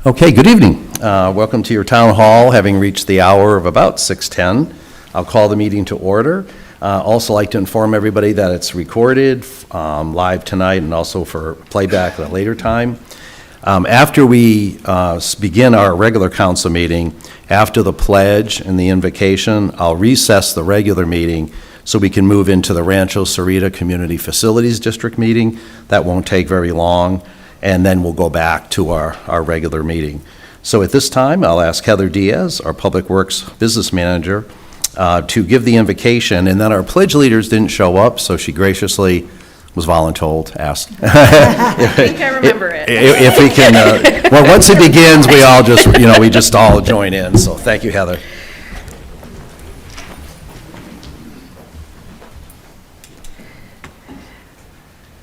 Okay, good evening. Welcome to your town hall, having reached the hour of about 6:10. I'll call the meeting to order. Also like to inform everybody that it's recorded live tonight and also for playback at a later time. After we begin our regular council meeting, after the pledge and the invocation, I'll recess the regular meeting so we can move into the Rancho Sarita Community Facilities District meeting. That won't take very long, and then we'll go back to our regular meeting. So at this time, I'll ask Heather Diaz, our Public Works Business Manager, to give the invocation, and then our pledge leaders didn't show up, so she graciously was voluntold, asked. I think I remember it. If we can, well, once it begins, we all just, we just all join in, so thank you, Heather.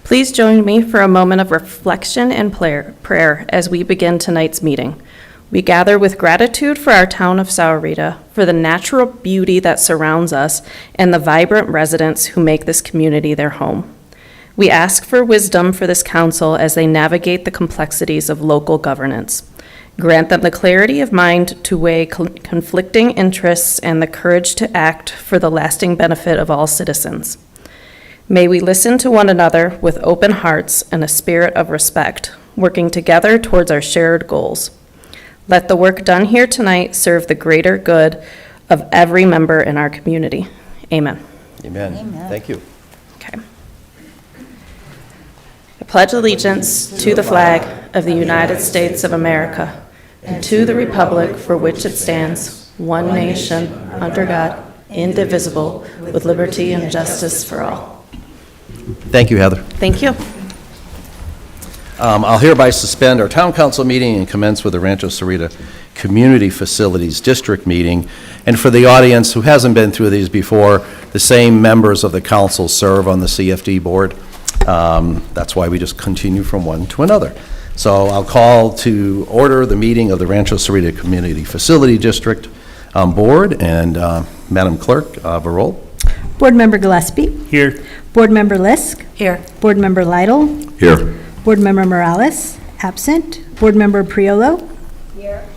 Please join me for a moment of reflection and prayer as we begin tonight's meeting. We gather with gratitude for our town of Sahuarita, for the natural beauty that surrounds us, and the vibrant residents who make this community their home. We ask for wisdom for this council as they navigate the complexities of local governance. Grant them the clarity of mind to weigh conflicting interests and the courage to act for the lasting benefit of all citizens. May we listen to one another with open hearts and a spirit of respect, working together towards our shared goals. Let the work done here tonight serve the greater good of every member in our community. Amen. Amen. Thank you. Okay. I pledge allegiance to the flag of the United States of America and to the republic for which it stands, one nation, under God, indivisible, with liberty and justice for all. Thank you, Heather. Thank you. I'll hereby suspend our town council meeting and commence with the Rancho Sarita Community Facilities District meeting. And for the audience who hasn't been through these before, the same members of the council serve on the CFD board. That's why we just continue from one to another. So I'll call to order the meeting of the Rancho Sarita Community Facility District board, and Madam Clerk, Varol. Board Member Gillespie. Here. Board Member Lisk. Here. Board Member Lytle. Here. Board Member Morales, absent. Board Member Priolo. Here.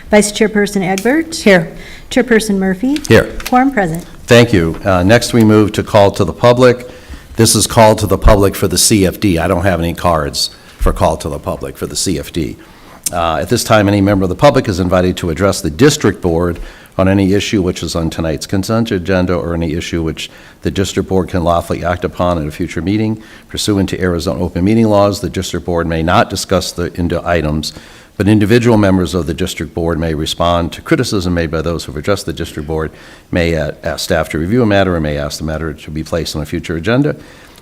Vice Chairperson Egbert. Here. Chairperson Murphy. Here. Quorum present. Thank you. Next, we move to call to the public. This is call to the public for the CFD. I don't have any cards for call to the public for the CFD. At this time, any member of the public is invited to address the district board on any issue which is on tonight's consent agenda or any issue which the district board can lawfully act upon at a future meeting. Pursuant to Arizona open meeting laws, the district board may not discuss the items, but individual members of the district board may respond to criticism made by those who have addressed the district board, may ask staff to review a matter, or may ask the matter to be placed on a future agenda.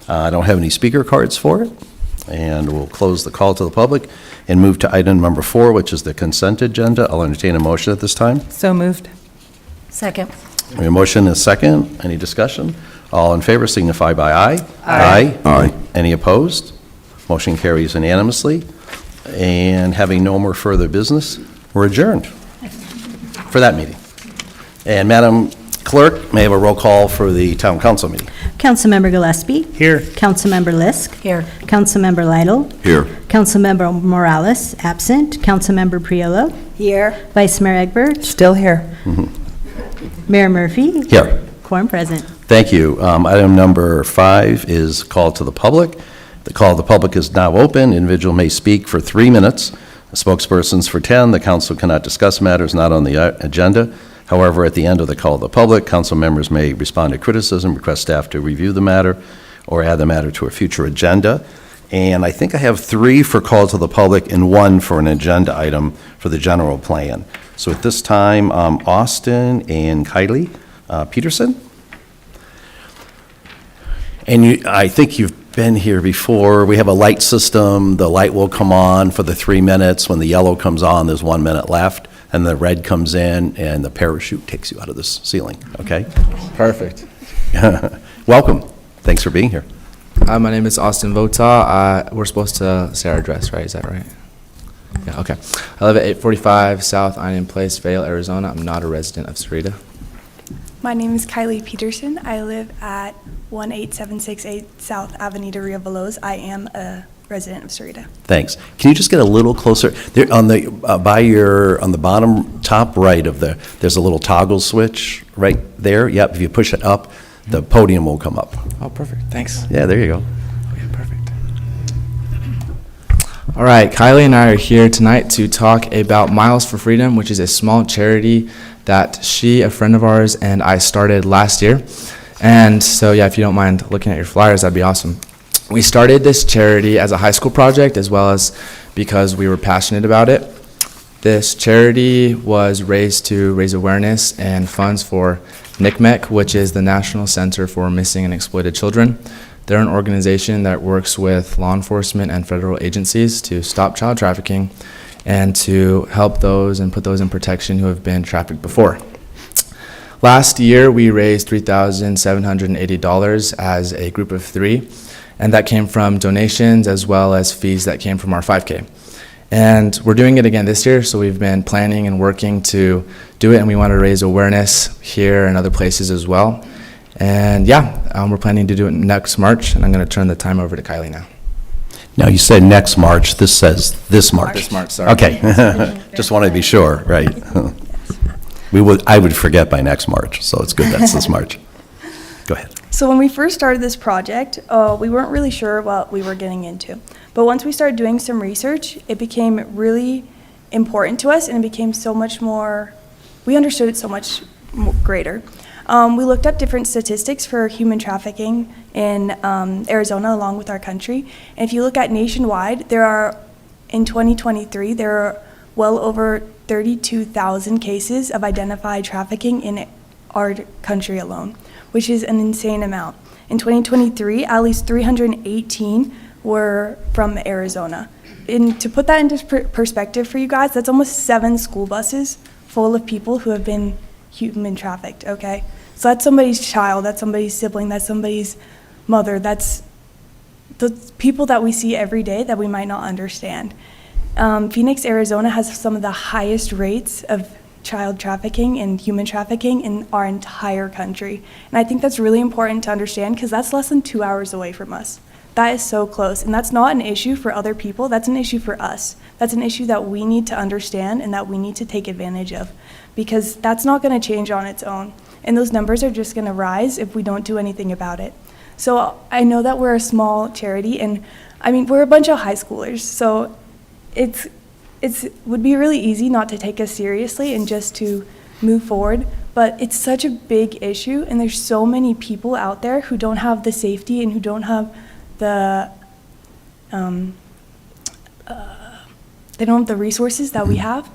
I don't have any speaker cards for it, and we'll close the call to the public and move to item number 4, which is the consent agenda. I'll entertain a motion at this time. So moved. Second. We have a motion and a second. Any discussion? All in favor signify by aye. Aye. Aye. Any opposed? Motion carries unanimously. And having no more further business, we're adjourned for that meeting. And Madam Clerk, may I have a roll call for the town council meeting? Councilmember Gillespie. Here. Councilmember Lisk. Here. Councilmember Lytle. Here. Councilmember Morales, absent. Councilmember Priolo. Here. Vice Mayor Egbert. Still here. Mayor Murphy. Here. Quorum present. Thank you. Item number 5 is call to the public. The call to the public is now open. Individual may speak for 3 minutes. Spokespersons for 10. The council cannot discuss matters not on the agenda. However, at the end of the call to the public, council members may respond to criticism, request staff to review the matter, or add the matter to a future agenda. And I think I have 3 for call to the public and 1 for an agenda item for the general plan. So at this time, Austin and Kylie Peterson. And I think you've been here before. We have a light system. The light will come on for the 3 minutes. When the yellow comes on, there's 1 minute left. And the red comes in, and the parachute takes you out of this ceiling, okay? Perfect. Welcome. Thanks for being here. Hi, my name is Austin Vota. We're supposed to say our address, right? Is that right? Yeah, okay. I live at 845 South Onion Place, Vail, Arizona. I'm not a resident of Sarita. My name is Kylie Peterson. I live at 18768 South Avenida Rio Veloz. I am a resident of Sarita. Thanks. Can you just get a little closer? There, on the, on the bottom, top right of there's a little toggle switch right there. Yep, if you push it up, the podium will come up. Oh, perfect. Thanks. Yeah, there you go. Okay, perfect. All right, Kylie and I are here tonight to talk about Miles for Freedom, which is a small charity that she, a friend of ours, and I started last year. And so, yeah, if you don't mind looking at your flyers, that'd be awesome. We started this charity as a high school project, as well as because we were passionate about it. This charity was raised to raise awareness and funds for NCMEC, which is the National Center for Missing and Exploited Children. They're an organization that works with law enforcement and federal agencies to stop child trafficking and to help those and put those in protection who have been trafficked before. Last year, we raised $3,780 as a group of 3, and that came from donations as well as fees that came from our 5K. And we're doing it again this year, so we've been planning and working to do it, and we want to raise awareness here and other places as well. And yeah, we're planning to do it next March, and I'm going to turn the time over to Kylie now. Now, you said next March. This says this March. This March, sorry. Okay. Just wanted to be sure, right? I would forget by next March, so it's good that's this March. Go ahead. So when we first started this project, we weren't really sure what we were getting into. But once we started doing some research, it became really important to us, and it became so much more, we understood it so much greater. We looked up different statistics for human trafficking in Arizona along with our country. And if you look at nationwide, in 2023, there are well over 32,000 cases of identified trafficking in our country alone, which is an insane amount. In 2023, at least 318 were from Arizona. And to put that into perspective for you guys, that's almost 7 school buses full of people who have been human trafficked, okay? So that's somebody's child, that's somebody's sibling, that's somebody's mother, that's the people that we see every day that we might not understand. Phoenix, Arizona has some of the highest rates of child trafficking and human trafficking in our entire country. And I think that's really important to understand because that's less than 2 hours away from us. That is so close. And that's not an issue for other people, that's an issue for us. That's an issue that we need to understand and that we need to take advantage of because that's not going to change on its own. And those numbers are just going to rise if we don't do anything about it. So I know that we're a small charity and I mean, we're a bunch of high schoolers. So it would be really easy not to take us seriously and just to move forward, but it's such a big issue and there's so many people out there who don't have the safety and who don't have the they don't have the resources that we have,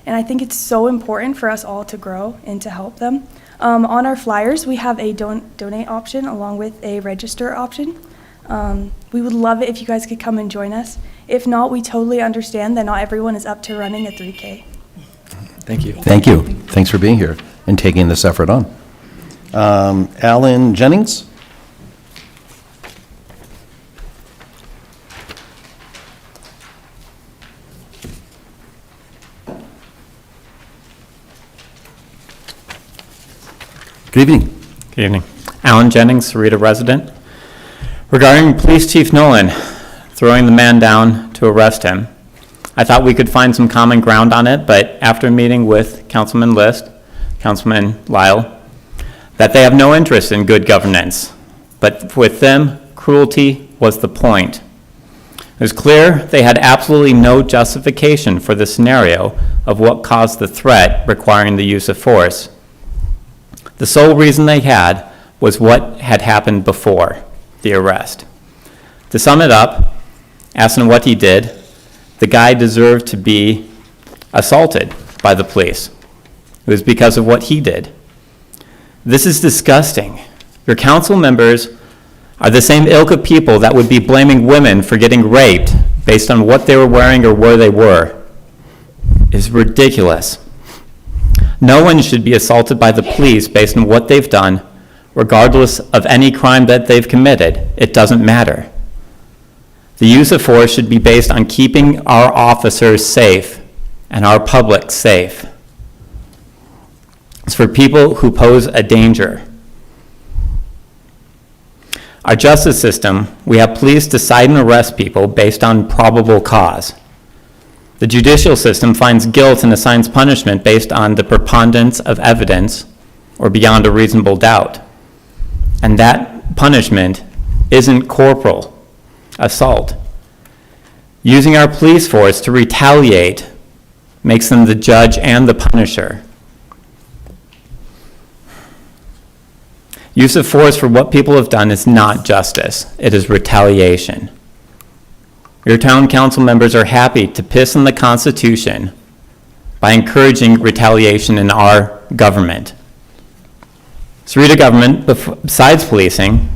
and I think it's so important for us all to grow and to help them. On our flyers, we have a donate option along with a register option. We would love it if you guys could come and join us. If not, we totally understand that not everyone is up to running a 3K. Thank you. Thank you. Thanks for being here and taking this effort on. Alan Jennings? Good evening. Good evening. Alan Jennings, Sarita resident. Regarding Police Chief Nolan throwing the man down to arrest him, I thought we could find some common ground on it, but after meeting with Councilman List, Councilman Lyle, that they have no interest in good governance, but with them, cruelty was the point. It was clear they had absolutely no justification for the scenario of what caused the threat requiring the use of force. The sole reason they had was what had happened before the arrest. To sum it up, asking what he did, the guy deserved to be assaulted by the police. It was because of what he did. This is disgusting. Your council members are the same ilk of people that would be blaming women for getting raped based on what they were wearing or where they were. It's ridiculous. No one should be assaulted by the police based on what they've done, regardless of any crime that they've committed. It doesn't matter. The use of force should be based on keeping our officers safe and our public safe. It's for people who pose a danger. Our justice system, we have police decide and arrest people based on probable cause. The judicial system finds guilt and assigns punishment based on the preponderance of evidence or beyond a reasonable doubt. And that punishment isn't corporal assault. Using our police force to retaliate makes them the judge and the punisher. Use of force for what people have done is not justice, it is retaliation. Your town council members are happy to piss on the Constitution by encouraging retaliation in our government. Sahuarita government, besides policing,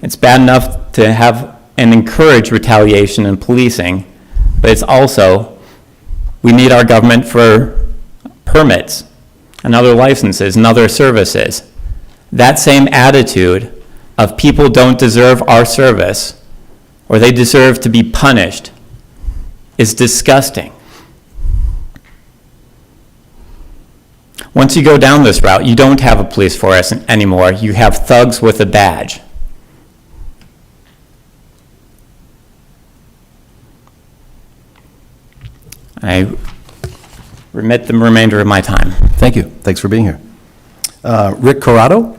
it's bad enough to have and encourage retaliation in policing, but it's also, we need our government for permits and other licenses and other services. That same attitude of people don't deserve our service or they deserve to be punished is disgusting. Once you go down this route, you don't have a police force anymore. You have thugs with a badge. I remit the remainder of my time. Thank you. Thanks for being here. Rick Corrado?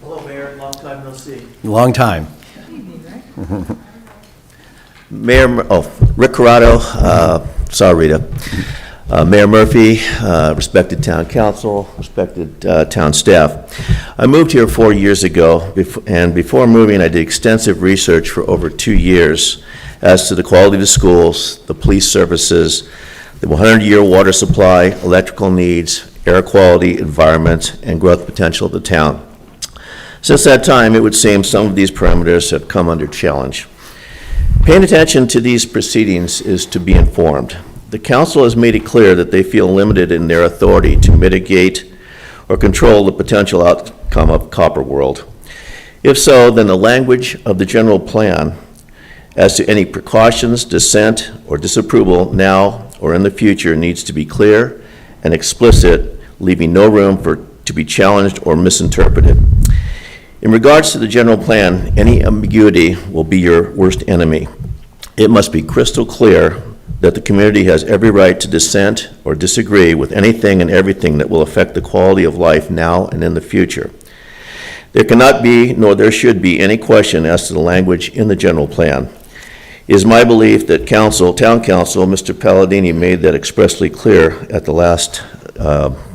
Hello, Mayor. Long time no see. Long time. Rick Corrado, Sahuarita. Mayor Murphy, respected town council, respected town staff. I moved here 4 years ago, and before moving, I did extensive research for over 2 years as to the quality of the schools, the police services, the 100-year water supply, electrical needs, air quality, environment, and growth potential of the town. Since that time, it would seem some of these parameters have come under challenge. Paying attention to these proceedings is to be informed. The council has made it clear that they feel limited in their authority to mitigate or control the potential outcome of Copper World. If so, then the language of the general plan as to any precautions, dissent, or disapproval now or in the future needs to be clear and explicit, leaving no room to be challenged or misinterpreted. In regards to the general plan, any ambiguity will be your worst enemy. It must be crystal clear that the community has every right to dissent or disagree with anything and everything that will affect the quality of life now and in the future. There cannot be, nor there should be, any question as to the language in the general plan. It is my belief that town council, Mr. Palladini, made that expressly clear at the last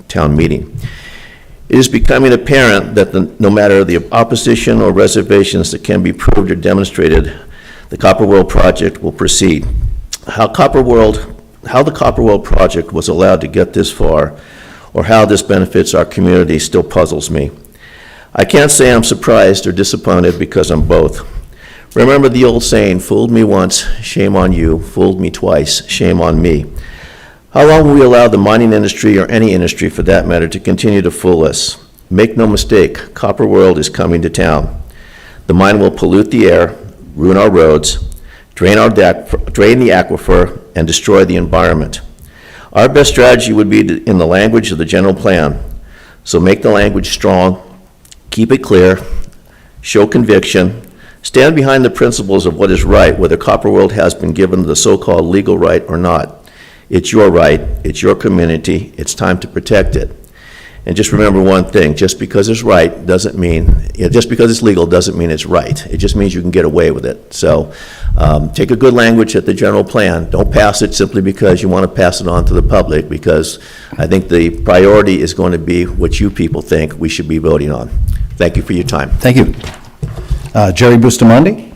town meeting. It is becoming apparent that no matter the opposition or reservations that can be proved or demonstrated, the Copper World project will proceed. How the Copper World project was allowed to get this far, or how this benefits our community, still puzzles me. I can't say I'm surprised or disappointed because I'm both. Remember the old saying, fooled me once, shame on you, fooled me twice, shame on me. How long will we allow the mining industry, or any industry for that matter, to continue to fool us? Make no mistake, Copper World is coming to town. The mine will pollute the air, ruin our roads, drain the aquifer, and destroy the environment. Our best strategy would be in the language of the general plan. So make the language strong, keep it clear, show conviction, stand behind the principles of what is right, whether Copper World has been given the so-called legal right or not. It's your right, it's your community, it's time to protect it. And just remember one thing, just because it's right doesn't mean, just because it's legal doesn't mean it's right. It just means you can get away with it. So take a good language at the general plan. Don't pass it simply because you want to pass it on to the public, because I think the priority is going to be what you people think we should be voting on. Thank you for your time. Thank you. Jerry Bustamante?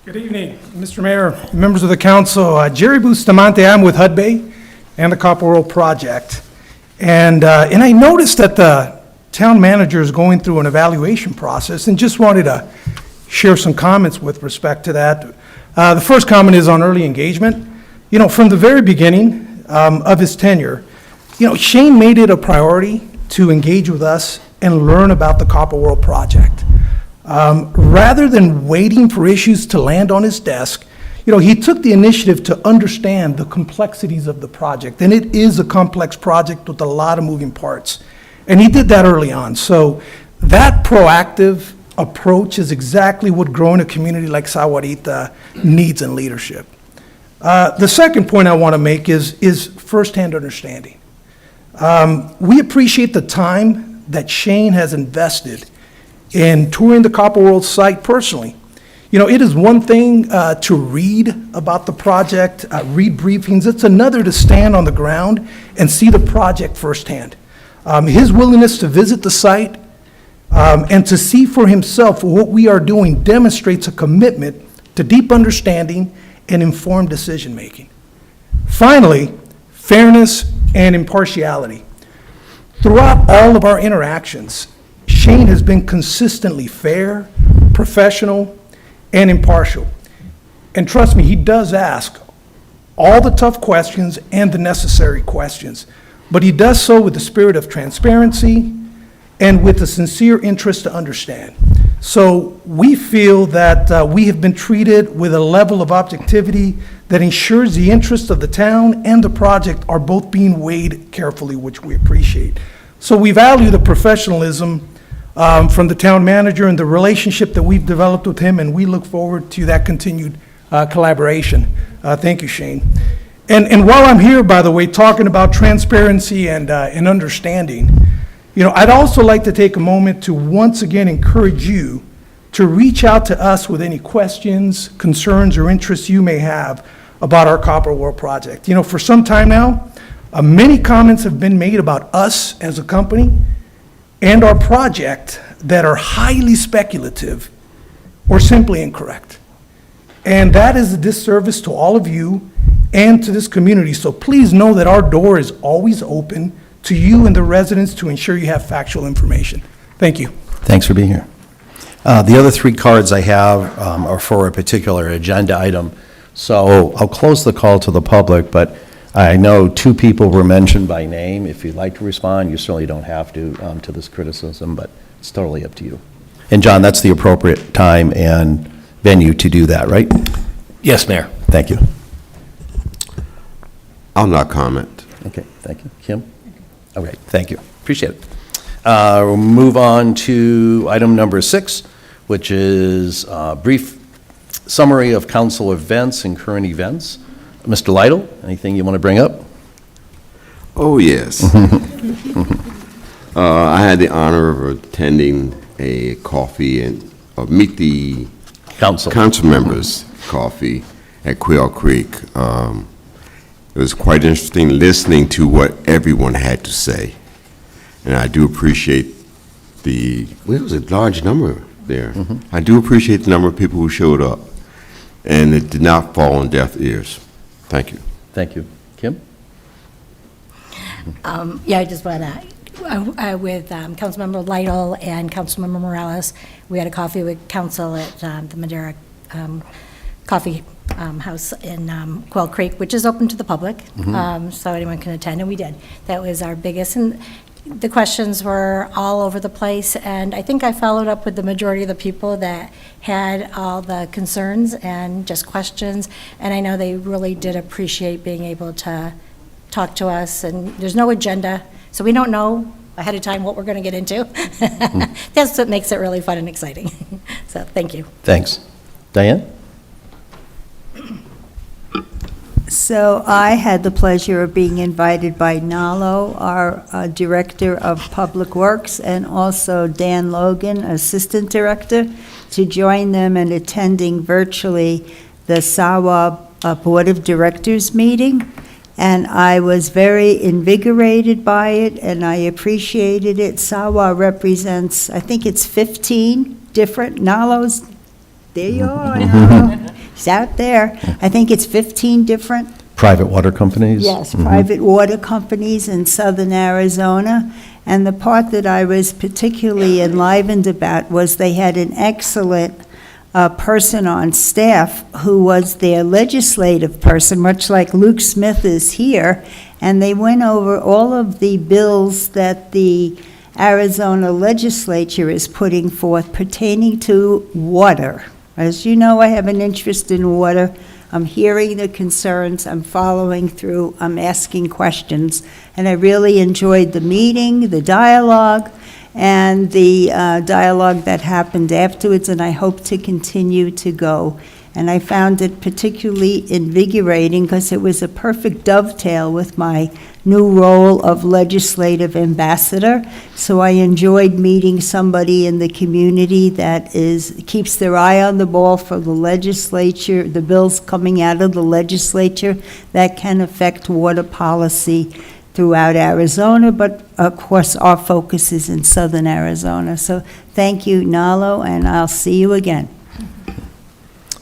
Good evening, Mr. Mayor, members of the council. Jerry Bustamante, I'm with Hudbay and the Copper World Project. And I noticed that the town manager is going through an evaluation process and just wanted to share some comments with respect to that. The first comment is on early engagement. You know, from the very beginning of his tenure, you know, Shane made it a priority to engage with us and learn about the Copper World Project. Rather than waiting for issues to land on his desk, he took the initiative to understand the complexities of the project. And it is a complex project with a lot of moving parts. And he did that early on. So that proactive approach is exactly what growing a community like Sahuarita needs in leadership. The second point I want to make is firsthand understanding. We appreciate the time that Shane has invested in touring the Copper World site personally. It is one thing to read about the project, read briefings. It's another to stand on the ground and see the project firsthand. His willingness to visit the site and to see for himself what we are doing demonstrates a commitment to deep understanding and informed decision-making. Finally, fairness and impartiality. Throughout all of our interactions, Shane has been consistently fair, professional, and impartial. And trust me, he does ask all the tough questions and the necessary questions, but he does so with the spirit of transparency and with a sincere interest to understand. So we feel that we have been treated with a level of objectivity that ensures the interests of the town and the project are both being weighed carefully, which we appreciate. So we value the professionalism from the town manager and the relationship that we've developed with him, and we look forward to that continued collaboration. Thank you, Shane. And while I'm here, by the way, talking about transparency and understanding, I'd also like to take a moment to once again encourage you to reach out to us with any questions, concerns, or interests you may have about our Copper World project. For some time now, many comments have been made about us as a company and our project that are highly speculative or simply incorrect. And that is a disservice to all of you and to this community. So please know that our door is always open to you and the residents to ensure you have factual information. Thank you. Thanks for being here. The other three cards I have are for a particular agenda item. So I'll close the call to the public, but I know two people were mentioned by name. If you'd like to respond, you certainly don't have to this criticism, but it's totally up to you. And John, that's the appropriate time and venue to do that, right? Yes, Mayor. Thank you. I'll not comment. Okay, thank you. Kim? All right, thank you. Appreciate it. We'll move on to item number 6, which is a brief summary of council events and current events. Mr. Lytle, anything you want to bring up? Oh, yes. I had the honor of attending a coffee and meet the council members' coffee at Quail Creek. It was quite interesting listening to what everyone had to say. And I do appreciate it was a large number there. I do appreciate the number of people who showed up. And it did not fall on deaf ears. Thank you. Thank you. Kim? Yeah, I just want to, with Councilmember Lytle and Councilmember Morales, we had a coffee with council at the Madera Coffee House in Quail Creek, which is open to the public, so anyone can attend, and we did. That was our biggest, and the questions were all over the place, and I think I followed up with the majority of the people that had all the concerns and just questions, and I know they really did appreciate being able to talk to us, and there's no agenda, so we don't know ahead of time what we're going to get into. That's what makes it really fun and exciting. So, thank you. Thanks. Diane? So I had the pleasure of being invited by Nalo, our Director of Public Works, and also Dan Logan, Assistant Director, to join them in attending virtually the SAWA Board of Directors meeting. And I was very invigorated by it, and I appreciated it. SAWA represents, I think it's 15 different, Nalo's, there you are, Nalo. It's out there. I think it's 15 different. Private water companies? Yes, private water companies in southern Arizona. And the part that I was particularly enlivened about was they had an excellent person on staff who was their legislative person, much like Luke Smith is here. And they went over all of the bills that the Arizona legislature is putting forth pertaining to water. As you know, I have an interest in water. I'm hearing the concerns, I'm following through, I'm asking questions, and I really enjoyed the meeting, the dialogue, and the dialogue that happened afterwards, and I hope to continue to go. And I found it particularly invigorating because it was a perfect dovetail with my new role of legislative ambassador. So I enjoyed meeting somebody in the community that keeps their eye on the ball for the legislature, the bills coming out of the legislature that can affect water policy throughout Arizona, but of course our focus is in southern Arizona. So thank you, Nalo, and I'll see you again.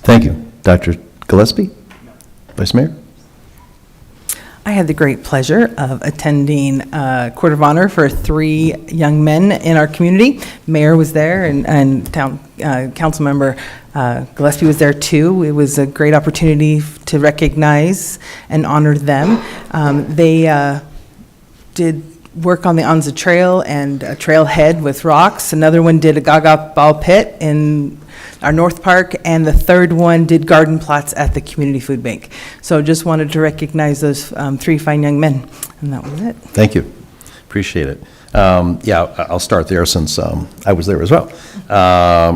Thank you. Dr. Gillespie? Vice Mayor? I had the great pleasure of attending Court of Honor for 3 young men in our community. Mayor was there, and Town Council Member Gillespie was there too. It was a great opportunity to recognize and honor them. They did work on the Anza Trail and a trailhead with rocks. Another one did a Gaga ball pit in our North Park, and the third one did garden plots at the Community Food Bank. So just wanted to recognize those 3 fine young men, and that was it. Thank you. Appreciate it. Yeah, I'll start there since I was there as well.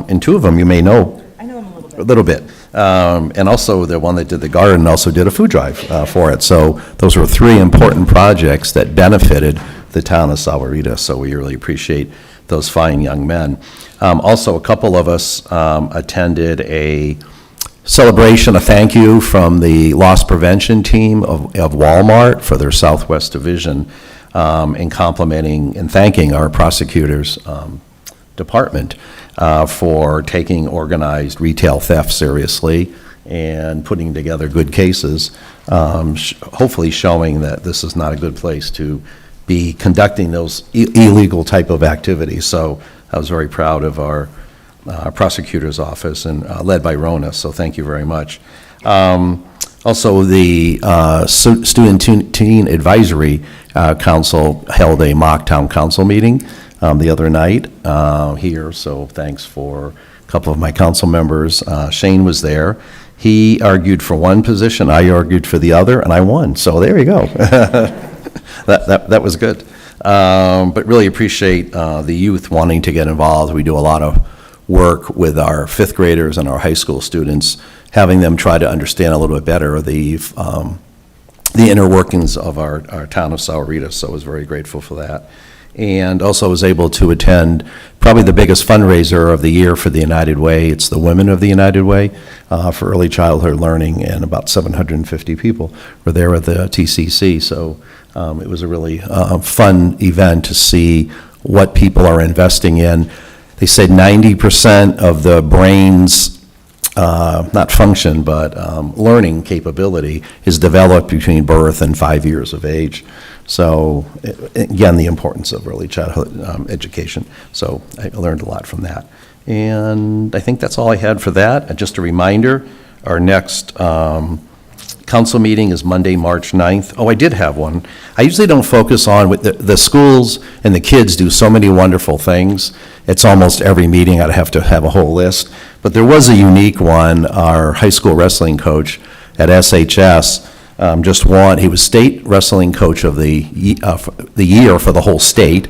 And 2 of them you may know. I know them A little bit. And also, the one that did the garden also did a food drive for it. So those were 3 important projects that benefited the town of Sahuarita, so we really appreciate those fine young men. Also, a couple of us attended a celebration, a thank you from the loss prevention team of Walmart for their Southwest Division in complimenting and thanking our prosecutors department for taking organized retail theft seriously and putting together good cases, hopefully showing that this is not a good place to be conducting those illegal type of activities. So I was very proud of our prosecutor's office, and led by Rona, so thank you very much. Also, the Student Teen Advisory Council held a mock town council meeting the other night here, so thanks for a couple of my council members. Shane was there. He argued for one position, I argued for the other, and I won, so there you go. That was good. But really appreciate the youth wanting to get involved. We do a lot of work with our 5th graders and our high school students, having them try to understand a little bit better the inner workings of our town of Sahuarita, so I was very grateful for that. And also was able to attend probably the biggest fundraiser of the year for the United Way. It's the Women of the United Way for early childhood learning, and about 750 people were there at the TCC. So it was a really fun event to see what people are investing in. They said 90% of the brain's not function, but learning capability is developed between birth and 5 years of age. So, again, the importance of early childhood education. So I learned a lot from that. And I think that's all I had for that. And just a reminder, our next council meeting is Monday, March 9th. Oh, I did have one. I usually don't focus on, with the schools and the kids do so many wonderful things. It's almost every meeting I'd have to have a whole list. But there was a unique one. Our high school wrestling coach at SHS just won. He was state wrestling coach of the year for the whole state.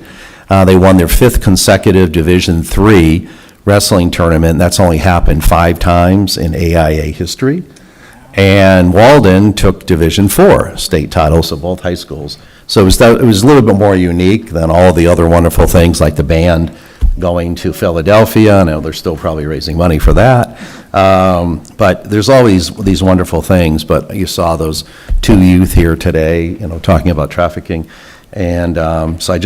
They won their 5th consecutive Division III wrestling tournament. That's only happened 5 times in AIA history. And Walden took Division IV state titles of both high schools. So it was a little bit more unique than all the other wonderful things like the band going to Philadelphia. I know they're still probably raising money for that. But there's always these wonderful things. But you saw those 2 youth here today, talking about trafficking. And so I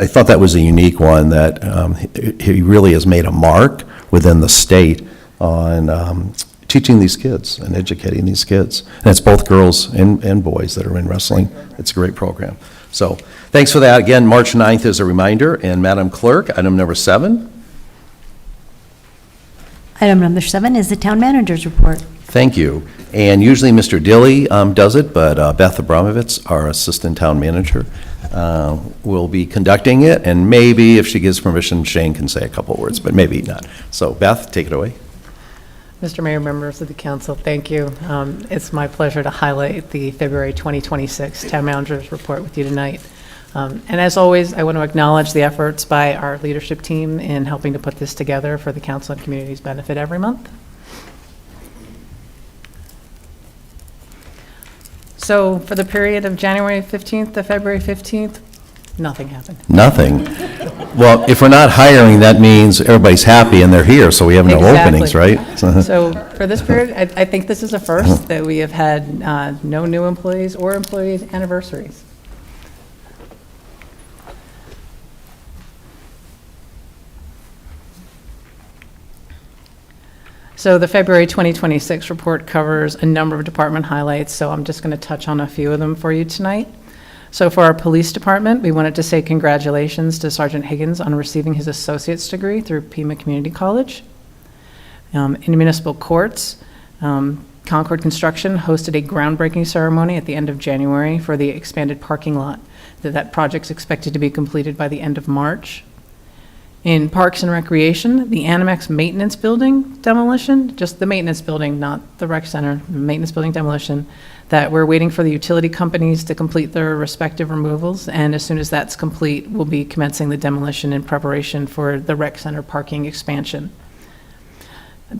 thought that was a unique one, that he really has made a mark within the state on teaching these kids and educating these kids. And it's both girls and boys that are in wrestling. It's a great program. So thanks for that. Again, March 9th is a reminder. And Madam Clerk, item number 7. Item number 7 is the town manager's report. Thank you. And usually Mr. Dilly does it, but Beth Abramovitz, our Assistant Town Manager, will be conducting it, and maybe if she gives permission, Shane can say a couple words, but maybe not. So Beth, take it away. Mr. Mayor, members of the council, thank you. It's my pleasure to highlight the February 2026 Town Manager's Report with you tonight. And as always, I want to acknowledge the efforts by our leadership team in helping to put this together for the council and community's benefit every month. So for the period of January 15th to February 15th, nothing happened. Nothing. Well, if we're not hiring, that means everybody's happy and they're here, so we have no openings, right? So for this period, I think this is a first, that we have had no new employees or employee anniversaries. So the February 2026 report covers a number of department highlights, so I'm just going to touch on a few of them for you tonight. So for our police department, we wanted to say congratulations to Sergeant Higgins on receiving his associate's degree through Pima Community College. In municipal courts, Concord Construction hosted a groundbreaking ceremony at the end of January for the expanded parking lot. That project's expected to be completed by the end of March. In Parks and Recreation, the Animex Maintenance Building demolition, just the maintenance building, not the rec center, maintenance building demolition, that we're waiting for the utility companies to complete their respective removals, and as soon as that's complete, we'll be commencing the demolition in preparation for the rec center parking expansion.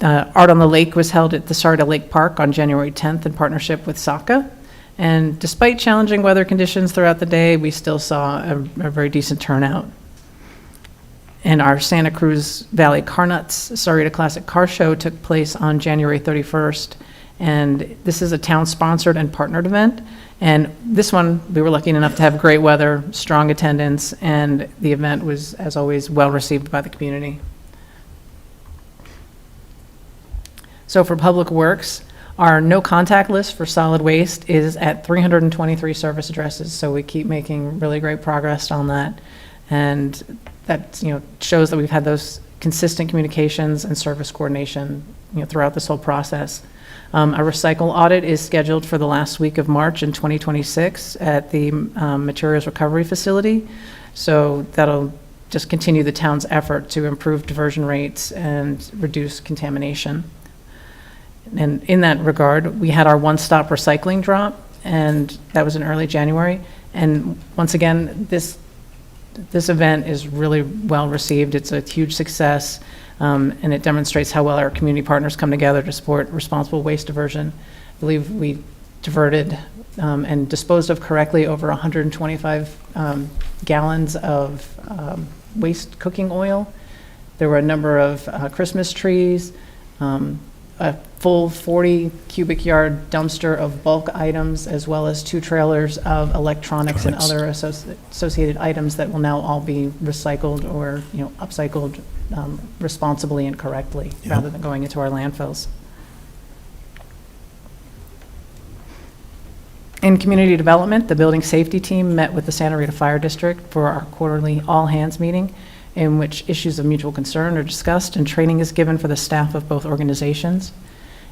Art on the Lake was held at the Sarda Lake Park on January 10th in partnership with SACA, and despite challenging weather conditions throughout the day, we still saw a very decent turnout. And our Santa Cruz Valley Carnuts Sarita Classic Car Show took place on January 31st. And this is a town-sponsored and partnered event. And this one, we were lucky enough to have great weather, strong attendance, and the event was, as always, well-received by the community. So for Public Works, our no-contact list for solid waste is at 323 service addresses. So we keep making really great progress on that. And that shows that we've had those consistent communications and service coordination throughout this whole process. A recycle audit is scheduled for the last week of March in 2026 at the Materials Recovery Facility. So that'll just continue the town's effort to improve diversion rates and reduce contamination. And in that regard, we had our one-stop recycling drop, and that was in early January. And once again, this event is really well received. It's a huge success, and it demonstrates how well our community partners come together to support responsible waste diversion. I believe we diverted and disposed of correctly over 125 gallons of waste cooking oil. There were a number of Christmas trees, a full 40 cubic yard dumpster of bulk items, as well as 2 trailers of electronics and other associated items that will now all be recycled or upcycled responsibly and correctly, rather than going into our landfills. In community development, the building safety team met with the Santa Rita Fire District for our quarterly all-hands meeting, in which issues of mutual concern are discussed and training is given for the staff of both organizations.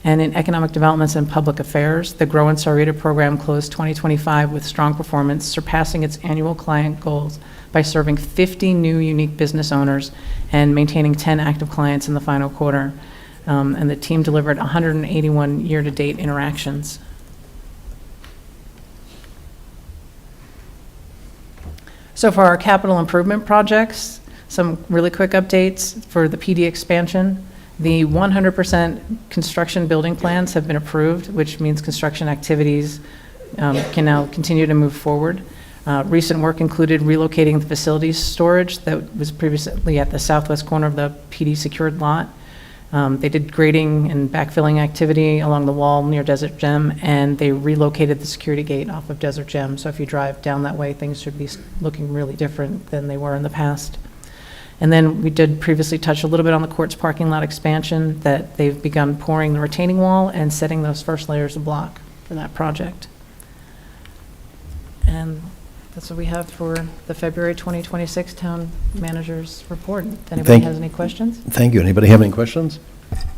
And in economic developments and public affairs, the Grow in Sahuarita program closed 2025 with strong performance, surpassing its annual client goals by serving 50 new unique business owners and maintaining 10 active clients in the final quarter. And the team delivered 181 year-to-date interactions. So for our capital improvement projects, some really quick updates for the PD expansion. The 100% construction building plans have been approved, which means construction activities can now continue to move forward. Recent work included relocating the facilities storage that was previously at the southwest corner of the PD secured lot. They did grading and backfilling activity along the wall near Desert Gem, and they relocated the security gate off of Desert Gem. So if you drive down that way, things should be looking really different than they were in the past. And then we did previously touch a little bit on the court's parking lot expansion, that they've begun pouring the retaining wall and setting those first layers of block for that project. And that's what we have for the February 2026 Town Manager's Report. If anybody has any questions? Thank you. Anybody have any questions?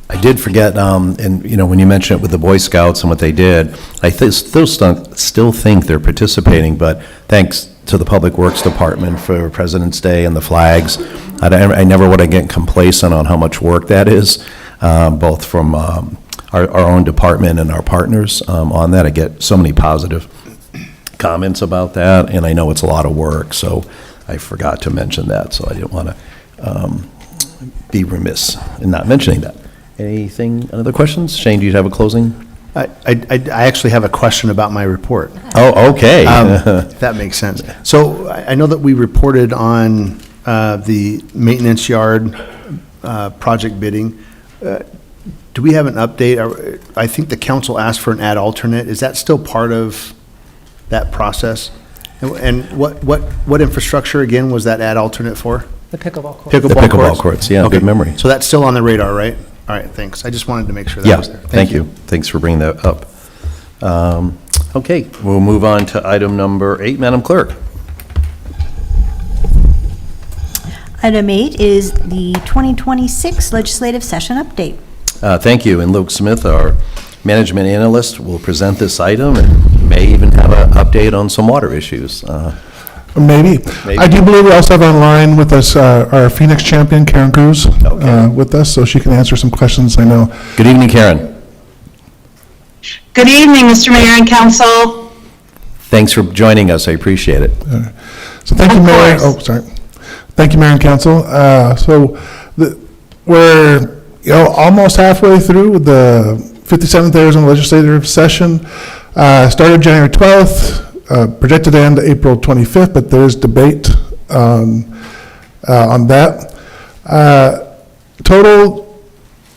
I did forget, and, you know, when you mentioned it with the Boy Scouts and what they did, I still think they're participating, but thanks to the Public Works Department for President's Day and the flags. I never want to get complacent on how much work that is, both from our own department and our partners on that. I get so many positive comments about that, and I know it's a lot of work, so I forgot to mention that, so I didn't want to be remiss in not mentioning that. Anything, other questions? Shane, do you have a closing? I actually have a question about my report. Oh, okay. If that makes sense. So I know that we reported on the maintenance yard project bidding. Do we have an update? I think the council asked for an ad alternate. Is that still part of that process? And what infrastructure, again, was that ad alternate for? The pickleball court. The pickleball courts, yeah, good memory. So that's still on the radar, right? All right, thanks. I just wanted to make sure that Yeah, was there. thank you. Thanks for bringing that up. Okay, we'll move on to item number 8, Madam Clerk. Item 8 is the 2026 legislative session update. Thank you, and Luke Smith, our management analyst, will present this item and may even have an update on some water issues. Maybe. I do believe we also have online with us our Phoenix champion, Karen Cruz, with us, so she can answer some questions, I know. Good evening, Karen. Good evening, Mr. Mayor and Council. Thanks for joining us, I appreciate it. So thank you, Mayor. Oh, sorry. Thank you, Mayor and Council. We're almost halfway through the 57th Arizona legislative session. Started January 12th. Projected to end April 25th, but there is debate on that. Total,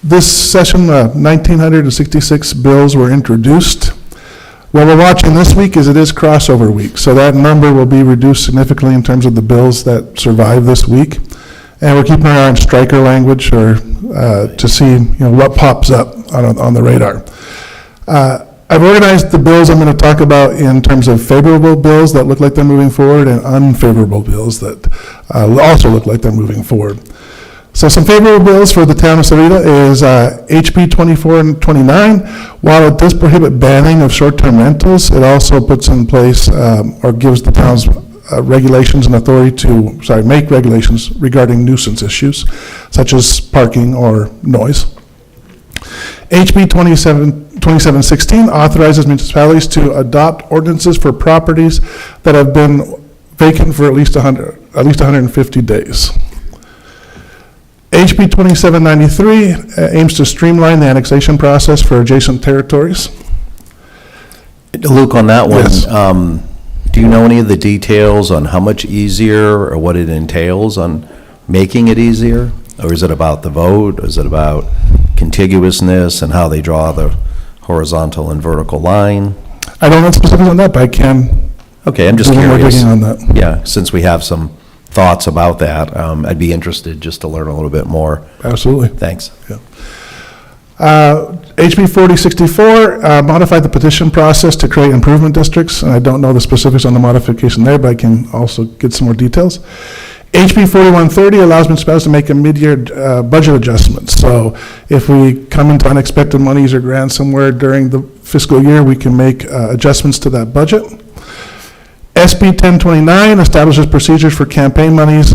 this session, 1,966 bills were introduced. What we're watching this week is it is crossover week, so that number will be reduced significantly in terms of the bills that survive this week. And we're keeping our eye on striker language or to see what pops up on the radar. I've organized the bills I'm going to talk about in terms of favorable bills that look like they're moving forward and unfavorable bills that also look like they're moving forward. So some favorable bills for the town of Sahuarita is HB 24 and 29. While it does prohibit banning of short-term rentals, it also puts in place or gives the town's regulations and authority to, make regulations regarding nuisance issues, such as parking or noise. HB 2716 authorizes municipalities to adopt ordinances for properties that have been vacant for at least 150 days. HB 2793 aims to streamline the annexation process for adjacent territories. Luke, on that one, Yes. Do you know any of the details on how much easier or what it entails on making it easier? Or is it about the vote? Is it about contiguousness and how they draw the horizontal and vertical line? I don't know specifics on that, but I can. Okay, I'm just do more curious. digging on that. Yeah, since we have some thoughts about that, I'd be interested just to learn a little bit more. Absolutely. Thanks. Yeah. HB 4064 modified the petition process to create improvement districts, and I don't know the specifics on the modification there, but I can also get some more details. HB 4130 allows municipalities to make a mid-year budget adjustment. So if we come into unexpected monies or grants somewhere during the fiscal year, we can make adjustments to that budget. SB 1029 establishes procedures for campaign monies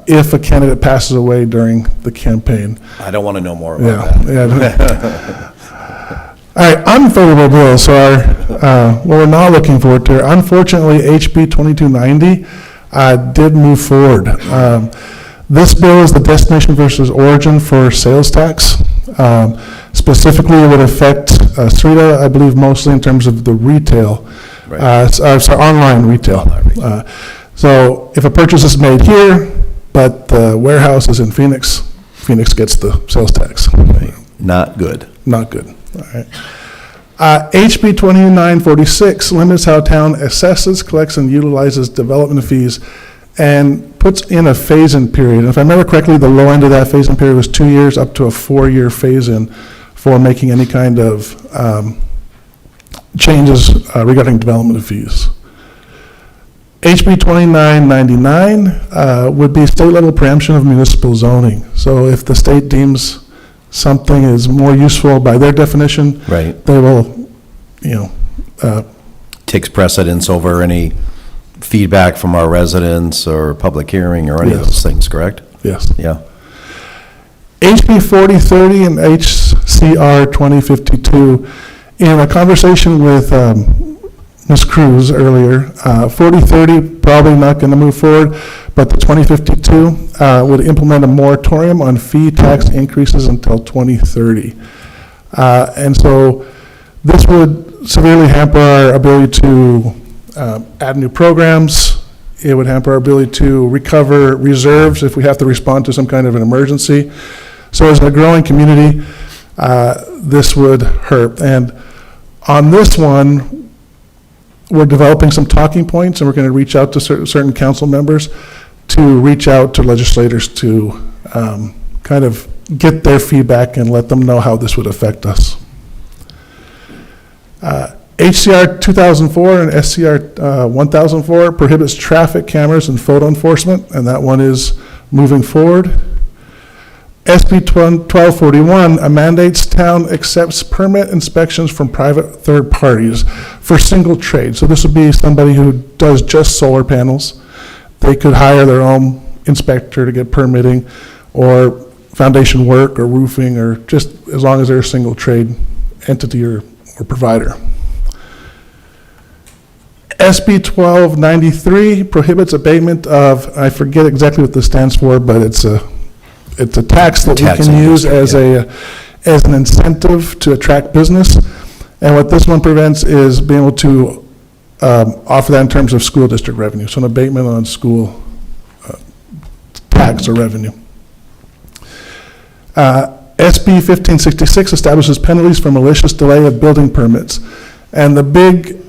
if a candidate passes away during the campaign. I don't want to know more about that. Yeah. All right, unfavorable bills. So what we're not looking forward to. Unfortunately, HB 2290 did move forward. This bill is the destination versus origin for sales tax. Specifically, it would affect Sahuarita, I believe, mostly in terms of the retail. Right. Online retail. So if a purchase is made here, but the warehouse is in Phoenix, Phoenix gets the sales tax. Not good. Not good. All right. HB 2946 limits how town assesses, collects, and utilizes development fees and puts in a phase-in period. And if I remember correctly, the low end of that phase-in period was 2 years up to a 4-year phase-in for making any kind of changes regarding development fees. HB 2999 would be state-level preemption of municipal zoning. So if the state deems something is more useful by their definition, Right. they will, Takes precedence over any feedback from our residents or public hearing or any of Yes. those things, correct? yes. Yeah. HB 4030 and HCR 2052, in a conversation with Ms. Cruz earlier, 4030 probably not going to move forward, but the 2052 would implement a moratorium on fee tax increases until 2030. And so this would severely hamper our ability to add new programs. It would hamper our ability to recover reserves if we have to respond to some kind of an emergency. So as a growing community, this would hurt. And on this one, we're developing some talking points, and we're going to reach out to certain council members to reach out to legislators to kind of get their feedback and let them know how this would affect us. HCR 2004 and SCR 1004 prohibits traffic cameras and photo enforcement, and that one is moving forward. SB 1241 mandates town accepts permit inspections from private third parties for single trade. So this would be somebody who does just solar panels. They could hire their own inspector to get permitting, or foundation work, or roofing, or just as long as they're a single trade entity or provider. SB 1293 prohibits abatement of, I forget exactly what this stands for, but it's a tax that we can use as an incentive to attract business. And what this one prevents is being able to offer that in terms of school district revenue, so an abatement on school tax or revenue. SB 1566 establishes penalties for malicious delay of building permits. And the big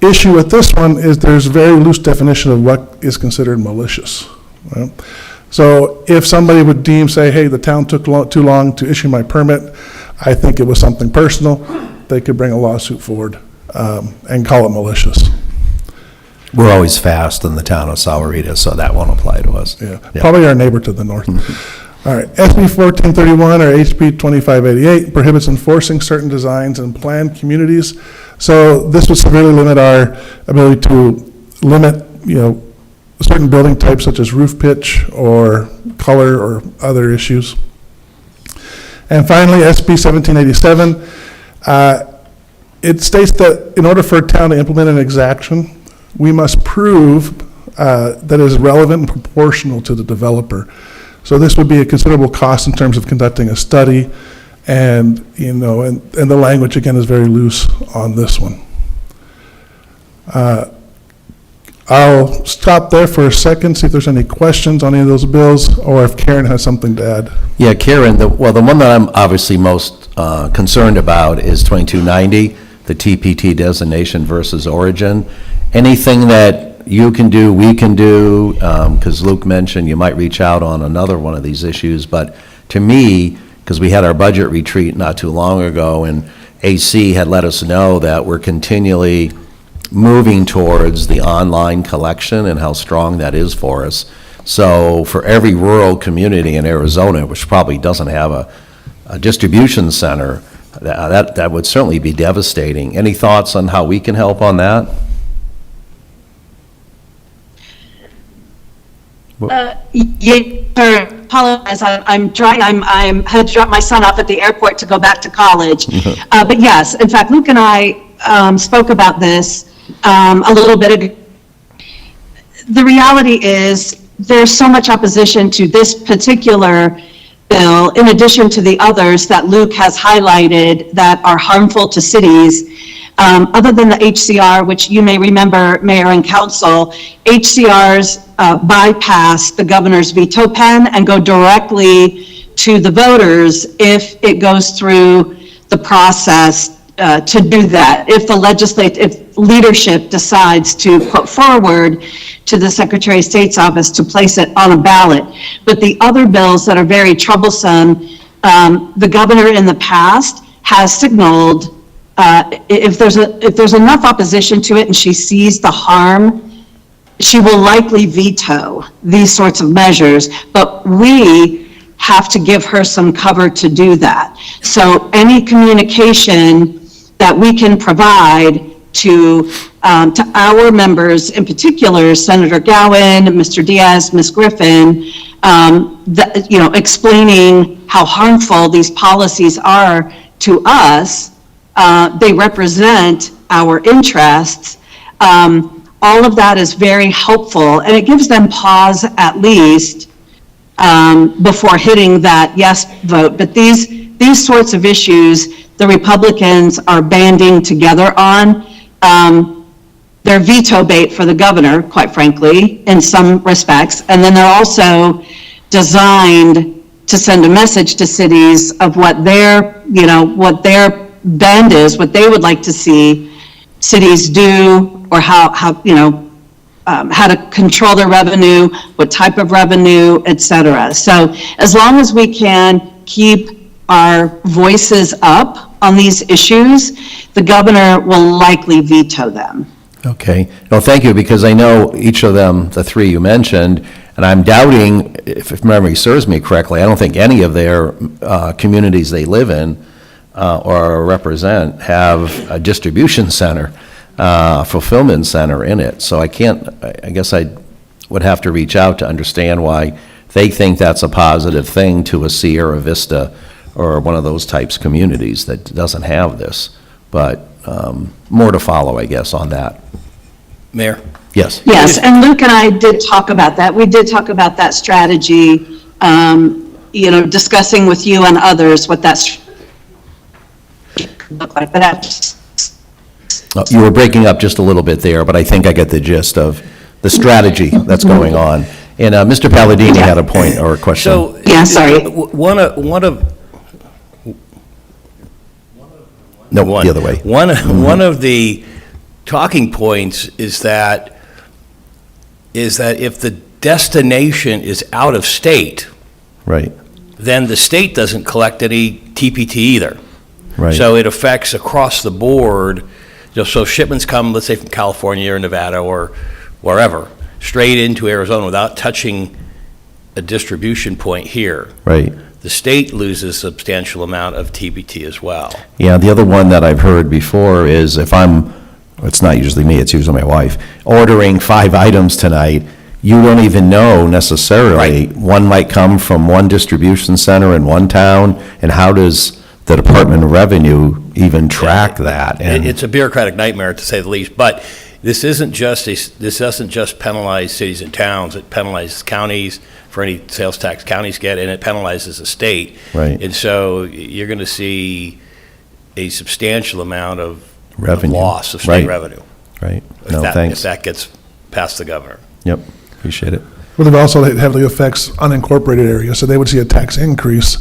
issue with this one is there's very loose definition of what is considered malicious. Right? So if somebody would say, hey, the town took too long to issue my permit, I think it was something personal, they could bring a lawsuit forward and call it malicious. We're always fast in the town of Sahuarita, so that won't apply to us. Yeah. Probably our neighbor to the north. All right, SB 1431 or HB 2588 prohibits enforcing certain designs in planned communities. So this would severely limit our ability to limit, certain building types such as roof pitch or color or other issues. And finally, SB 1787, it states that in order for a town to implement an exaction, we must prove that it is relevant and proportional to the developer. So this would be a considerable cost in terms of conducting a study, and the language again is very loose on this one. I'll stop there for a second, see if there's any questions on any of those bills, or if Karen has something to add. Yeah, Karen, the one that I'm obviously most concerned about is 2290, the TPT designation versus origin. Anything that you can do, we can do, because Luke mentioned you might reach out on another one of these issues, but to me, because we had our budget retreat not too long ago, and AC had let us know that we're continually moving towards the online collection and how strong that is for us. So for every rural community in Arizona, which probably doesn't have a distribution center, that would certainly be devastating. Any thoughts on how we can help on that? Yeah, apologize. I'm driving. I had to drop my son off at the airport to go back to college. But yes, in fact, Luke and I spoke about this a little bit ago. The reality is there's so much opposition to this particular bill, in addition to the others that Luke has highlighted that are harmful to cities. Other than the HCR, which you may remember, Mayor and Council, HCRs bypass the governor's veto pen and go directly to the voters if it goes through the process to do that. If leadership decides to put forward to the Secretary of State's office to place it on a ballot. But the other bills that are very troublesome, the governor in the past has signaled if there's enough opposition to it and she sees the harm, she will likely veto these sorts of measures. But we have to give her some cover to do that. So any communication that we can provide to our members, in particular, Senator Gowan, Mr. Diaz, Ms. Griffin, explaining how harmful these policies are to us. They represent our interests. All of that is very helpful, and it gives them pause at least before hitting that yes vote. But these sorts of issues, the Republicans are banding together on. They're veto bait for the governor, quite frankly, in some respects. And then they're also designed to send a message to cities of what their bend is, what they would like to see cities do, or how to control their revenue, what type of revenue, et cetera. So as long as we can keep our voices up on these issues, the governor will likely veto them. Okay. No, thank you, because I know each of them, the three you mentioned, and I'm doubting, if memory serves me correctly, I don't think any of their communities they live in or represent have a distribution center, fulfillment center in it. So I guess I would have to reach out to understand why they think that's a positive thing to a Sierra Vista or one of those types of communities that doesn't have this. But more to follow, I guess, on that. Mayor? Yes. Yes, and Luke and I did talk about that. We did talk about that strategy, discussing with you and others what that look like. But that's You were breaking up just a little bit there, but I think I get the gist of the strategy that's going on. And Mr. Palladini had a point or a question. So, Yeah, sorry. One of No, the other way. One of the talking points is that if the destination is out of state, Right, then the state doesn't collect any TPT either. right. So it affects across the board. So shipments come, let's say from California or Nevada or wherever, straight into Arizona without touching a distribution point here. Right. The state loses a substantial amount of TPT as well. Yeah, the other one that I've heard before is if it's not usually me, it's usually my wife, ordering 5 items tonight, you don't even know necessarily. One might come from one distribution center in one town, and how does the Department of Revenue even track that? And It's a bureaucratic nightmare, to say the least, but this doesn't just penalize cities and towns, it penalizes counties for any sales tax counties get, and it penalizes the state. Right. And so you're going to see a substantial amount of Revenue. loss of state Right. revenue. Right. If No, that- thanks. If that gets past the governor. Yep, appreciate it. Well, it also heavily affects unincorporated areas, so they would see a tax increase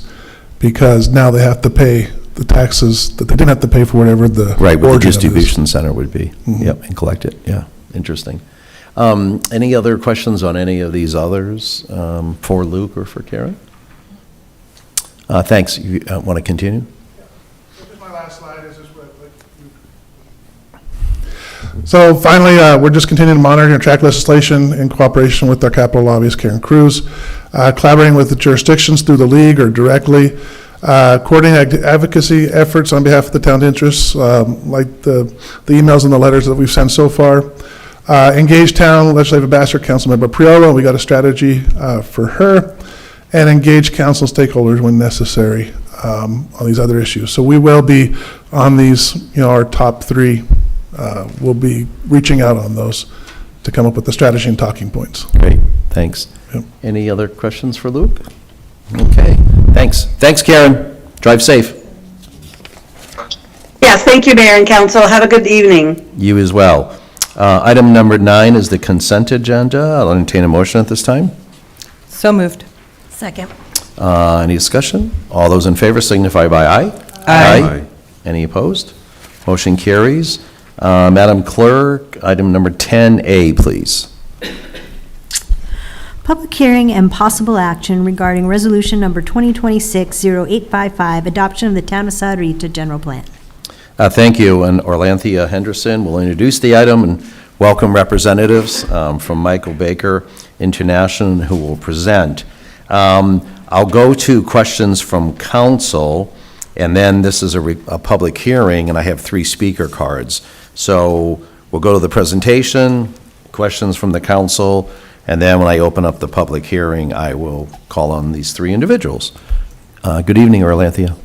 because now they have to pay the taxes that they didn't have to pay for whatever the Right, what the origin of this. distribution center would be. Yep, and collect it, yeah, interesting. Any other questions on any of these others for Luke or for Karen? Thanks, you want to continue? My last slide is just So finally, we're just continuing to monitor and track legislation in cooperation with our Capitol lobbyist, Karen Cruz, collaborating with the jurisdictions through the league or directly, coordinating advocacy efforts on behalf of the town interests, like the emails and the letters that we've sent so far. Engage town legislative ambassador, Councilmember Priolo, we got a strategy for her, and engage council stakeholders when necessary on these other issues. So we will be on these, our top 3. We'll be reaching out on those to come up with the strategy and talking points. Great, thanks. Yep. Any other questions for Luke? Okay, thanks. Thanks, Karen. Drive safe. Yes, thank you, Mayor and Council. Have a good evening. You as well. Item number 9 is the consent agenda. I'll entertain a motion at this time. So moved. Second. Any discussion? All those in favor signify by aye. Aye. Any opposed? Motion carries. Madam Clerk, item number 10A, please. Public hearing and possible action regarding resolution number 2026-0855, adoption of the Town of Sahuarita General Plan. Thank you, and Orlanthea Henderson will introduce the item and welcome representatives from Michael Baker International who will present. I'll go to questions from council, and then this is a public hearing, and I have 3 speaker cards. So we'll go to the presentation, questions from the council, and then when I open up the public hearing, I will call on these 3 individuals. Good evening, Orlanthea.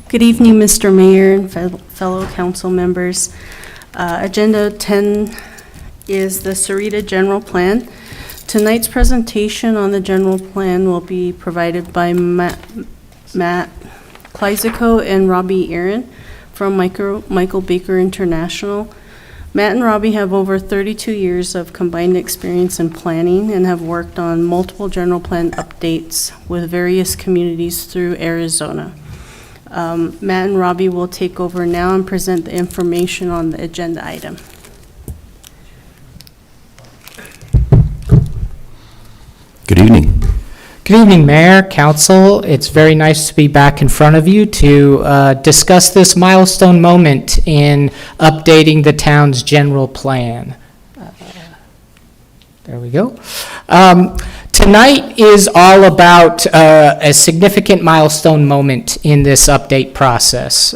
Good evening, Mr. Mayor and fellow council members. Agenda 10 is the Sarita General Plan. Tonight's presentation on the general plan will be provided by Matt Klysico and Robbie Aaron from Michael Baker International. Matt and Robbie have over 32 years of combined experience in planning and have worked on multiple general plan updates with various communities through Arizona. Matt and Robbie will take over now and present the information on the agenda item. Good evening. Good evening, Mayor, Council. It's very nice to be back in front of you to discuss this milestone moment in updating the town's general plan. There we go. Tonight is all about a significant milestone moment in this update process.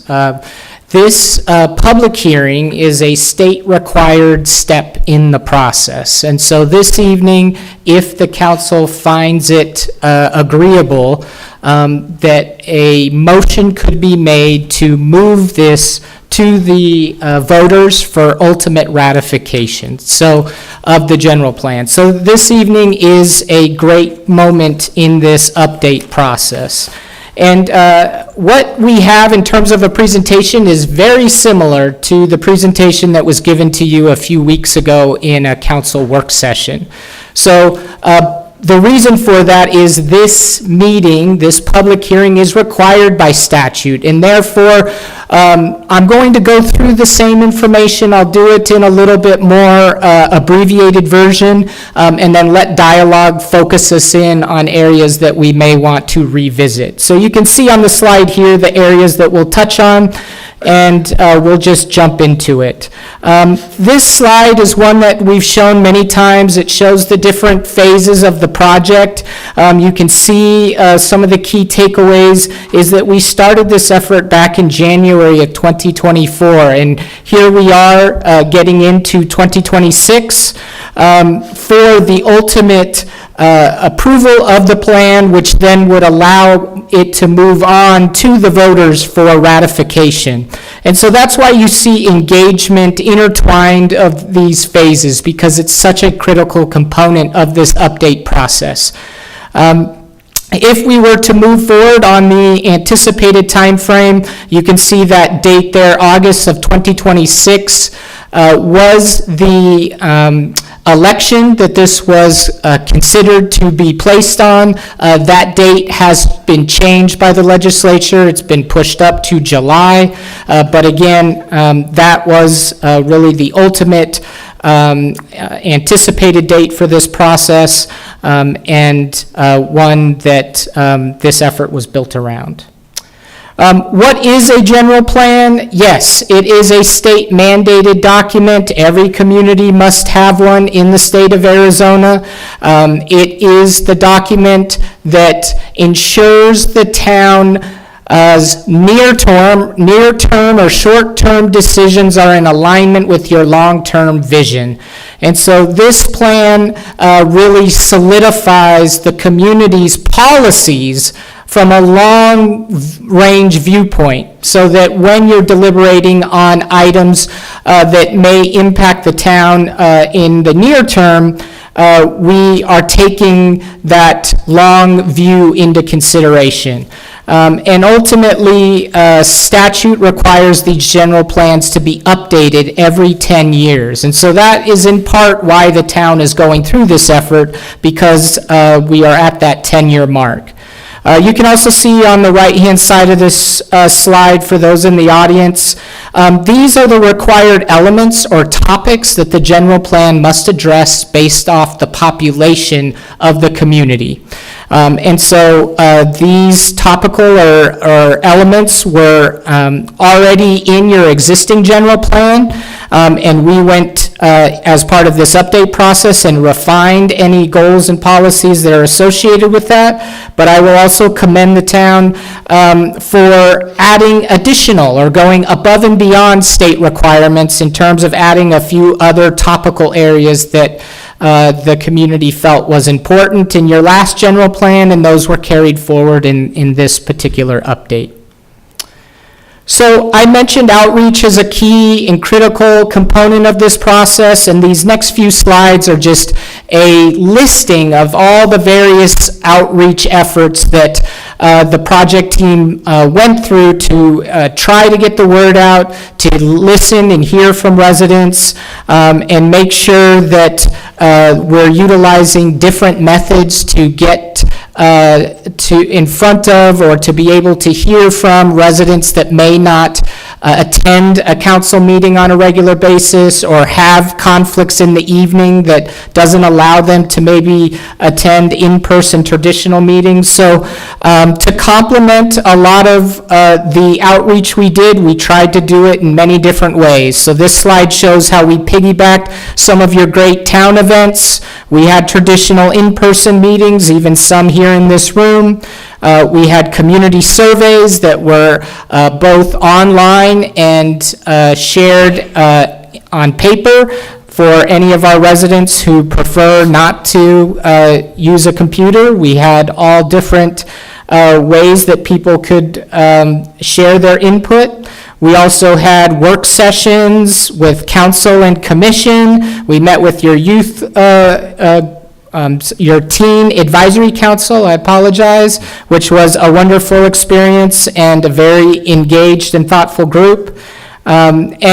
This public hearing is a state-required step in the process. And so this evening, if the council finds it agreeable, that a motion could be made to move this to the voters for ultimate ratification, so, of the general plan. So this evening is a great moment in this update process. And what we have in terms of a presentation is very similar to the presentation that was given to you a few weeks ago in a council work session. So the reason for that is this meeting, this public hearing is required by statute, and therefore I'm going to go through the same information. I'll do it in a little bit more abbreviated version, and then let dialogue focus us in on areas that we may want to revisit. So you can see on the slide here the areas that we'll touch on, and we'll just jump into it. This slide is one that we've shown many times. It shows the different phases of the project. You can see some of the key takeaways is that we started this effort back in January of 2024, and here we are getting into 2026 for the ultimate approval of the plan, which then would allow it to move on to the voters for ratification. And so that's why you see engagement intertwined of these phases, because it's such a critical component of this update process. If we were to move forward on the anticipated time frame, you can see that date there, August of 2026, was the election that this was considered to be placed on. That date has been changed by the legislature. It's been pushed up to July. But again, that was really the ultimate anticipated date for this process, and one that this effort was built around. What is a general plan? Yes, it is a state mandated document. Every community must have one in the state of Arizona. It is the document that ensures the town as near-term or short-term decisions are in alignment with your long-term vision. And so this plan really solidifies the community's policies from a long-range viewpoint, so that when you're deliberating on items that may impact the town in the near term, we are taking that long view into consideration. And ultimately, statute requires these general plans to be updated every 10 years. And so that is in part why the town is going through this effort, because we are at that 10-year mark. You can also see on the right-hand side of this slide, for those in the audience, these are the required elements or topics that the general plan must address based off the population of the community. And so these topical or elements were already in your existing general plan, and we went as part of this update process and refined any goals and policies that are associated with that. But I will also commend the town for adding additional or going above and beyond state requirements in terms of adding a few other topical areas that the community felt was important in your last general plan, and those were carried forward in this particular update. So I mentioned outreach as a key and critical component of this process, and these next few slides are just a listing of all the various outreach efforts that the project team went through to try to get the word out, to listen and hear from residents, and make sure that we're utilizing different methods to get to in front of or to be able to hear from residents that may not attend a council meeting on a regular basis or have conflicts in the evening that doesn't allow them to maybe attend in-person traditional meetings. So to complement a lot of the outreach we did, we tried to do it in many different ways. So this slide shows how we piggybacked some of your great town events. We had traditional in-person meetings, even some here in this room. We had community surveys that were both online and shared on paper for any of our residents who prefer not to use a computer. We had all different ways that people could share their input. We also had work sessions with council and commission. We met with your youth your teen advisory council, I apologize, which was a wonderful experience and a very engaged and thoughtful group. Again,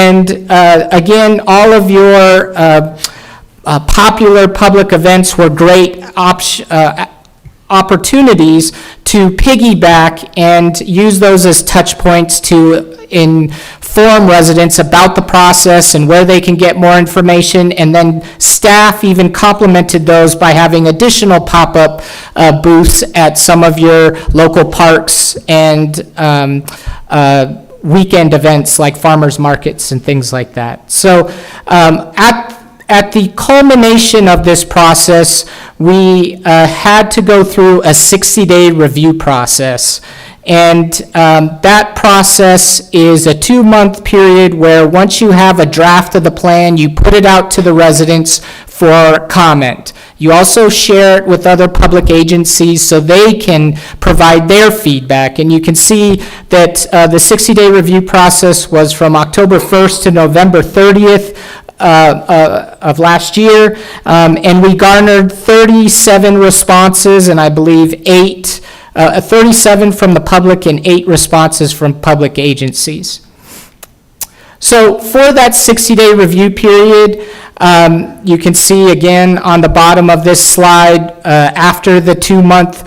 all of your popular public events were great opportunities to piggyback and use those as touch points to inform residents about the process and where they can get more information, and then staff even complemented those by having additional pop-up booths at some of your local parks and weekend events like farmers markets and things like that. So at the culmination of this process, we had to go through a 60-day review process. And that process is a 2-month period where once you have a draft of the plan, you put it out to the residents for comment. You also share it with other public agencies so they can provide their feedback. And you can see that the 60-day review process was from October 1st to November 30th. Of last year, and we garnered 37 responses, and I believe 37 from the public and 8 responses from public agencies. So for that 60-day review period, you can see again on the bottom of this slide, after the 2-month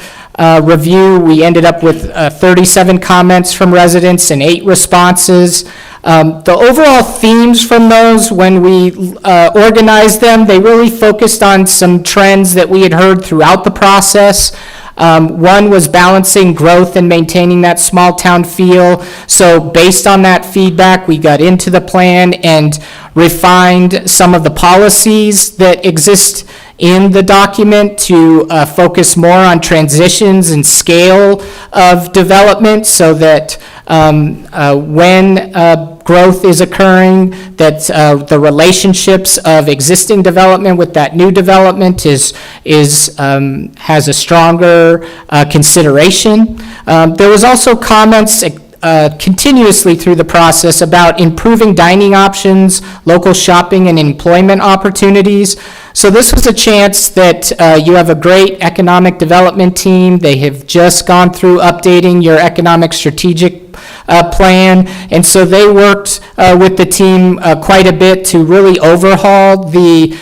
review, we ended up with 37 comments from residents and 8 responses. The overall themes from those, when we organized them, they really focused on some trends that we had heard throughout the process. One was balancing growth and maintaining that small town feel. So based on that feedback, we got into the plan and refined some of the policies that exist in the document to focus more on transitions and scale of development so that when growth is occurring, that the relationships of existing development with that new development has a stronger consideration. There was also comments continuously through the process about improving dining options, local shopping, and employment opportunities. So this was a chance that you have a great economic development team. They have just gone through updating your economic strategic plan, and so they worked with the team quite a bit to really overhaul the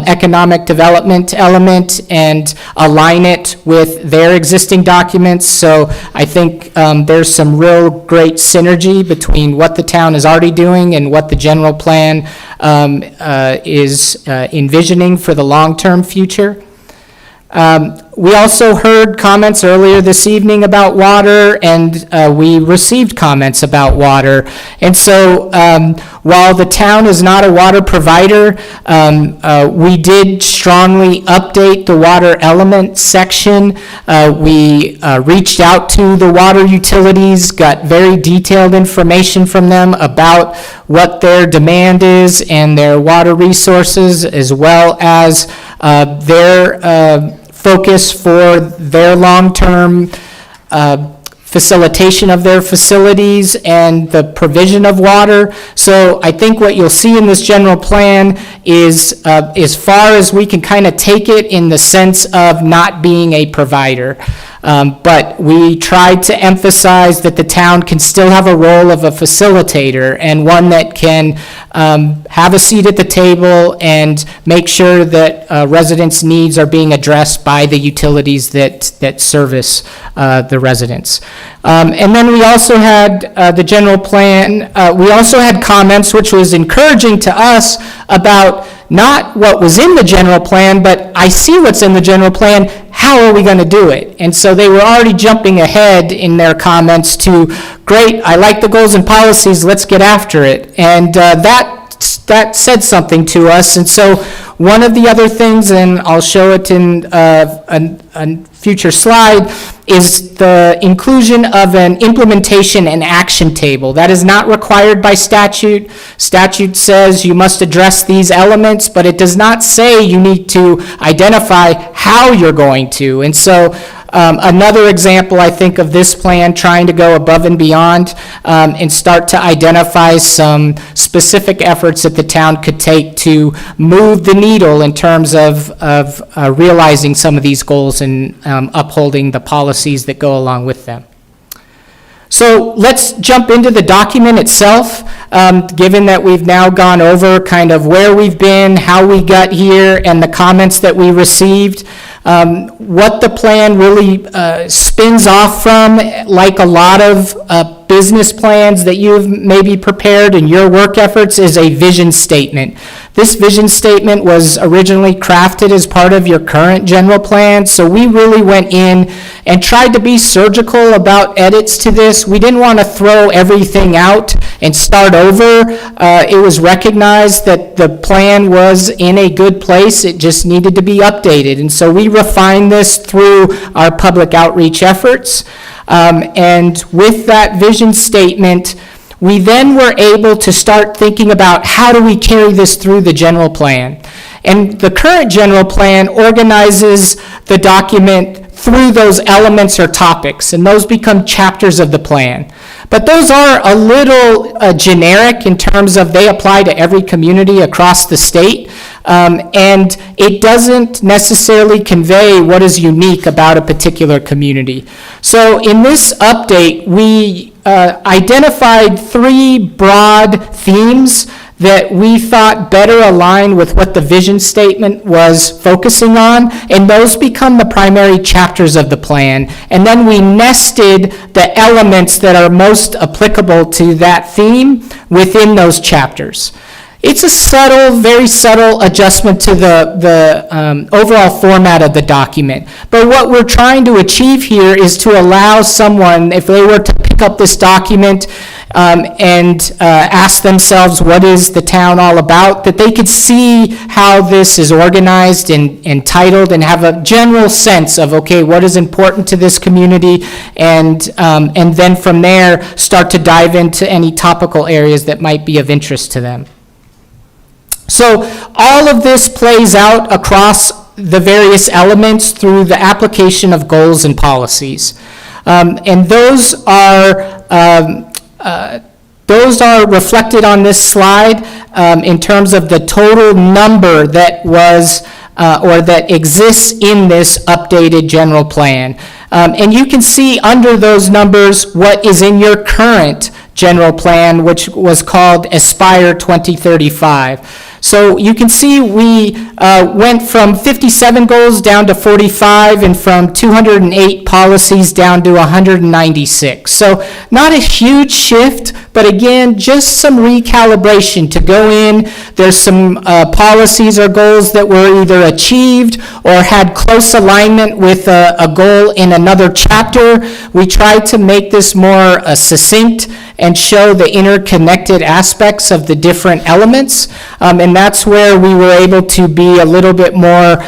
economic development element and align it with their existing documents. So I think there's some real great synergy between what the town is already doing and what the general plan is envisioning for the long-term future. We also heard comments earlier this evening about water, and we received comments about water. And so while the town is not a water provider, we did strongly update the water element section. We reached out to the water utilities, got very detailed information from them about what their demand is and their water resources, as well as their focus for their long-term facilitation of their facilities and the provision of water. So I think what you'll see in this general plan is as far as we can kind of take it in the sense of not being a provider. But we tried to emphasize that the town can still have a role of a facilitator and one that can have a seat at the table and make sure that residents' needs are being addressed by the utilities that service the residents. And then we also had the general plan, we also had comments, which was encouraging to us, about not what was in the general plan, but I see what's in the general plan, how are we going to do it? And so they were already jumping ahead in their comments to, great, I like the goals and policies, let's get after it. And that said something to us. And so one of the other things, and I'll show it in a future slide, is the inclusion of an implementation and action table. That is not required by statute. Statute says you must address these elements, but it does not say you need to identify how you're going to. And so another example, I think, of this plan trying to go above and beyond and start to identify some specific efforts that the town could take to move the needle in terms of realizing some of these goals and upholding the policies that go along with them. So let's jump into the document itself, given that we've now gone over kind of where we've been, how we got here, and the comments that we received. What the plan really spins off from, like a lot of business plans that you've maybe prepared in your work efforts, is a vision statement. This vision statement was originally crafted as part of your current general plan, so we really went in and tried to be surgical about edits to this. We didn't want to throw everything out and start over. It was recognized that the plan was in a good place, it just needed to be updated. And so we refined this through our public outreach efforts. And with that vision statement, we then were able to start thinking about how do we carry this through the general plan. And the current general plan organizes the document through those elements or topics, and those become chapters of the plan. But those are a little generic in terms of they apply to every community across the state, and it doesn't necessarily convey what is unique about a particular community. So in this update, we identified 3 broad themes that we thought better aligned with what the vision statement was focusing on, and those become the primary chapters of the plan. And then we nested the elements that are most applicable to that theme within those chapters. It's a subtle, very subtle adjustment to the overall format of the document. But what we're trying to achieve here is to allow someone, if they were to pick up this document and ask themselves, what is the town all about, that they could see how this is organized and titled and have a general sense of, okay, what is important to this community, and then from there start to dive into any topical areas that might be of interest to them. So all of this plays out across the various elements through the application of goals and policies. And those are reflected on this slide in terms of the total number that was or that exists in this updated general plan. And you can see under those numbers what is in your current general plan, which was called Aspire 2035. So you can see we went from 57 goals down to 45 and from 208 policies down to 196. So not a huge shift, but again, just some recalibration to go in. There's some policies or goals that were either achieved or had close alignment with a goal in another chapter. We tried to make this more succinct and show the interconnected aspects of the different elements. And that's where we were able to be a little bit more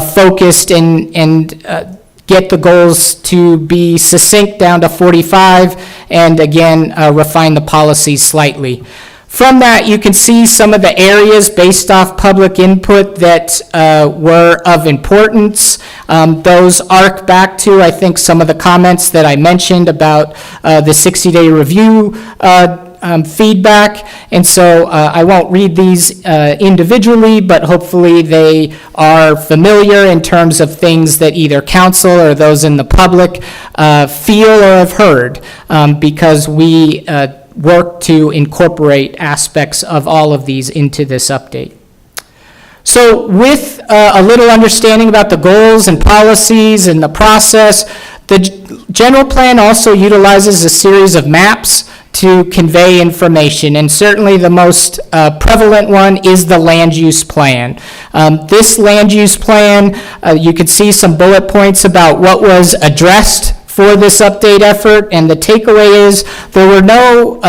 focused and get the goals to be succinct down to 45, and again, refine the policies slightly. From that, you can see some of the areas based off public input that were of importance. Those arc back to, I think, some of the comments that I mentioned about the 60-day review feedback. And so I won't read these individually, but hopefully they are familiar in terms of things that either council or those in the public feel or have heard, because we work to incorporate aspects of all of these into this update. So with a little understanding about the goals and policies and the process, the general plan also utilizes a series of maps to convey information, and certainly the most prevalent one is the land use plan. This land use plan, you can see some bullet points about what was addressed for this update effort, and the takeaway is there were no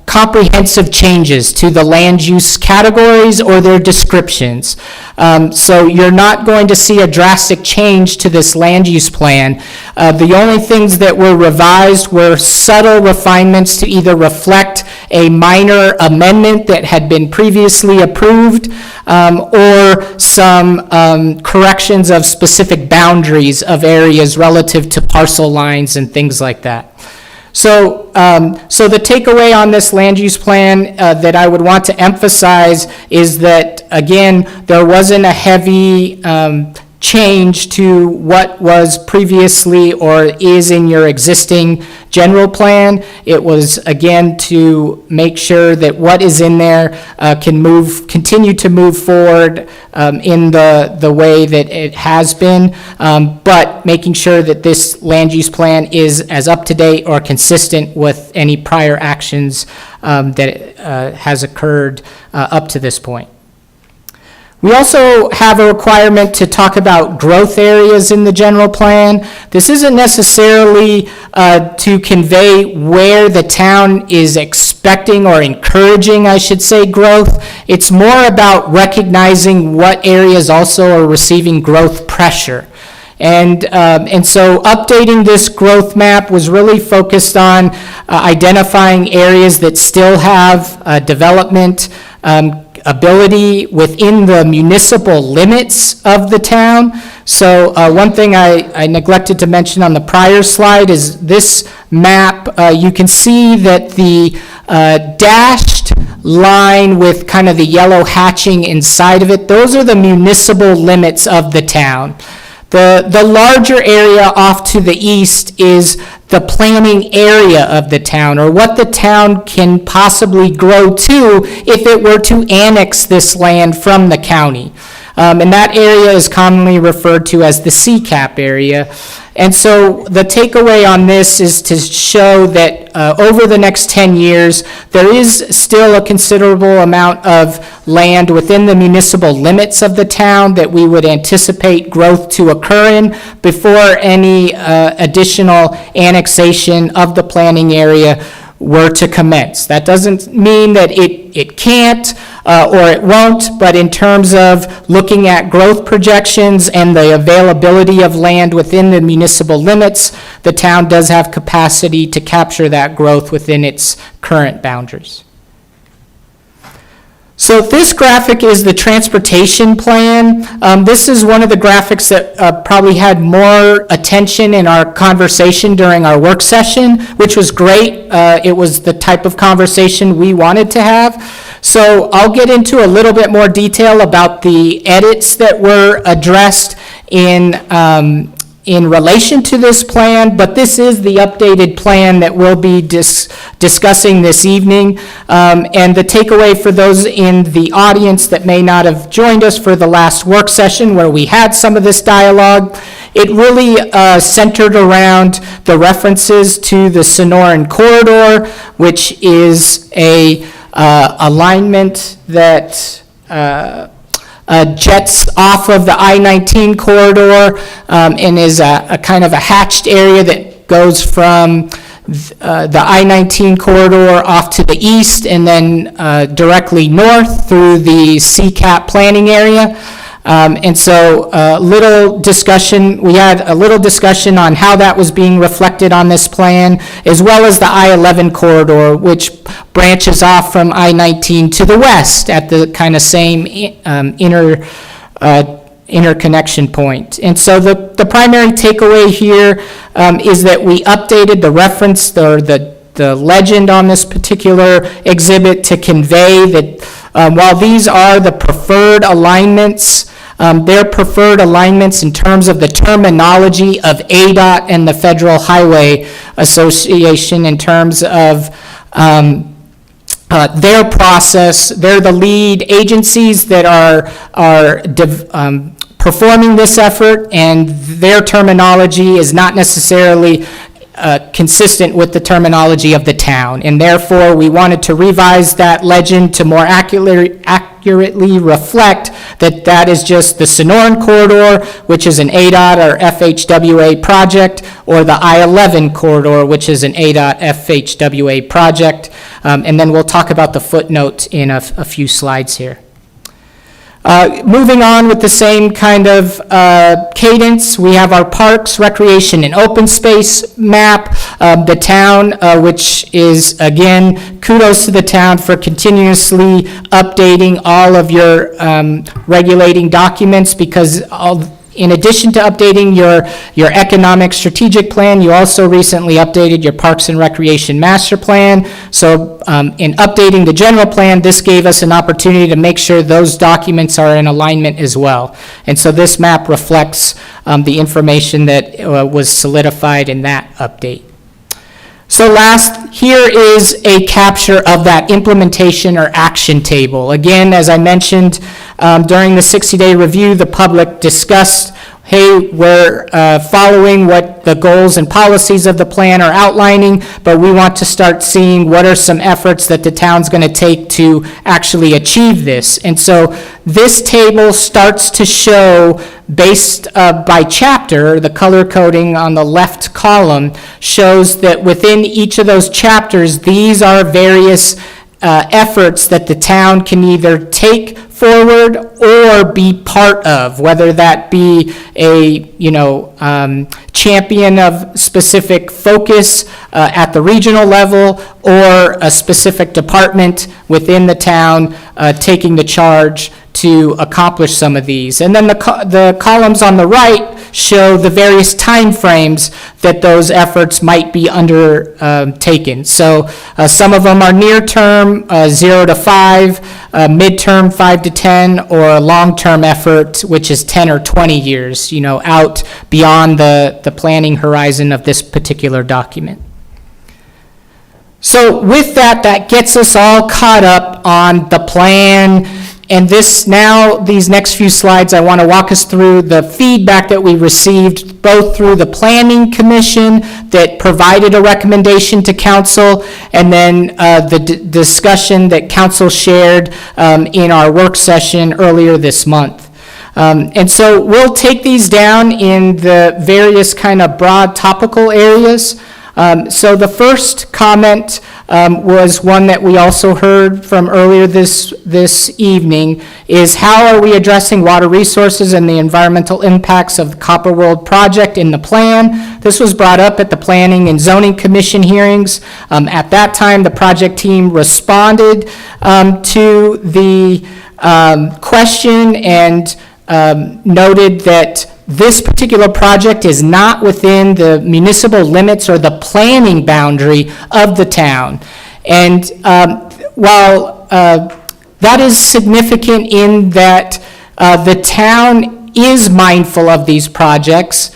comprehensive changes to the land use categories or their descriptions. So you're not going to see a drastic change to this land use plan. The only things that were revised were subtle refinements to either reflect a minor amendment that had been previously approved, or some corrections of specific boundaries of areas relative to parcel lines and things like that. So, so the takeaway on this land use plan that I would want to emphasize is that, again, there wasn't a heavy change to what was previously or is in your existing general plan. It was, again, to make sure that what is in there can continue to move forward in the way that it has been, but making sure that this land use plan is as up to date or consistent with any prior actions that has occurred up to this point. We also have a requirement to talk about growth areas in the general plan. This isn't necessarily to convey where the town is expecting or encouraging, I should say, growth. It's more about recognizing what areas also are receiving growth pressure. And so updating this growth map was really focused on identifying areas that still have development ability within the municipal limits of the town. So one thing I neglected to mention on the prior slide is this map. You can see that the dashed line with kind of the yellow hatching inside of it, those are the municipal limits of the town. The larger area off to the east is the planning area of the town, or what the town can possibly grow to if it were to annex this land from the county. And that area is commonly referred to as the CCAP area. And so the takeaway on this is to show that over the next 10 years, there is still a considerable amount of land within the municipal limits of the town that we would anticipate growth to occur in before any additional annexation of the planning area were to commence. That doesn't mean that it can't or it won't, but in terms of looking at growth projections and the availability of land within the municipal limits, the town does have capacity to capture that growth within its current boundaries. So this graphic is the transportation plan. This is one of the graphics that probably had more attention in our conversation during our work session, which was great. It was the type of conversation we wanted to have. So I'll get into a little bit more detail about the edits that were addressed in in relation to this plan, but this is the updated plan that we'll be discussing this evening. And the takeaway for those in the audience that may not have joined us for the last work session where we had some of this dialogue, it really centered around the references to the Sonoran Corridor, which is a alignment that jets off of the I-19 corridor and is a kind of a hatched area that goes from the I-19 corridor off to the east and then directly north through the CCAP planning area. And so we had a little discussion on how that was being reflected on this plan, as well as the I-11 corridor, which branches off from I-19 to the west at the kind of same interconnection point. And so the primary takeaway here is that we updated the reference or the legend on this particular exhibit to convey that while these are the preferred alignments, they're preferred alignments in terms of the terminology of ADOT and the Federal Highway Association in terms of their process. They're the lead agencies that are performing this effort, and their terminology is not necessarily consistent with the terminology of the town, and therefore we wanted to revise that legend to more accurately reflect that is just the Sonoran Corridor, which is an ADOT or FHWA project, or the I-11 corridor, which is an ADOT FHWA project, and then we'll talk about the footnote in a few slides here. Moving on with the same kind of cadence, we have our parks, recreation, and open space map. The town, which is, again, kudos to the town for continuously updating all of your regulating documents, because in addition to updating your economic strategic plan, you also recently updated your Parks and Recreation Master Plan. So in updating the general plan, this gave us an opportunity to make sure those documents are in alignment as well. And so this map reflects the information that was solidified in that update. So last, here is a capture of that implementation or action table. Again, as I mentioned, during the 60-day review, the public discussed, hey, we're following what the goals and policies of the plan are outlining, but we want to start seeing what are some efforts that the town's going to take to actually achieve this. And so this table starts to show, based by chapter, the color coding on the left column shows that within each of those chapters, these are various efforts that the town can either take forward or be part of, whether that be a champion of specific focus at the regional level, or a specific department within the town taking the charge to accomplish some of these. And then the columns on the right show the various timeframes that those efforts might be undertaken. So some of them are near-term, 0 to 5, mid-term, 5 to 10, or a long-term effort, which is 10 or 20 years, out beyond the planning horizon of this particular document. So with that gets us all caught up on the plan. And these next few slides, I want to walk us through the feedback that we received, both through the Planning Commission that provided a recommendation to council, and then the discussion that council shared in our work session earlier this month. And so we'll take these down in the various kind of broad topical areas. So the first comment was one that we also heard from earlier this evening, is how are we addressing water resources and the environmental impacts of the Copper World project in the plan? This was brought up at the Planning and Zoning Commission hearings. At that time, the project team responded to the question and noted that this particular project is not within the municipal limits or the planning boundary of the town. And while that is significant in that the town is mindful of these projects,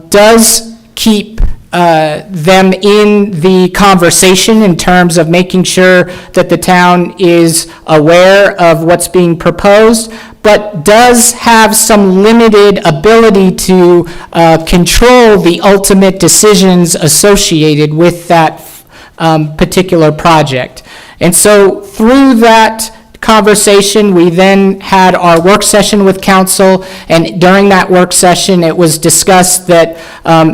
does keep them in the conversation in terms of making sure that the town is aware of what's being proposed, but does have some limited ability to control the ultimate decisions associated with that particular project. And so through that conversation, we then had our work session with council, and during that work session, it was discussed that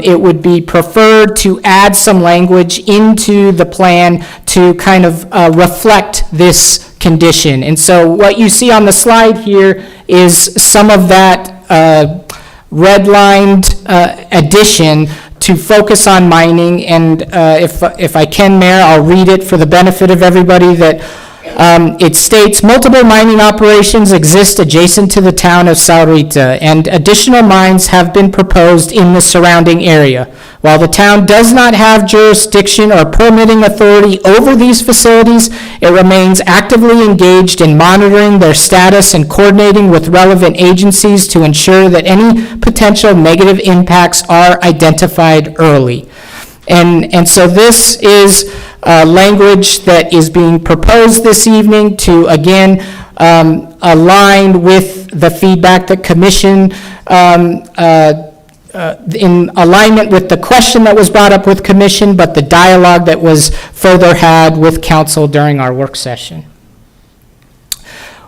it would be preferred to add some language into the plan to kind of reflect this condition. And so what you see on the slide here is some of that redlined addition to focus on mining, and if I can, Mayor, I'll read it for the benefit of everybody, that it states, multiple mining operations exist adjacent to the town of Sahuarita, and additional mines have been proposed in the surrounding area. While the town does not have jurisdiction or permitting authority over these facilities, it remains actively engaged in monitoring their status and coordinating with relevant agencies to ensure that any potential negative impacts are identified early. And so this is language that is being proposed this evening to, again, align with the feedback that commission, in alignment with the question that was brought up with commission, but the dialogue that was further had with council during our work session.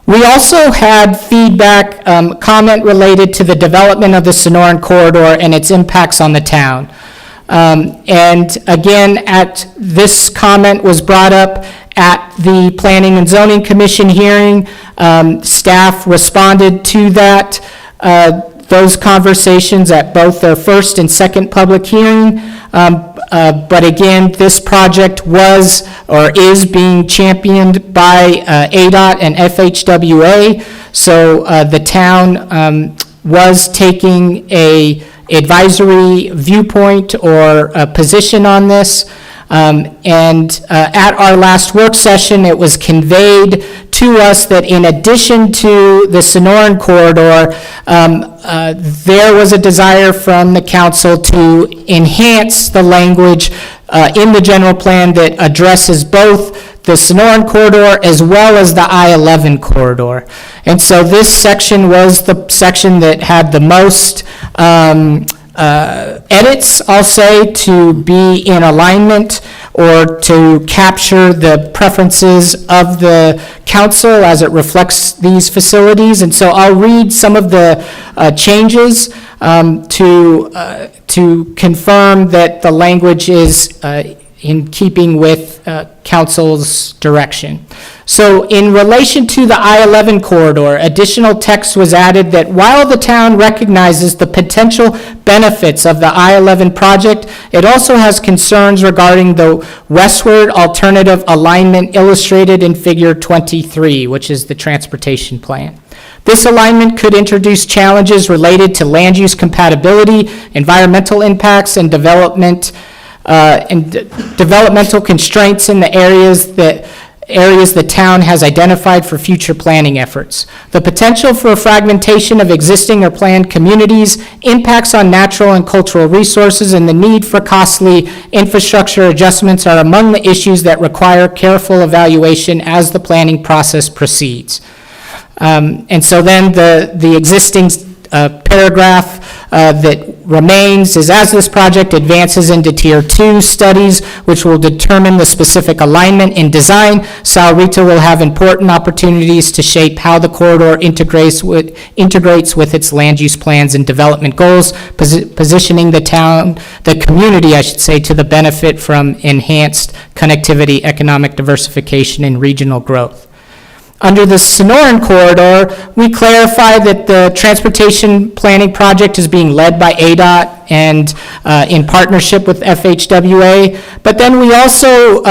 We also had feedback, comment related to the development of the Sonoran Corridor and its impacts on the town. And again, this comment was brought up at the Planning and Zoning Commission hearing. Staff responded to that, those conversations at both their first and second public hearing. But again, this project was or is being championed by ADOT and FHWA. So the town was taking a advisory viewpoint or a position on this. And at our last work session, it was conveyed to us that in addition to the Sonoran Corridor, there was a desire from the council to enhance the language in the general plan that addresses both the Sonoran Corridor as well as the I-11 corridor. And so this section was the section that had the most edits, I'll say, to be in alignment or to capture the preferences of the council as it reflects these facilities. And so I'll read some of the changes to confirm that the language is in keeping with council's direction. So in relation to the I-11 corridor, additional text was added that while the town recognizes the potential benefits of the I-11 project, it also has concerns regarding the westward alternative alignment illustrated in Figure 23, which is the transportation plan. This alignment could introduce challenges related to land use compatibility, environmental impacts, and developmental constraints in the areas the town has identified for future planning efforts. The potential for fragmentation of existing or planned communities, impacts on natural and cultural resources, and the need for costly infrastructure adjustments are among the issues that require careful evaluation as the planning process proceeds. And so then the existing paragraph that remains is, as this project advances into Tier 2 studies, which will determine the specific alignment and design, Sahuarita will have important opportunities to shape how the corridor integrates with its land use plans and development goals, positioning the community, I should say, to the benefit from enhanced connectivity, economic diversification, and regional growth. Under the Sonoran Corridor, we clarify that the transportation planning project is being led by ADOT and in partnership with FHWA, but then we also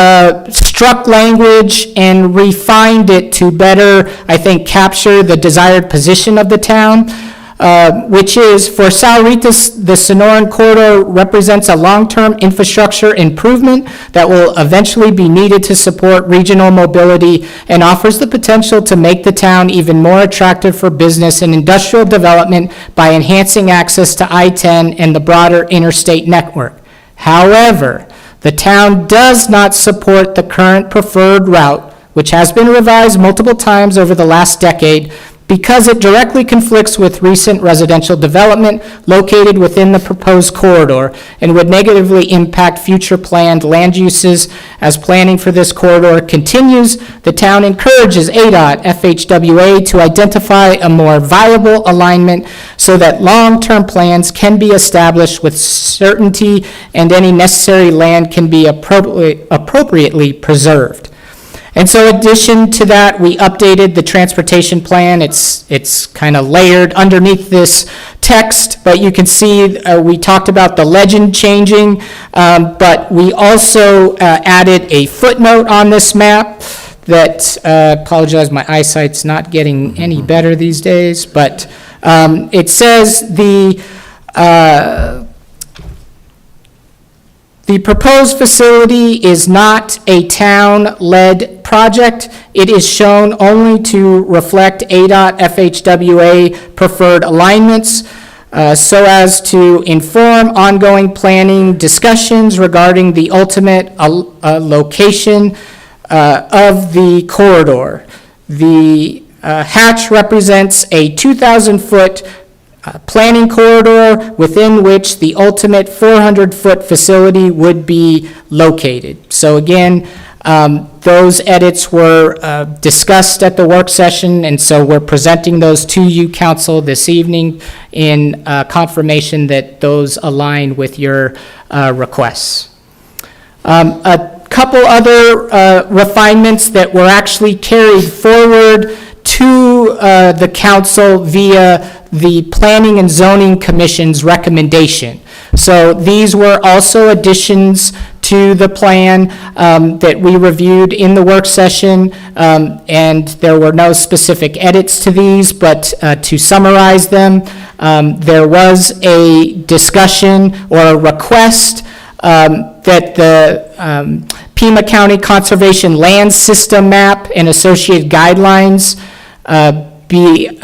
struck language and refined it to better, I think, capture the desired position of the town. which is for Sahuarita, the Sonoran Corridor represents a long-term infrastructure improvement that will eventually be needed to support regional mobility and offers the potential to make the town even more attractive for business and industrial development by enhancing access to I-10 and the broader interstate network. However, the town does not support the current preferred route, which has been revised multiple times over the last decade, because it directly conflicts with recent residential development located within the proposed corridor and would negatively impact future planned land uses. As planning for this corridor continues, the town encourages ADOT FHWA to identify a more viable alignment so that long-term plans can be established with certainty and any necessary land can be appropriately preserved. And so in addition to that, we updated the transportation plan. It's kind of layered underneath this text, but you can see we talked about the legend changing, but we also added a footnote on this map that, apologize, my eyesight's not getting any better these days, but it says the proposed facility is not a town-led project. It is shown only to reflect ADOT FHWA preferred alignments so as to inform ongoing planning discussions regarding the ultimate location of the corridor. The hatch represents a 2,000-foot planning corridor within which the ultimate 400-foot facility would be located. So again, those edits were discussed at the work session, and so we're presenting those to you, council, this evening in confirmation that those align with your requests. A couple other refinements that were actually carried forward to the council via the Planning and Zoning Commission's recommendation. So these were also additions to the plan that we reviewed in the work session, and there were no specific edits to these, but to summarize them, there was a discussion or a request that the Pima County Conservation Land System map and associated guidelines be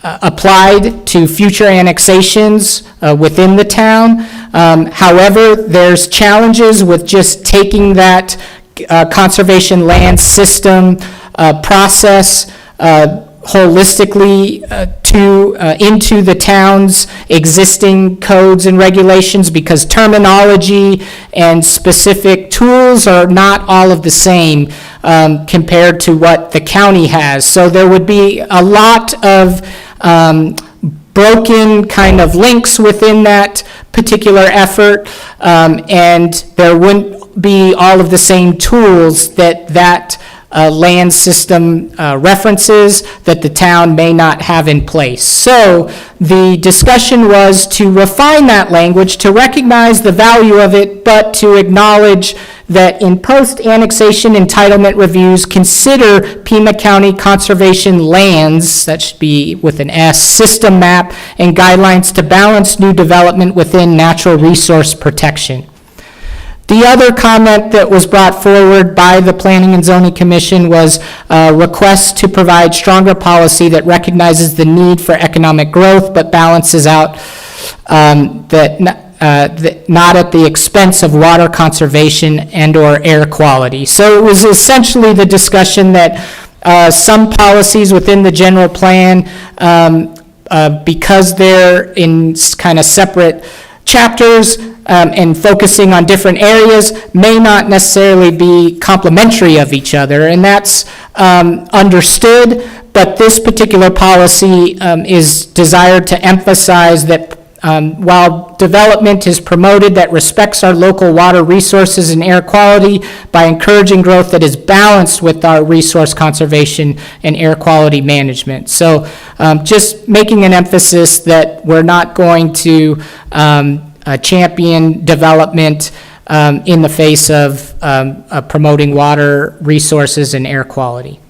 applied to future annexations within the town. However, there's challenges with just taking that conservation land system process holistically into the town's existing codes and regulations, because terminology and specific tools are not all of the same compared to what the county has. So there would be a lot of broken kind of links within that particular effort, and there wouldn't be all of the same tools that land system references that the town may not have in place. So the discussion was to refine that language, to recognize the value of it, but to acknowledge that in post-annexation entitlement reviews, consider Pima County Conservation Lands, that should be with an S, system map and guidelines to balance new development within natural resource protection. The other comment that was brought forward by the Planning and Zoning Commission was a request to provide stronger policy that recognizes the need for economic growth but balances out not at the expense of water conservation and/or air quality. So it was essentially the discussion that some policies within the general plan, because they're in kind of separate chapters and focusing on different areas, may not necessarily be complementary of each other, and that's understood, but this particular policy is desired to emphasize that while development is promoted that respects our local water resources and air quality by encouraging growth that is balanced with our resource conservation and air quality management. So just making an emphasis that we're not going to champion development in the face of promoting water resources and air quality.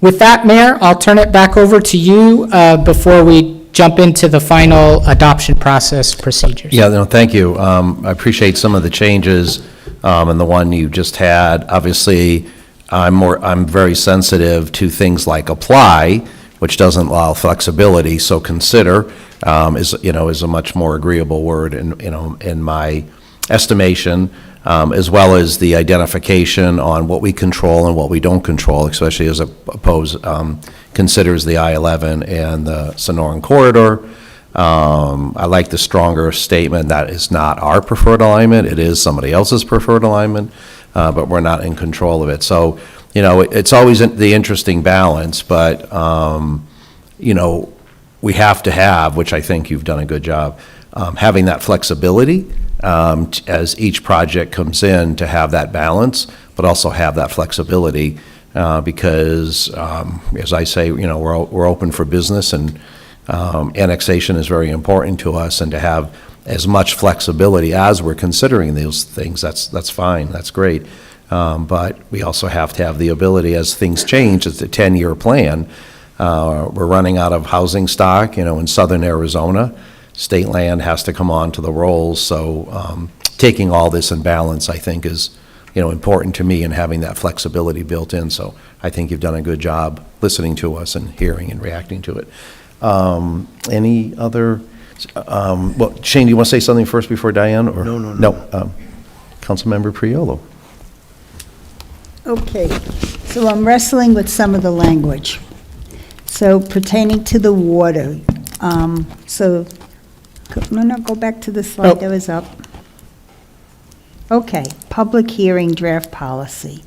With that, Mayor, I'll turn it back over to you before we jump into the final adoption process procedures. Yeah, no, thank you. I appreciate some of the changes, and the one you just had. Obviously, I'm very sensitive to things like apply, which doesn't allow flexibility, so consider is a much more agreeable word in my estimation, as well as the identification on what we control and what we don't control, especially as considers the I-11 and the Sonoran Corridor. I like the stronger statement that is not our preferred alignment, it is somebody else's preferred alignment, but we're not in control of it. So, it's always the interesting balance, but, we have to have, which I think you've done a good job, having that flexibility as each project comes in to have that balance, but also have that flexibility because, as I say, we're open for business, and annexation is very important to us, and to have as much flexibility as we're considering those things, that's fine, that's great. But we also have to have the ability, as things change, it's a 10-year plan. We're running out of housing stock, in southern Arizona. State land has to come on to the rolls, so taking all this in balance, I think, is, important to me, and having that flexibility built in. So I think you've done a good job listening to us and hearing and reacting to it. Any other, well, Shane, do you want to say something first before Diane? Or? No. Councilmember Priolo. Okay, so I'm wrestling with some of the language. So pertaining to the water, go back to the slide that was up. Okay, public hearing draft policy.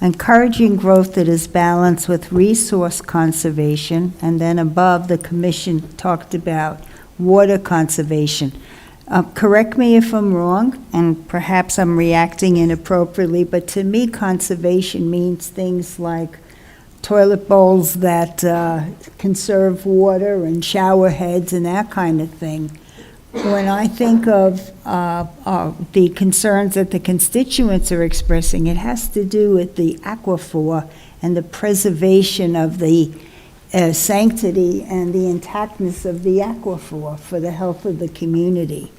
Encouraging growth that is balanced with resource conservation, and then above, the commission talked about water conservation. Correct me if I'm wrong, and perhaps I'm reacting inappropriately, but to me, conservation means things like toilet bowls that conserve water and shower heads and that kind of thing. When I think of the concerns that the constituents are expressing, it has to do with the aquifer and the preservation of the sanctity and the intactness of the aquifer for the health of the community.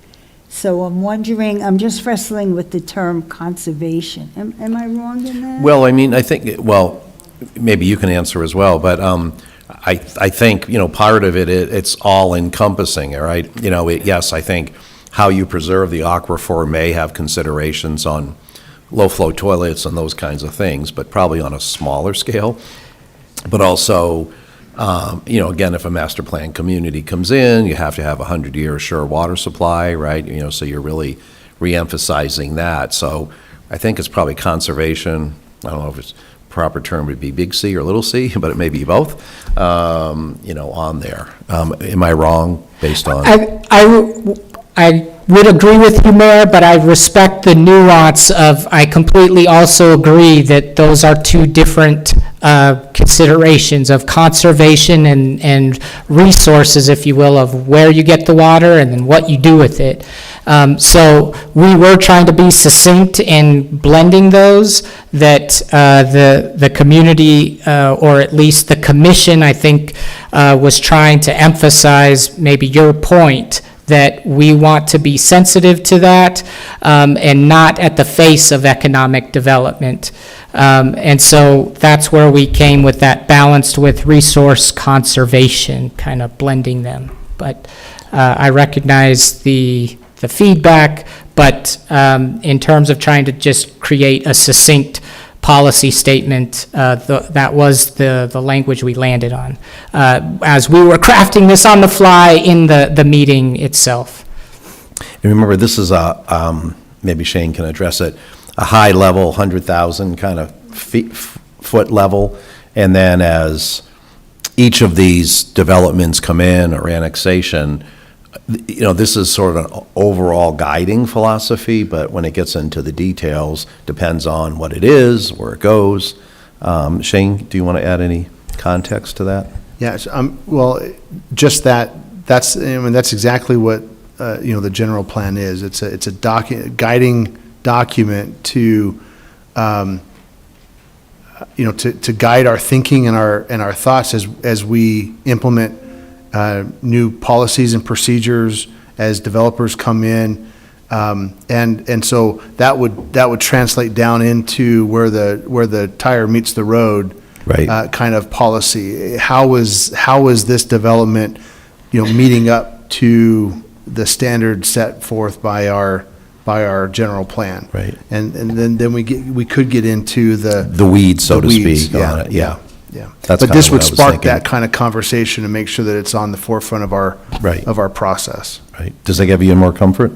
So I'm wondering, I'm just wrestling with the term conservation. Am I wrong in that? Well, I think, maybe you can answer as well, but I think, part of it's all encompassing, all right? Yes, I think how you preserve the aquifer may have considerations on low-flow toilets and those kinds of things, but probably on a smaller scale. But also, again, if a master plan community comes in, you have to have a 100-year sure water supply, right? So you're really re-emphasizing that. So I think it's probably conservation. I don't know if it's proper term would be big C or little c, but it may be both, on there. Am I wrong based on? I would agree with you, Mayor, but I respect the nuance of, I completely also agree that those are two different considerations of conservation and resources, if you will, of where you get the water and then what you do with it. So we were trying to be succinct in blending those, that the community, or at least the commission, I think, was trying to emphasize maybe your point, that we want to be sensitive to that and not at the face of economic development. And so that's where we came with that balanced with resource conservation, kind of blending them. But I recognize the feedback, but in terms of trying to just create a succinct policy statement, that was the language we landed on as we were crafting this on the fly in the meeting itself. And remember, this is maybe Shane can address it, a high level, 100,000 kind of foot level, and then as each of these developments come in or annexation, this is sort of an overall guiding philosophy, but when it gets into the details, depends on what it is, where it goes. Shane, do you want to add any context to that? Yes, well, just that's exactly what, the general plan is. It's a guiding document to to guide our thinking and our thoughts as we implement new policies and procedures, as developers come in. And so that would translate down into where the tire meets the road. Right. Kind of policy. How is this development, meeting up to the standards set forth by our general plan? Right. And then we could get into the weeds, so to weeds, speak, on it, yeah. That's But kinda this what would I was spark thinking. that kind of conversation and make sure that it's on the forefront of our process. Right. Does that give you more comfort?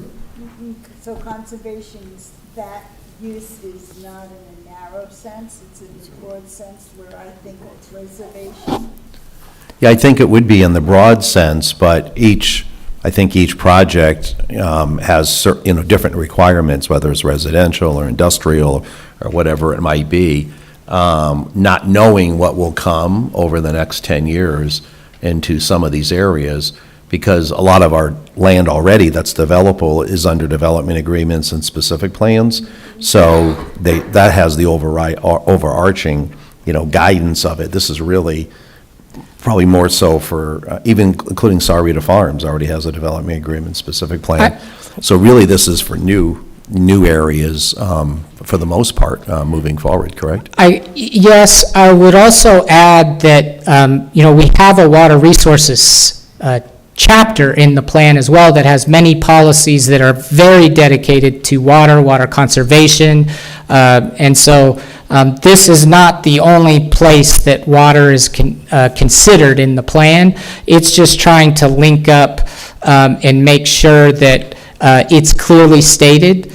So conservation's, that use is not in a narrow sense, it's in the broad sense where I think it's reservation. Yeah, I think it would be in the broad sense, but I think each project has different requirements, whether it's residential or industrial or whatever it might be. Not knowing what will come over the next 10 years into some of these areas, because a lot of our land already that's developable is under development agreements and specific plans. So that has the overarching, guidance of it. This is really probably more so for, even including Sahuarita Farms already has a development agreement specific plan. So really, this is for new areas, for the most part, moving forward, correct? Yes, I would also add that, we have a water resources chapter in the plan as well that has many policies that are very dedicated to water conservation. And so this is not the only place that water is considered in the plan. It's just trying to link up and make sure that it's clearly stated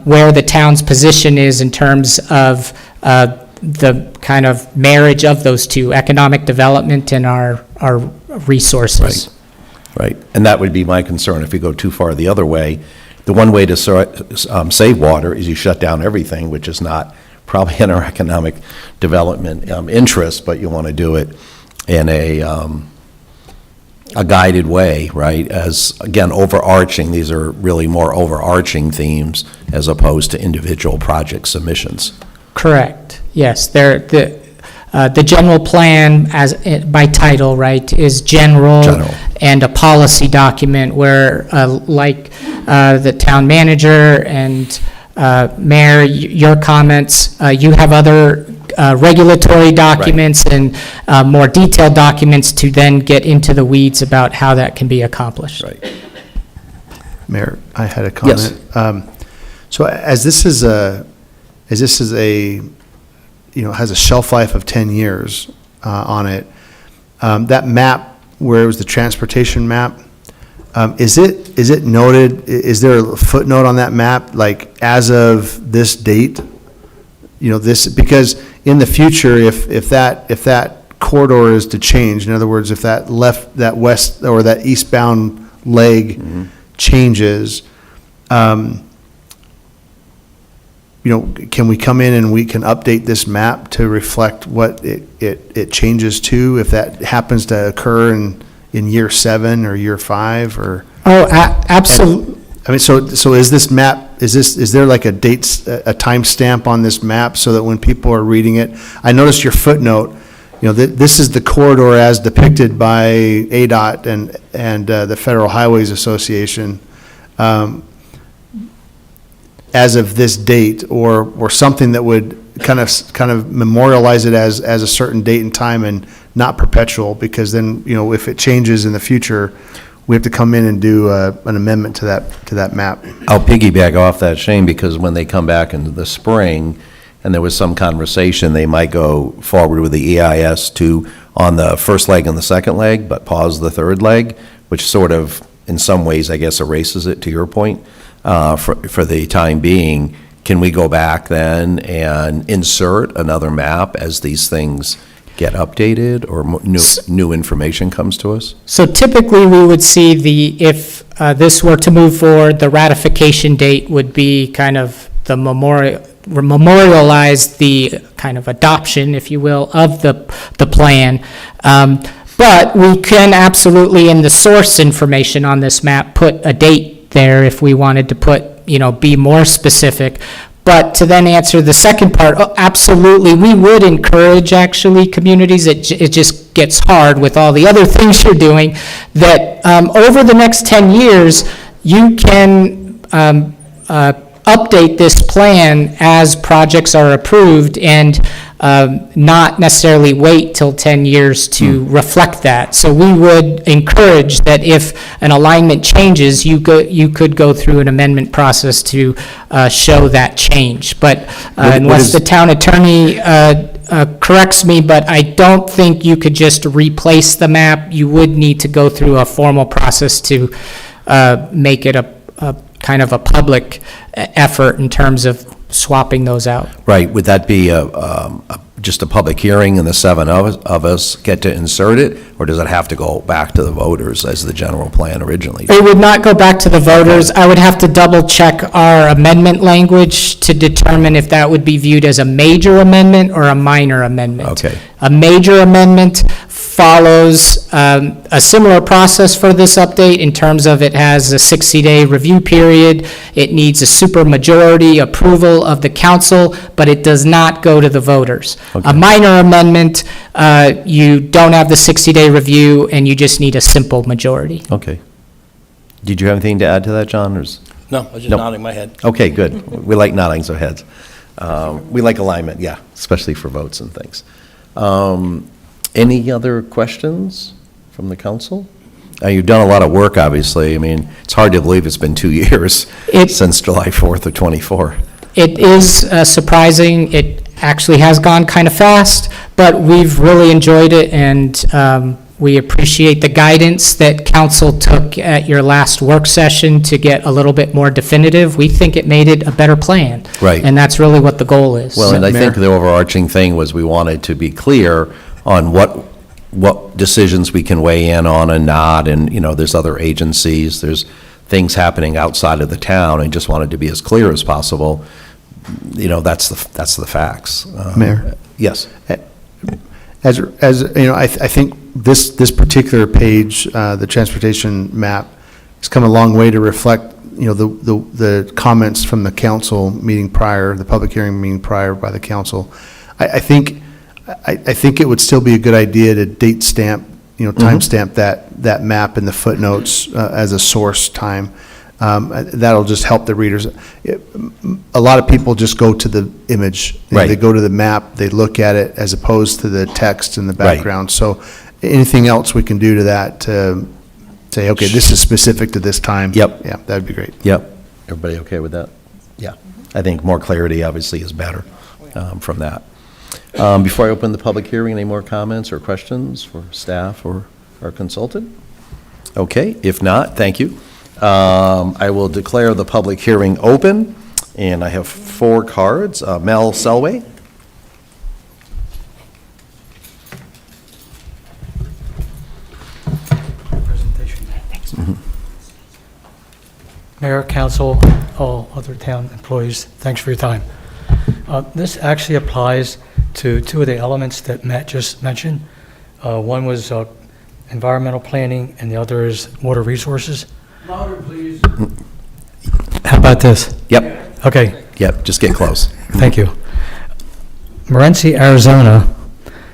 where the town's position is in terms of the kind of marriage of those two, economic development and our resources. Right, and that would be my concern if you go too far the other way. The one way to save water is you shut down everything, which is not probably in our economic development interest, but you want to do it in a guided way, right? As, again, overarching, these are really more overarching themes as opposed to individual project submissions. Correct, yes. The general plan, by title, right, is general. And a policy document where, like the town manager and mayor, your comments, you have other regulatory documents and more detailed documents to then get into the weeds about how that can be accomplished. Right. Mayor, I had a comment. Yes. So as this is has a shelf life of 10 years on it, that map where it was the transportation map, is it noted, is there a footnote on that map, like as of this date? Because in the future, if that corridor is to change, in other words, if that west or that eastbound leg changes, can we come in and we can update this map to reflect what it changes to, if that happens to occur in year 7 or year 5 or? Oh, absolutely. I mean, so is this map, is there like a time stamp on this map so that when people are reading it, I noticed your footnote, this is the corridor as depicted by ADOT and the Federal Highways Association, as of this date, or something that would kind of memorialize it as a certain date and time and not perpetual, because then, if it changes in the future, we have to come in and do an amendment to that map. I'll piggyback off that, Shane, because when they come back into the spring, and there was some conversation, they might go forward with the EIS on the first leg and the second leg, but pause the third leg, which sort of, in some ways, I guess, erases it, to your point, for the time being. Can we go back then and insert another map as these things get updated or new information comes to us? So typically, we would see if this were to move forward, the ratification date would be kind of the memorialize the kind of adoption, if you will, of the plan. But we can absolutely, in the source information on this map, put a date there if we wanted to be more specific. But to then answer the second part, absolutely, we would encourage actually communities, it just gets hard with all the other things you're doing, that over the next 10 years, you can update this plan as projects are approved and not necessarily wait till 10 years to reflect that. So we would encourage that if an alignment changes, you could go through an amendment process to show that change. But unless the town attorney corrects me, but I don't think you could just replace the map. You would need to go through a formal process to make it a kind of a public effort in terms of swapping those out. Right, would that be just a public hearing and the seven of us get to insert it? Or does it have to go back to the voters as the general plan originally? It would not go back to the voters. I would have to double check our amendment language to determine if that would be viewed as a major amendment or a minor amendment. Okay. A major amendment follows a similar process for this update in terms of it has a 60-day review period. It needs a supermajority approval of the council, but it does not go to the voters. Okay. A minor amendment, you don't have the 60-day review, and you just need a simple majority. Okay. Did you have anything to add to that, John, or is? No, I was just Nope. nodding my head. Okay, good. We like noddings of heads. We like alignment, yeah, especially for votes and things. Any other questions from the council? You've done a lot of work, obviously. I mean, it's hard to believe it's been 2 years since July 4th of '24. It is surprising. It actually has gone kind of fast, but we've really enjoyed it, and we appreciate the guidance that council took at your last work session to get a little bit more definitive. We think it made it a better plan. Right. And that's really what the goal is. Well, and I think Mayor? the overarching thing was we wanted to be clear on what decisions we can weigh in on and not, and, you know, there's other agencies, there's things happening outside of the town, and just wanted to be as clear as possible. You know, that's the facts. Mayor? Yes. As you know, I think this particular page, the transportation map, has come a long way to reflect, you know, the comments from the council meeting prior, the public hearing meeting prior by the council. I think it would still be a good idea to date stamp, you know, timestamp that map in the footnotes as a source time. That'll just help the readers. A lot of people just go to the image. Right. They go to the map, they look at it as opposed to the text in the Right. background. So anything else we can do to that to say, okay, this is specific to this time. Yep. Yeah, that'd be great. Yep. Everybody okay with that? Yeah. I think more clarity obviously is better from that. Before I open the public hearing, any more comments or questions for staff or our consultant? Okay, if not, thank you. I will declare the public hearing open, and I have 4 cards. Mel Selway. Mayor, council, all other town employees, thanks for your time. This actually applies to 2 of the elements that Matt just mentioned. One was environmental planning, and the other is water resources. Louder, please. How about this? Yep. Okay. Yep, just get close. Thank you. Morenci, Arizona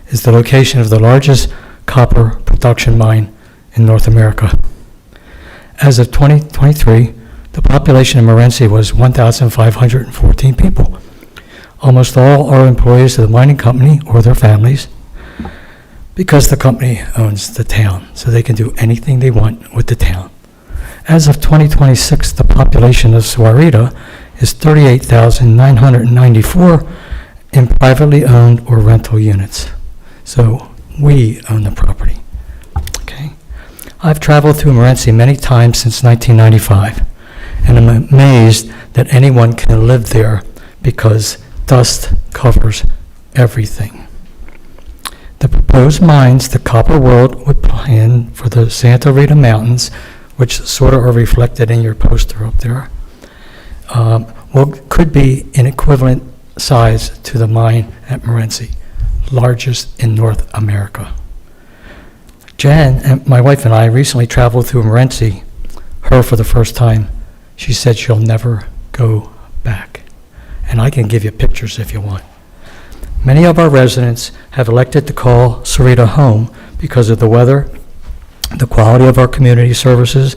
is the location of the largest copper production mine in North America. As of 2023, the population of Morenci was 1,514 people. Almost all are employees of the mining company or their families, because the company owns the town, so they can do anything they want with the town. As of 2026, the population of Sahuarita is 38,994 in privately owned or rental units. So we own the property. Okay. I've traveled through Morenci many times since 1995, and I'm amazed that anyone can live there because dust covers everything. The proposed mines the Copper World would plan for the Santa Rita Mountains, which sort of are reflected in your poster up there, could be an equivalent size to the mine at Morenci, largest in North America. Jan, and my wife and I, recently traveled through Morenci, her for the first time. She said she'll never go back. and I can give you pictures if you want. Many of our residents have elected to call Sarita home because of the weather, the quality of our community services,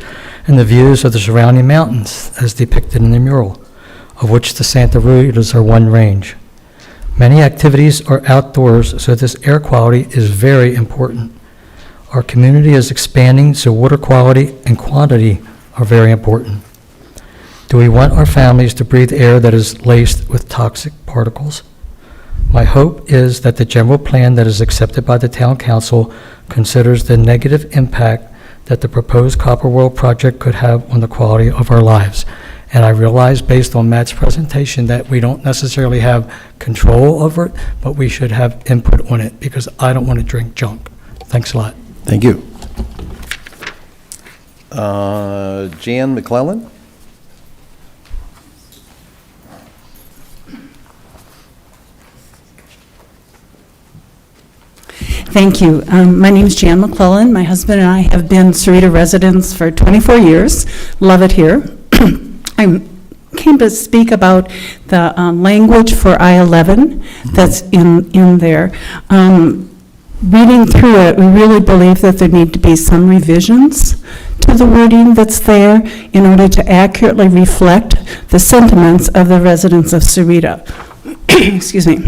and the views of the surrounding mountains as depicted in the mural, of which the Santa Ritas are one range. Many activities are outdoors, so this air quality is very important. Our community is expanding, so water quality and quantity are very important. Do we want our families to breathe air that is laced with toxic particles? My hope is that the general plan that is accepted by the town council considers the negative impact that the proposed Copper World project could have on the quality of our lives. And I realize, based on Matt's presentation, that we don't necessarily have control over it, but we should have input on it, because I don't want to drink junk. Thanks a lot. Thank you. Jan McClellan? Thank you. My name is Jan McClellan. My husband and I have been Sarita residents for 24 years. Love it here. I came to speak about the language for I-11 that's in there. Reading through it, we really believe that there need to be some revisions to the wording that's there in order to accurately reflect the sentiments of the residents of Sarita. Excuse me.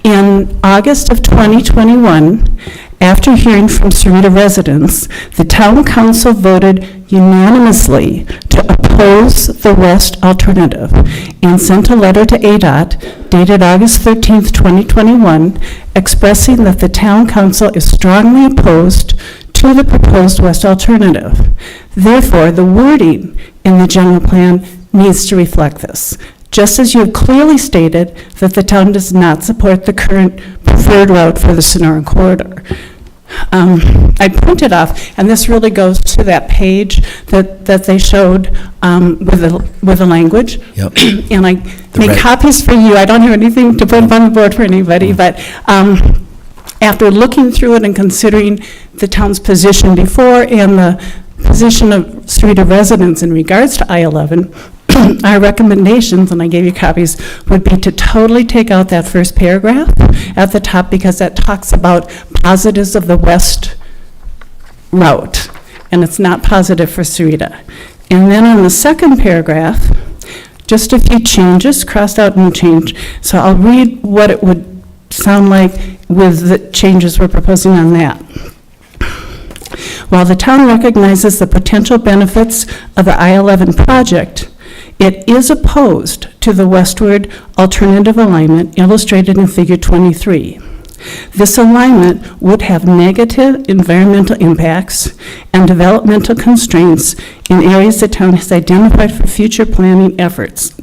In August of 2021, after hearing from Sarita residents, the town council voted unanimously to oppose the west alternative and sent a letter to ADOT dated August 13th, 2021, expressing that the town council is strongly opposed to the proposed west alternative. Therefore, the wording in the general plan needs to reflect this. Just as you have clearly stated that the town does not support the current preferred route for the Sonoran corridor. I printed off, and this really goes to that page that they showed with the language. Yep. And I made copies for you. I don't have anything to put up on the board for anybody, but after looking through it and considering the town's position before and the position of Sarita residents in regards to I-11, our recommendations, and I gave you copies, would be to totally take out that first paragraph at the top, because that talks about positives of the west route, and it's not positive for Sarita. And then on the second paragraph, just a few changes, crossed out and changed. So I'll read what it would sound like with the changes we're proposing on that. While the town recognizes the potential benefits of the I-11 project, it is opposed to the westward alternative alignment illustrated in Figure 23. This alignment would have negative environmental impacts and developmental constraints in areas the town has identified for future planning efforts.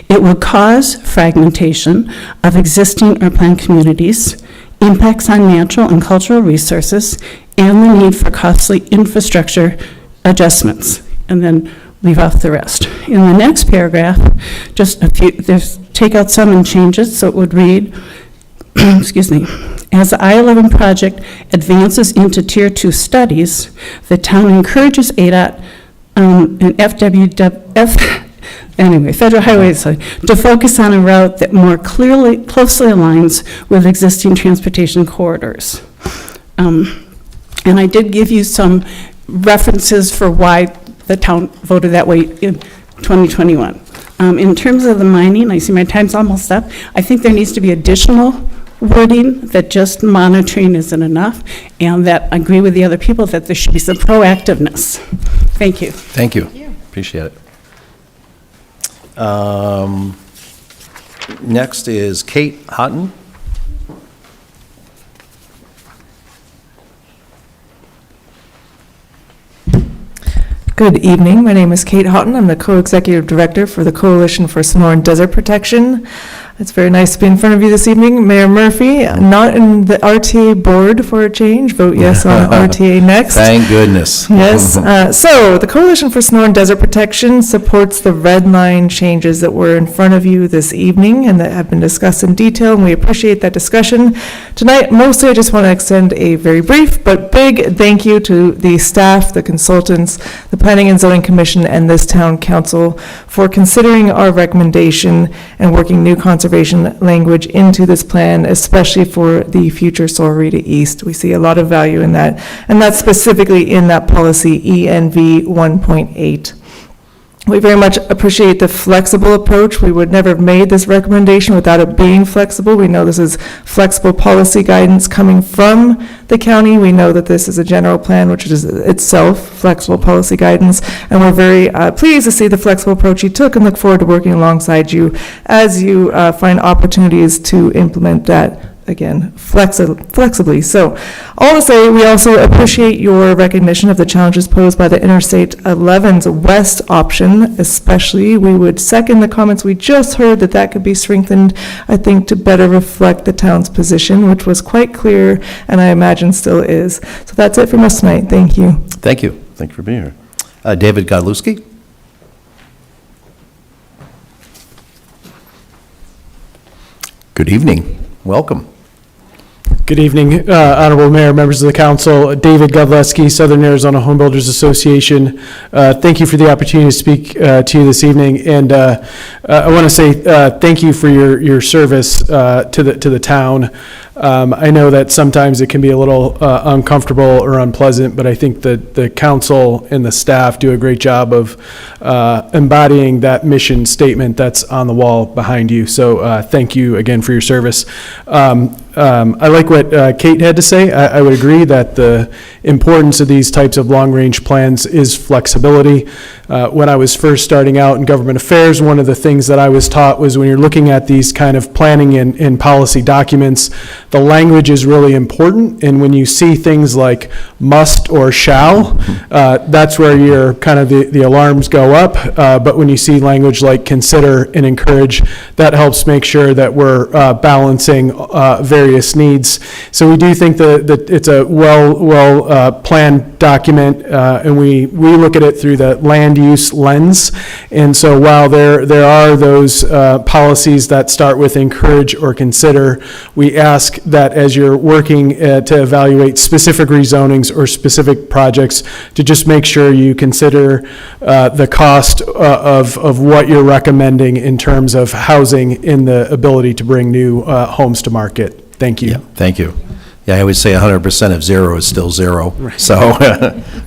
It would cause fragmentation of existing or planned communities, impacts on natural and cultural resources, and the need for costly infrastructure adjustments. And then leave off the rest. In the next paragraph, just a few, take out some and change it, so it would read, excuse me, as the I-11 project advances into Tier 2 studies, the town encourages ADOT and Federal Highways to focus on a route that more closely aligns with existing transportation corridors. And I did give you some references for why the town voted that way in 2021. In terms of the mining, I see my time's almost up. I think there needs to be additional wording that just monitoring isn't enough, and that I agree with the other people that there should be some proactiveness. Thank you. Thank you. Appreciate it. Next is Kate Houghton. Good evening. My name is Kate Houghton. I'm the co-executive director for the Coalition for Sonoran Desert Protection. It's very nice to be in front of you this evening. Mayor Murphy, not in the RTA board for a change. Vote yes on RTA next. Thank goodness. Yes. So the Coalition for Snow and Desert Protection supports the red line changes that were in front of you this evening and that have been discussed in detail, and we appreciate that discussion. Tonight, mostly I just want to extend a very brief but big thank you to the staff, the consultants, the Planning and Zoning Commission, and this town council for considering our recommendation and working new conservation language into this plan, especially for the future Sororita East. We see a lot of value in that, and that's specifically in that policy ENV 1.8. We very much appreciate the flexible approach. We would never have made this recommendation without it being flexible. We know this is flexible policy guidance coming from the county. We know that this is a general plan, which is itself flexible policy guidance, and we're very pleased to see the flexible approach you took and look forward to working alongside you as you find opportunities to implement that, again, flexibly. So all to say, we also appreciate your recognition of the challenges posed by the Interstate 11's west option, especially. We would second the comments we just heard that could be strengthened, I think, to better reflect the town's position, which was quite clear and I imagine still is. So that's it from us tonight. Thank you. Thank you. Thank you for being here. David Godlewski? Good evening. Welcome. Good evening, Honorable Mayor, members of the council. David Godleski, Southern Arizona Home Builders Association. Thank you for the opportunity to speak to you this evening, and I want to say thank you for your service to the town. I know that sometimes it can be a little uncomfortable or unpleasant, but I think that the council and the staff do a great job of embodying that mission statement that's on the wall behind you. So thank you again for your service. I like what Kate had to say. I would agree that the importance of these types of long-range plans is flexibility. When I was first starting out in government affairs, one of the things that I was taught was when you're looking at these kind of planning and policy documents, the language is really important, and when you see things like must or shall, that's where your kind of the alarms go up, but when you see language like consider and encourage, that helps make sure that we're balancing various needs. So we do think that it's a well planned document, and we look at it through the land use lens, and so while there are those policies that start with encourage or consider, we ask that as you're working to evaluate specific rezonings or specific projects, to just make sure you consider the cost of what you're recommending in terms of housing and the ability to bring new homes to market. Thank you. Yeah, thank you. Yeah, I always say 100% of zero is still zero, so,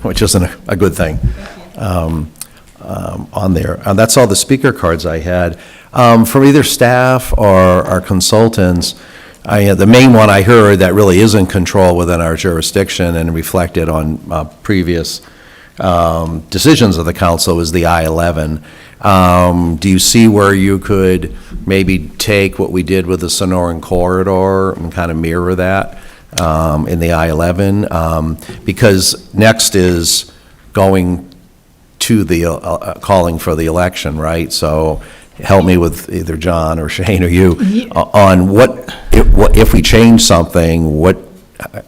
which isn't a good thing on there. That's all the speaker cards I had. From either staff or our consultants, the main one I heard that really is in control within our jurisdiction and reflected on previous decisions of the council is the I-11. Do you see where you could maybe take what we did with the Sonoran Corridor and kind of mirror that in the I-11? Because next is going to the, calling for the election, right? So help me with either John or Shane or you on what if we change something,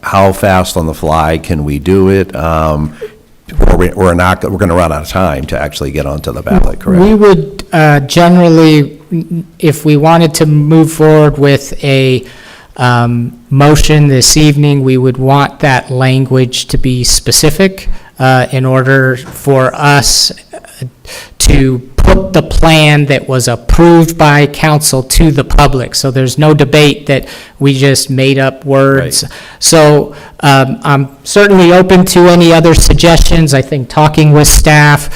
how fast on the fly can we do it? We're going to run out of time to actually get onto the ballot, correct? We would generally, if we wanted to move forward with a motion this evening, we would want that language to be specific in order for us to put the plan that was approved by council to the public. So there's no debate that we just made up words. Right. So I'm certainly open to any other suggestions. I think talking with staff,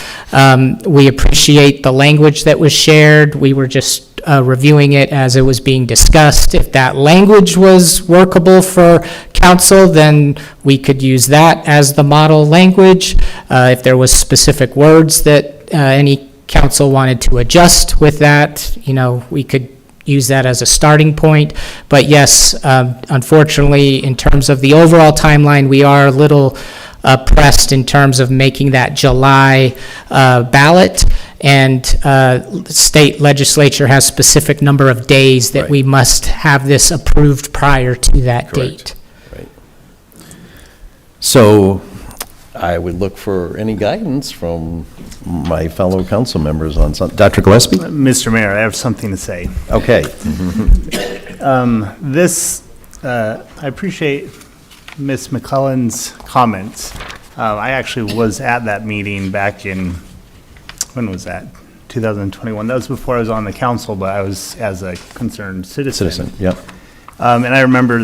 we appreciate the language that was shared. We were just reviewing it as it was being discussed. If that language was workable for council, then we could use that as the model language. If there was specific words that any council wanted to adjust with that, we could use that as a starting point. But yes, unfortunately, in terms of the overall timeline, we are a little pressed in terms of making that July ballot. And state legislature has specific number of days that we must have this approved prior to that date. So I would look for any guidance from my fellow council members on something. Dr. Gillespie? Mr. Mayor, I have something to say. Okay. I appreciate Ms. McClellan's comments. I actually was at that meeting back in, when was that? 2021. That was before I was on the council, but I was as a concerned citizen. Yep. And I remember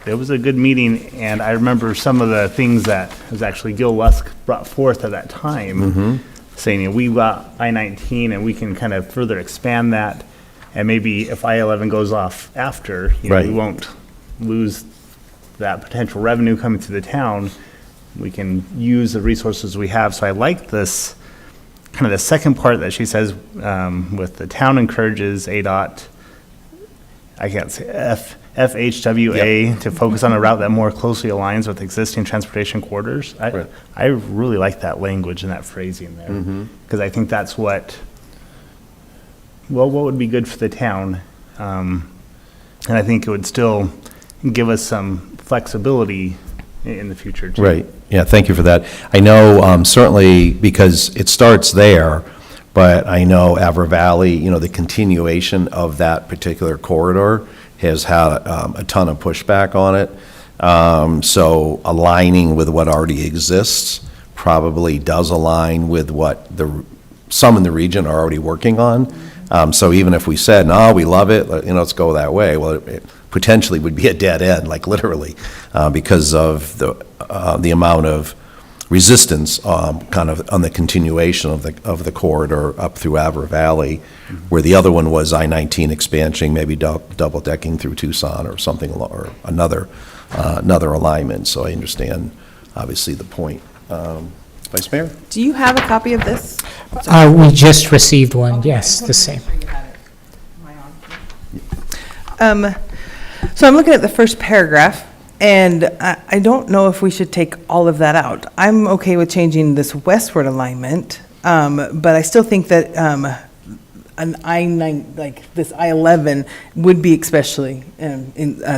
it was a good meeting, and I remember some of the things that was actually Gil Lusk brought forth at that time, saying, we got I-19 and we can kind of further expand that, and maybe if I-11 goes off after, we won't lose that potential revenue coming to the town. We can use the resources we have. So I like this, kind of the second part that she says, with the town encourages ADOT, I can't say FHWA to focus on a route that more closely aligns with existing transportation corridors. I really like that language and that phrasing there, because I think that's what would be good for the town, and I think it would still give us some flexibility in the future too. Right. Yeah, thank you for that. I know certainly because it starts there, but I know Avra Valley, the continuation of that particular corridor has had a ton of pushback on it. So aligning with what already exists probably does align with what some in the region are already working on. So even if we said, no, we love it, let's go that way, well, it potentially would be a dead end, like literally, because of the amount of resistance kind of on the continuation of the corridor up through Avra Valley, where the other one was I-19 expansion, maybe double decking through Tucson or something, or another alignment. So I understand obviously the point. Vice Mayor? Do you have a copy of this? We just received one, yes, the same. So I'm looking at the first paragraph, and I don't know if we should take all of that out. I'm okay with changing this westward alignment, but I still think that an I-9, like this I-11, would be especially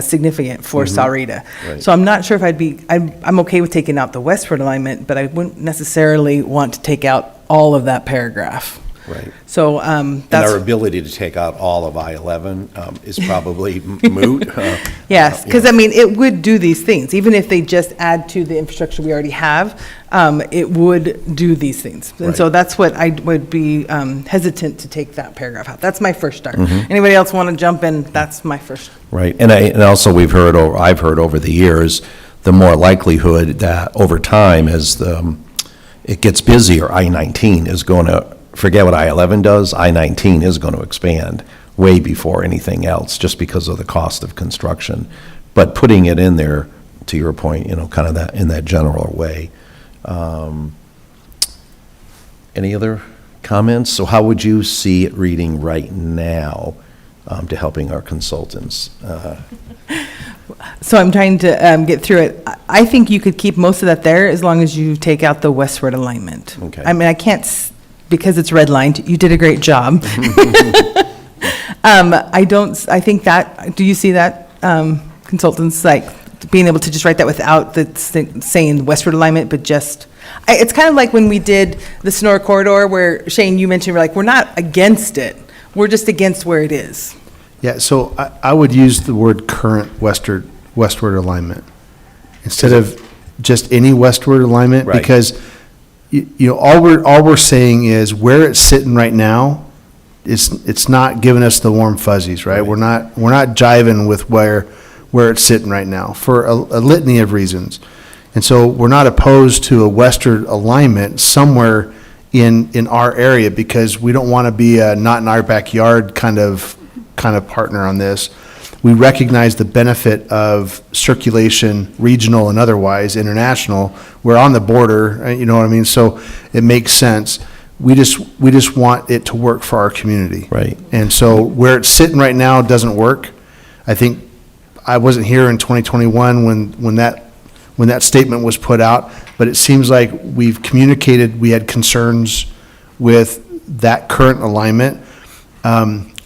significant for Sahuarita. Right. So I'm not sure if I'm okay with taking out the westward alignment, but I wouldn't necessarily want to take out all of that paragraph. Right. So And that's. our ability to take out all of I-11 is probably moot. Yes, because it would do these things, even if they just add to the infrastructure we already have, it would do these things. And so that's what I would be hesitant to take that paragraph out. That's my first start. Anybody else want to jump in? That's my first. Right, and also I've heard over the years, the more likelihood that over time, as it gets busier, I-19 is going to, forget what I-11 does, I-19 is going to expand way before anything else, just because of the cost of construction. But putting it in there, to your point, kind of that, in that general way. Any other comments? So how would you see it reading right now to helping our consultants? So I'm trying to get through it. I think you could keep most of that there as long as you take out the westward alignment. Okay. I can't, because it's redlined, you did a great job. I think that, do you see that, consultants, like, being able to just write that without saying westward alignment, but just, it's kind of like when we did the Sonora Corridor, where, Shane, you mentioned, we're not against it, we're just against where it is. Yeah, so I would use the word current westward alignment instead of just any westward alignment, because all we're saying is where it's sitting right now, it's not giving us the warm fuzzies, right? We're not jiving with where it's sitting right now for a litany of reasons. And so we're not opposed to a westward alignment somewhere in our area, because we don't want to be a not in our backyard kind of partner on this. We recognize the benefit of circulation, regional and otherwise, international. We're on the border, you know what I mean? So it makes sense. We just want it to work for our community. Right. And so where it's sitting right now doesn't work. I think I wasn't here in 2021 when that statement was put out, but it seems like we've communicated, we had concerns with that current alignment.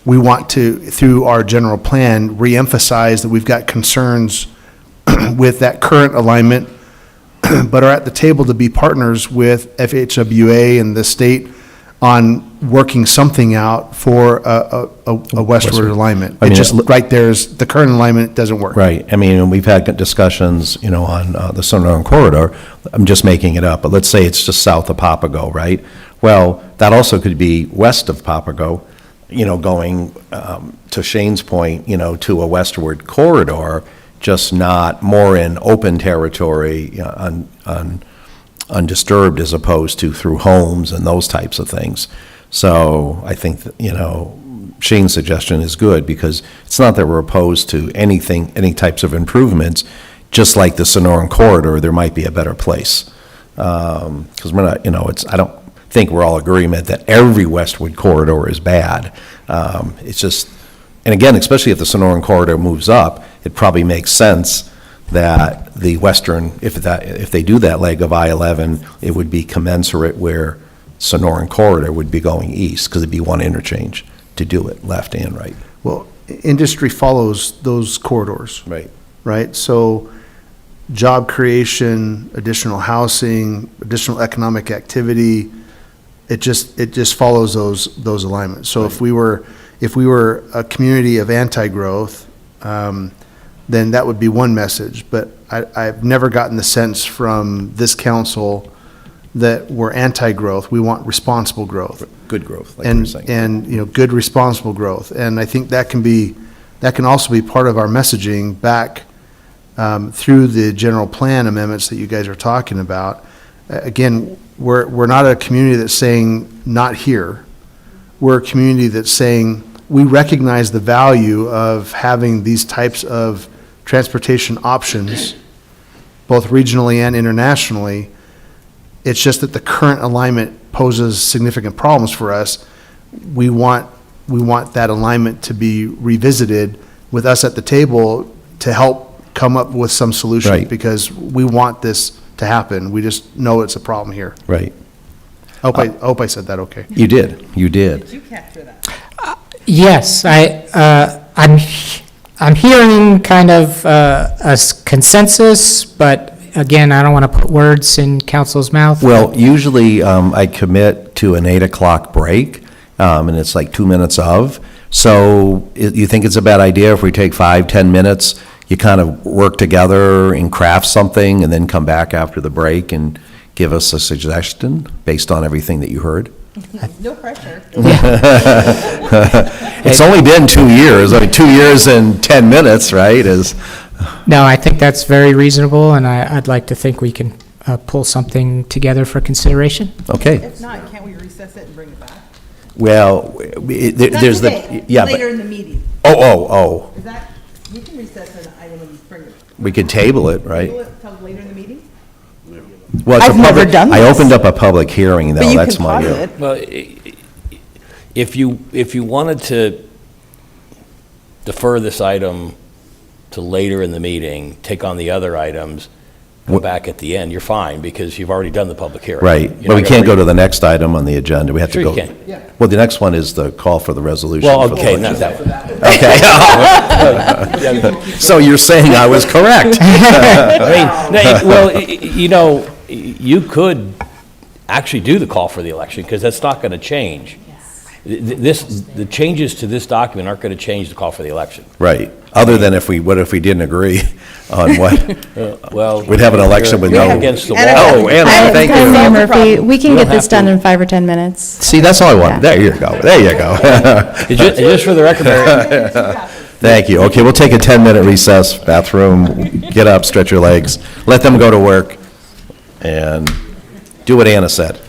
We want to, through our general plan, reemphasize that we've got concerns with that current alignment, but are at the table to be partners with FHWA and the state on working something out for a westward alignment. I mean, It just, right there's, the current alignment doesn't work. Right. I mean, we've had discussions, on the Sonoran Corridor. I'm just making it up, but let's say it's just south of Papago, right? Well, that also could be west of Papago, going to Shane's point, to a westward corridor, just not more in open territory, undisturbed as opposed to through homes and those types of things. So I think, Shane's suggestion is good, because it's not that we're opposed to anything, any types of improvements, just like the Sonoran Corridor, there might be a better place. Because we're not, I don't think we're all agreement that every westward corridor is bad. It's just, and again, especially if the Sonoran Corridor moves up, it probably makes sense that the western, if they do that leg of I-11, it would be commensurate where Sonoran Corridor would be going east, because it'd be one interchange to do it, left and right. Well, industry follows those corridors. Right. Right? So job creation, additional housing, additional economic activity, it just follows those alignments. So if we were a community of anti-growth, then that would be one message. But I've never gotten the sense from this council that we're anti-growth. We want responsible growth. Good growth, like you were saying. And good, responsible growth. And I think that can also be part of our messaging back through the general plan amendments that you guys are talking about. Again, we're not a community that's saying not here. We're a community that's saying we recognize the value of having these types of transportation options, both regionally and internationally. It's just that the current alignment poses significant problems for us. We want that alignment to be revisited with us at the table to help come up with some solution. Right. Because we want this to happen. We just know it's a problem here. Right. I hope I said that okay. You did. Did you capture that? Yes, I'm hearing kind of a consensus, but again, I don't want to put words in council's mouth. Well, usually I commit to an 8 o'clock break, and it's like 2 minutes of. So you think it's a bad idea if we take 5-10 minutes, you kind of work together and craft something, and then come back after the break and give us a suggestion based on everything that you heard? No pressure. It's only been 2 years, 2 years and 10 minutes, right? No, I think that's very reasonable, and I'd like to think we can pull something together for consideration. Okay. If not, can't we recess it and bring it back? Well, there's the, Today, yeah. later but- in the meeting. Oh. Is that, we can recess an item and bring it. We could table it, right? Table it till later in the meeting? Well, it's a I've never public- done I this. opened up a public hearing, though, But you that's can my. pause it. Well, if you wanted to defer this item to later in the meeting, take on the other items, go back at the end, you're fine, because you've already done the public hearing. Right, You're but not we gonna can't go re- to the next item on the agenda, we have to Sure go. you can. Well, the next one is the call for the resolution. Well, for the okay, not budget. that one. Okay. So you're saying I was correct? You could actually do the call for the election, because that's not going to change. The changes to this document aren't going to change the call for the election. Right, other than what if we didn't agree on what? Well. We'd have an election with you're no. against the wall. Oh, Anna, thank you. Mayor Murphy, we can You get don't this have done to- in 5 or 10 minutes. See, that's all I want, there you go, there you go. Just for the record, Mary. Thank you, okay, we'll take a 10-minute recess, bathroom, get up, stretch your legs, let them go to work, and do what Anna said.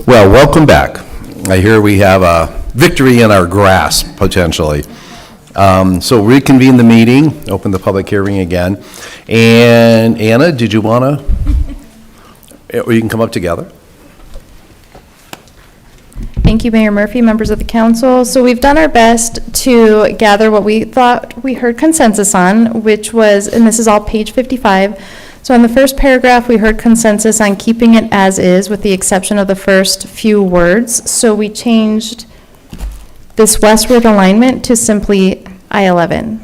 Well, welcome back. I hear we have a victory in our grasp, potentially. So reconvene the meeting, open the public hearing again. And Anna, did you want to, or you can come up together? Thank you, Mayor Murphy, members of the council. So we've done our best to gather what we thought we heard consensus on, which was, and this is all page 55. So in the first paragraph, we heard consensus on keeping it as is with the exception of the first few words. So we changed this westward alignment to simply I-11.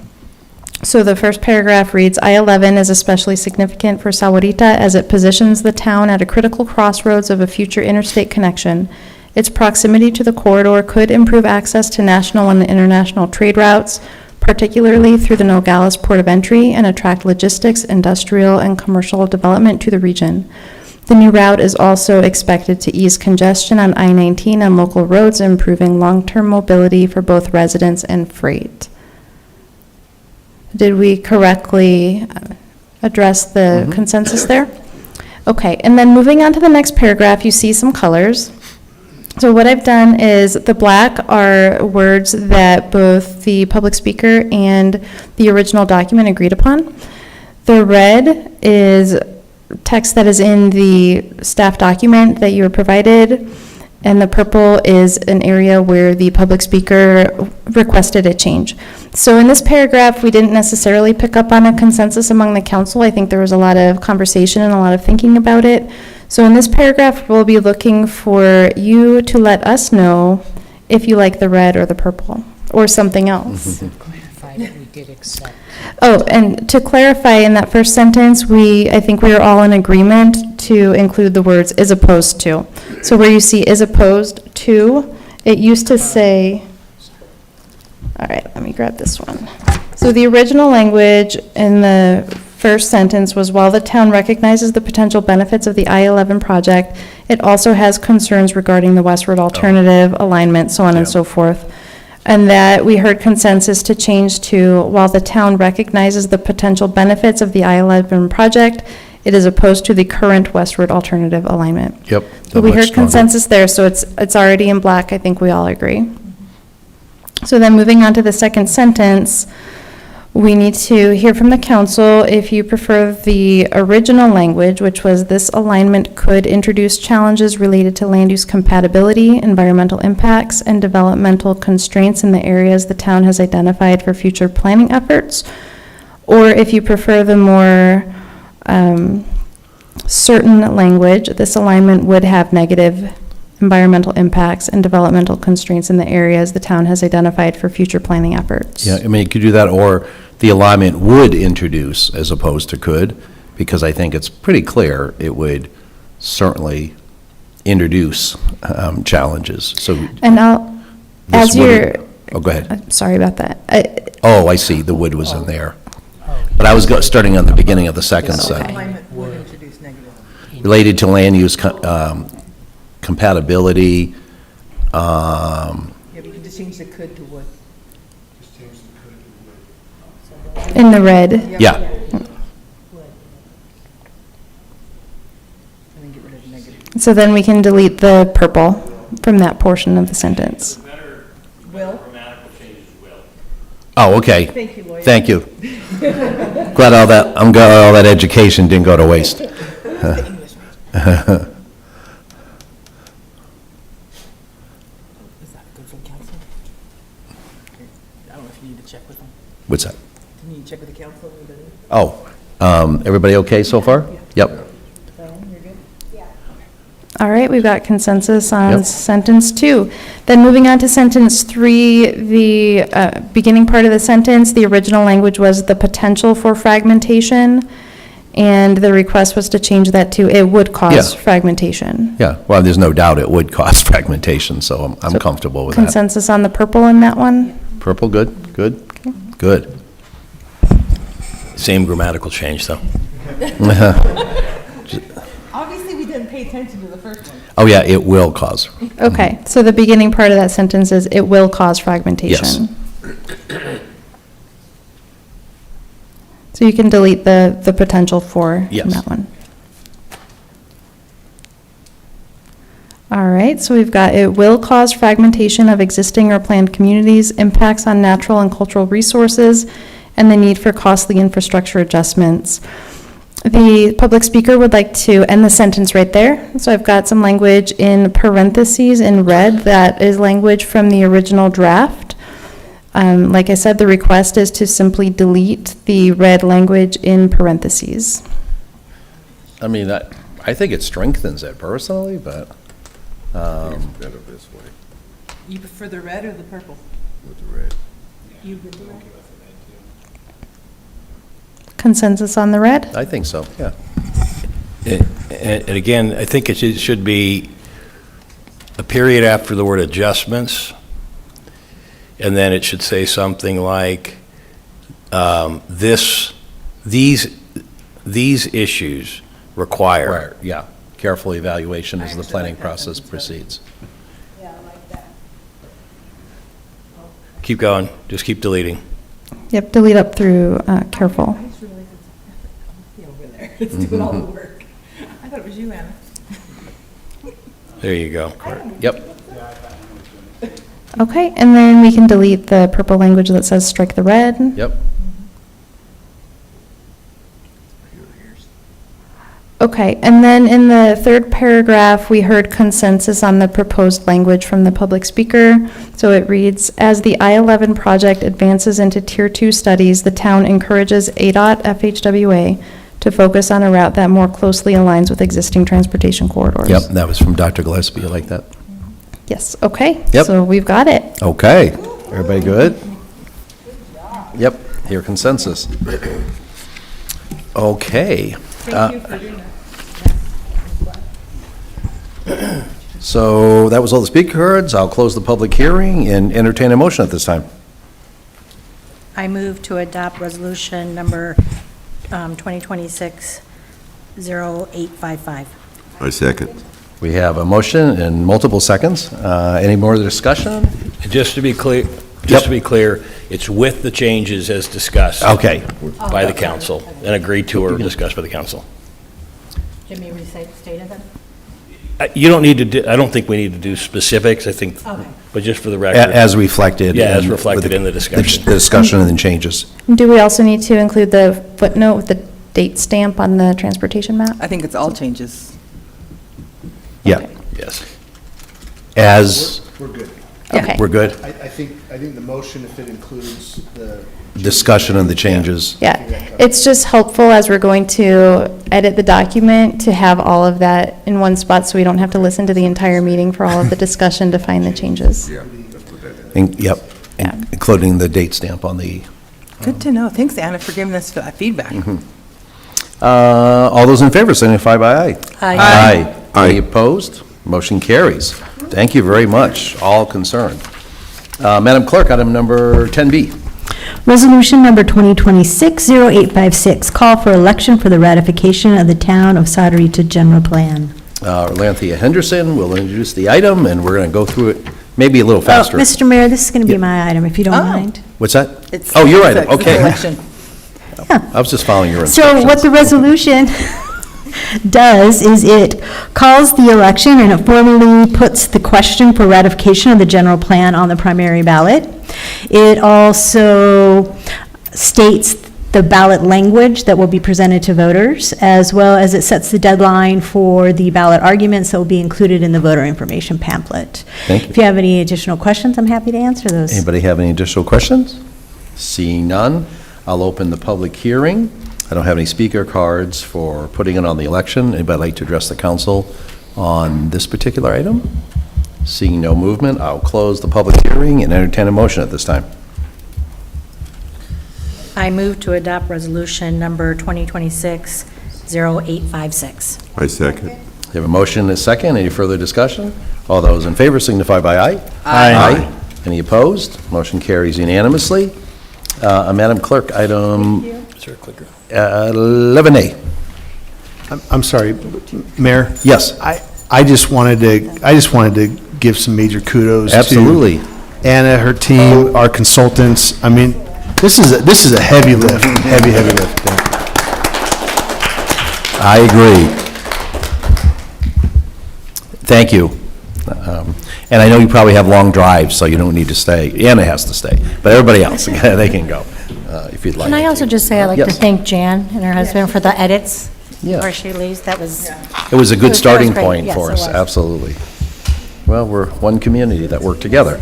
So the first paragraph reads, I-11 is especially significant for Sahuarita as it positions the town at a critical crossroads of a future interstate connection. Its proximity to the corridor could improve access to national and international trade routes, particularly through the Nogales port of entry, and attract logistics, industrial, and commercial development to the region. The new route is also expected to ease congestion on I-19 and local roads, improving long-term mobility for both residents and freight. Did we correctly address the consensus there? Okay, and then moving on to the next paragraph, you see some colors. So what I've done is the black are words that both the public speaker and the original document agreed upon. The red is text that is in the staff document that you were provided, and the purple is an area where the public speaker requested a change. So in this paragraph, we didn't necessarily pick up on a consensus among the council. I think there was a lot of conversation and a lot of thinking about it. So in this paragraph, we'll be looking for you to let us know if you like the red or the purple, or something else. Oh, and to clarify, in that first sentence, I think we are all in agreement to include the words "is opposed to." So where you see "is opposed to," it used to say, all right, let me grab this one. So the original language in the first sentence was, while the town recognizes the potential benefits of the I-11 project, it also has concerns regarding the westward alternative, alignment, so on and so forth. And that we heard consensus to change to, while the town recognizes the potential benefits of the I-11 project, it is opposed to the current westward alternative alignment. Yep. So we heard consensus there, so it's already in black. I think we all agree. So then moving on to the second sentence, we need to hear from the council if you prefer the original language, which was this alignment could introduce challenges related to land use compatibility, environmental impacts, and developmental constraints in the areas the town has identified for future planning efforts, or if you prefer the more certain language, this alignment would have negative environmental impacts and developmental constraints in the areas the town has identified for future planning efforts. Yeah, I mean, you could do that, or the alignment would introduce as opposed to could, because I think it's pretty clear it would certainly introduce challenges, so. And this wouldn't- Oh, go ahead. I'm sorry about that. Oh, I see, the would was in there. But I was starting on the beginning of the second sentence. Alignment would introduce negative. Related to land use compatibility, Yeah, but you can just change the could to would. In the red. yeah. And then get rid of negative. So then we can delete the purple from that portion of the sentence. Will? Oh, okay. Thank you, Lloyd. Thank you. Glad all that education didn't go to waste. Is that good for the council? I don't know if you need to check with them. What's that? Can you check with the council? Everybody okay so far? Yep. All right, we've got consensus on Yep. sentence 2. Then moving on to sentence 3, the beginning part of the sentence, the original language was the potential for fragmentation, and the request was to change that to it would cause Yeah. fragmentation. Yeah, well, there's no doubt it would cause fragmentation, so I'm comfortable with that. Consensus on the purple in that one? Purple, good, good, good. Same grammatical change, though. Obviously, we didn't pay attention to the first one. Oh, yeah, it will cause. Okay, so the beginning part of that sentence is it will cause fragmentation. So you can delete the potential for in Yes. that one. All right, so we've got, it will cause fragmentation of existing or planned communities, impacts on natural and cultural resources, and the need for costly infrastructure adjustments. The public speaker would like to end the sentence right there. So I've got some language in parentheses in red that is language from the original draft. Like I said, the request is to simply delete the red language in parentheses. I mean, I think it strengthens it personally, but, Better this way, You prefer the red or the purple? with the red. You with the red? Consensus on the red? I think so, yeah. And again, I think it should be a period after the word adjustments, and then it should say something like, these issues require. Yeah, careful evaluation as the planning process proceeds. Keep going, just keep deleting. Yep, delete up through careful. It's doing all the work. I thought it was you, Anna. There you go. Yep. Okay, and then we can delete the purple language that says strike the red. Yep. Okay, and then in the third paragraph, we heard consensus on the proposed language from the public speaker. So it reads, as the I-11 project advances into Tier 2 studies, the town encourages ADOT FHWA to focus on a route that more closely aligns with existing transportation corridors. Yep, that was from Dr. Gillespie, you like that? Yes, okay. Yep. So we've got it. Okay, everybody good? Yep, here consensus. Okay. Thank you for doing that. So that was all the speaker cards. I'll close the public hearing and entertain a motion at this time. I move to adopt resolution number 2026-0855. I second. We have a motion and multiple seconds. Any more discussion? Just to be clear, it's with the changes as discussed. Okay. By the council, and agreed to or discussed by the council. Jimmy, restate it then? You don't need to do, I don't think we need to do specifics, I think, but just for the record. As reflected. Yeah, as in- reflected with in the discussion. The discussion and then changes. Do we also need to include the footnote with the date stamp on the transportation map? I think it's all changes. Yeah. Yes. As, We're good. Okay. we're good? I think the motion, if it includes the. Discussion and the changes. Yeah, it's just helpful as we're going to edit the document to have all of that in one spot so we don't have to listen to the entire meeting for all of the discussion to find the changes. Yeah. Yep, Yeah. including the date stamp on the, Good to know. Thanks, Anna, for giving us that feedback. all those in favor signify by aye. Aye. Aye. Any opposed? Motion carries. Thank you very much, all concerned. Madam Clerk, item number 10B. Resolution number 2026-0856, call for election for the ratification of the Town of Sahuarita General Plan. Lanthea Henderson will introduce the item, and we're going to go through it maybe a little faster. Mr. Mayor, this is going to be my item, if you don't mind. What's that? It's Oh, your item, 6, okay. election. I was just following your So instructions. what the resolution does is it calls the election and it formally puts the question for ratification of the general plan on the primary ballot. It also states the ballot language that will be presented to voters, as well as it sets the deadline for the ballot arguments that will be included in the voter information pamphlet. Thank you. If you have any additional questions, I'm happy to answer those. Anybody have any additional questions? Seeing none, I'll open the public hearing. I don't have any speaker cards for putting it on the election. Anybody like to address the council on this particular item? Seeing no movement, I'll close the public hearing and entertain a motion at this time. I move to adopt resolution number 2026-0856. I second. We have a motion and a second. Any further discussion? All those in favor signify by aye. Aye. Any opposed? Motion carries unanimously. Madam Clerk, item Is there a clicker? 11A. I'm sorry, Mayor? Yes. I just wanted to give some major kudos to Absolutely. Anna, her team, our consultants. I mean, this is a heavy lift, heavy lift. I agree. Thank you. And I know you probably have long drives, so you don't need to stay. Anna has to stay, but everybody else, they can go if you'd like. Can I also just say I'd like to Yes. thank Jan and her husband for the edits Yeah. before she leaves. That was. It was a good that starting great. point Yes, for it us, was. absolutely. Well, we're one community that work together.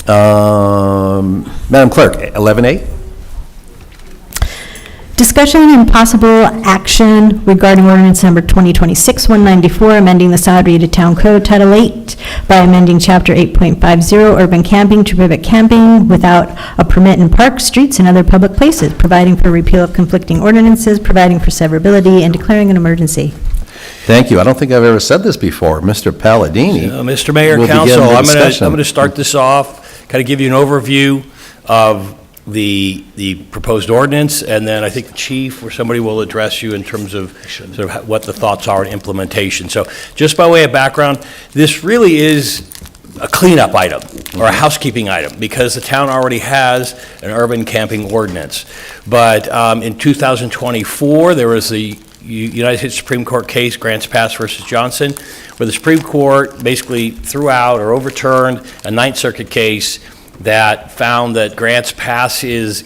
Madam Clerk, 11A? Discussion and possible action regarding ordinance number 2026-194, amending the Sahuarita Town Code Title 8 by amending Chapter 8.50 urban camping to prohibit camping without a permit in parks, streets, and other public places, providing for repeal of conflicting ordinances, providing for severability, and declaring an emergency. Thank you. I don't think I've ever said this before. Mr. Palladini. Mr. Mayor, will begin Council, the I'm discussion. going to start this off, kind of give you an overview of the proposed ordinance, and then I think the chief or somebody will address you in terms of sort of what the thoughts are in implementation. So just by way of background, this really is a cleanup item or a housekeeping item because the town already has an urban camping ordinance. But in 2024, there was the United States Supreme Court case, Grants Pass versus Johnson, where the Supreme Court basically threw out or overturned a Ninth Circuit case that found that Grants Pass's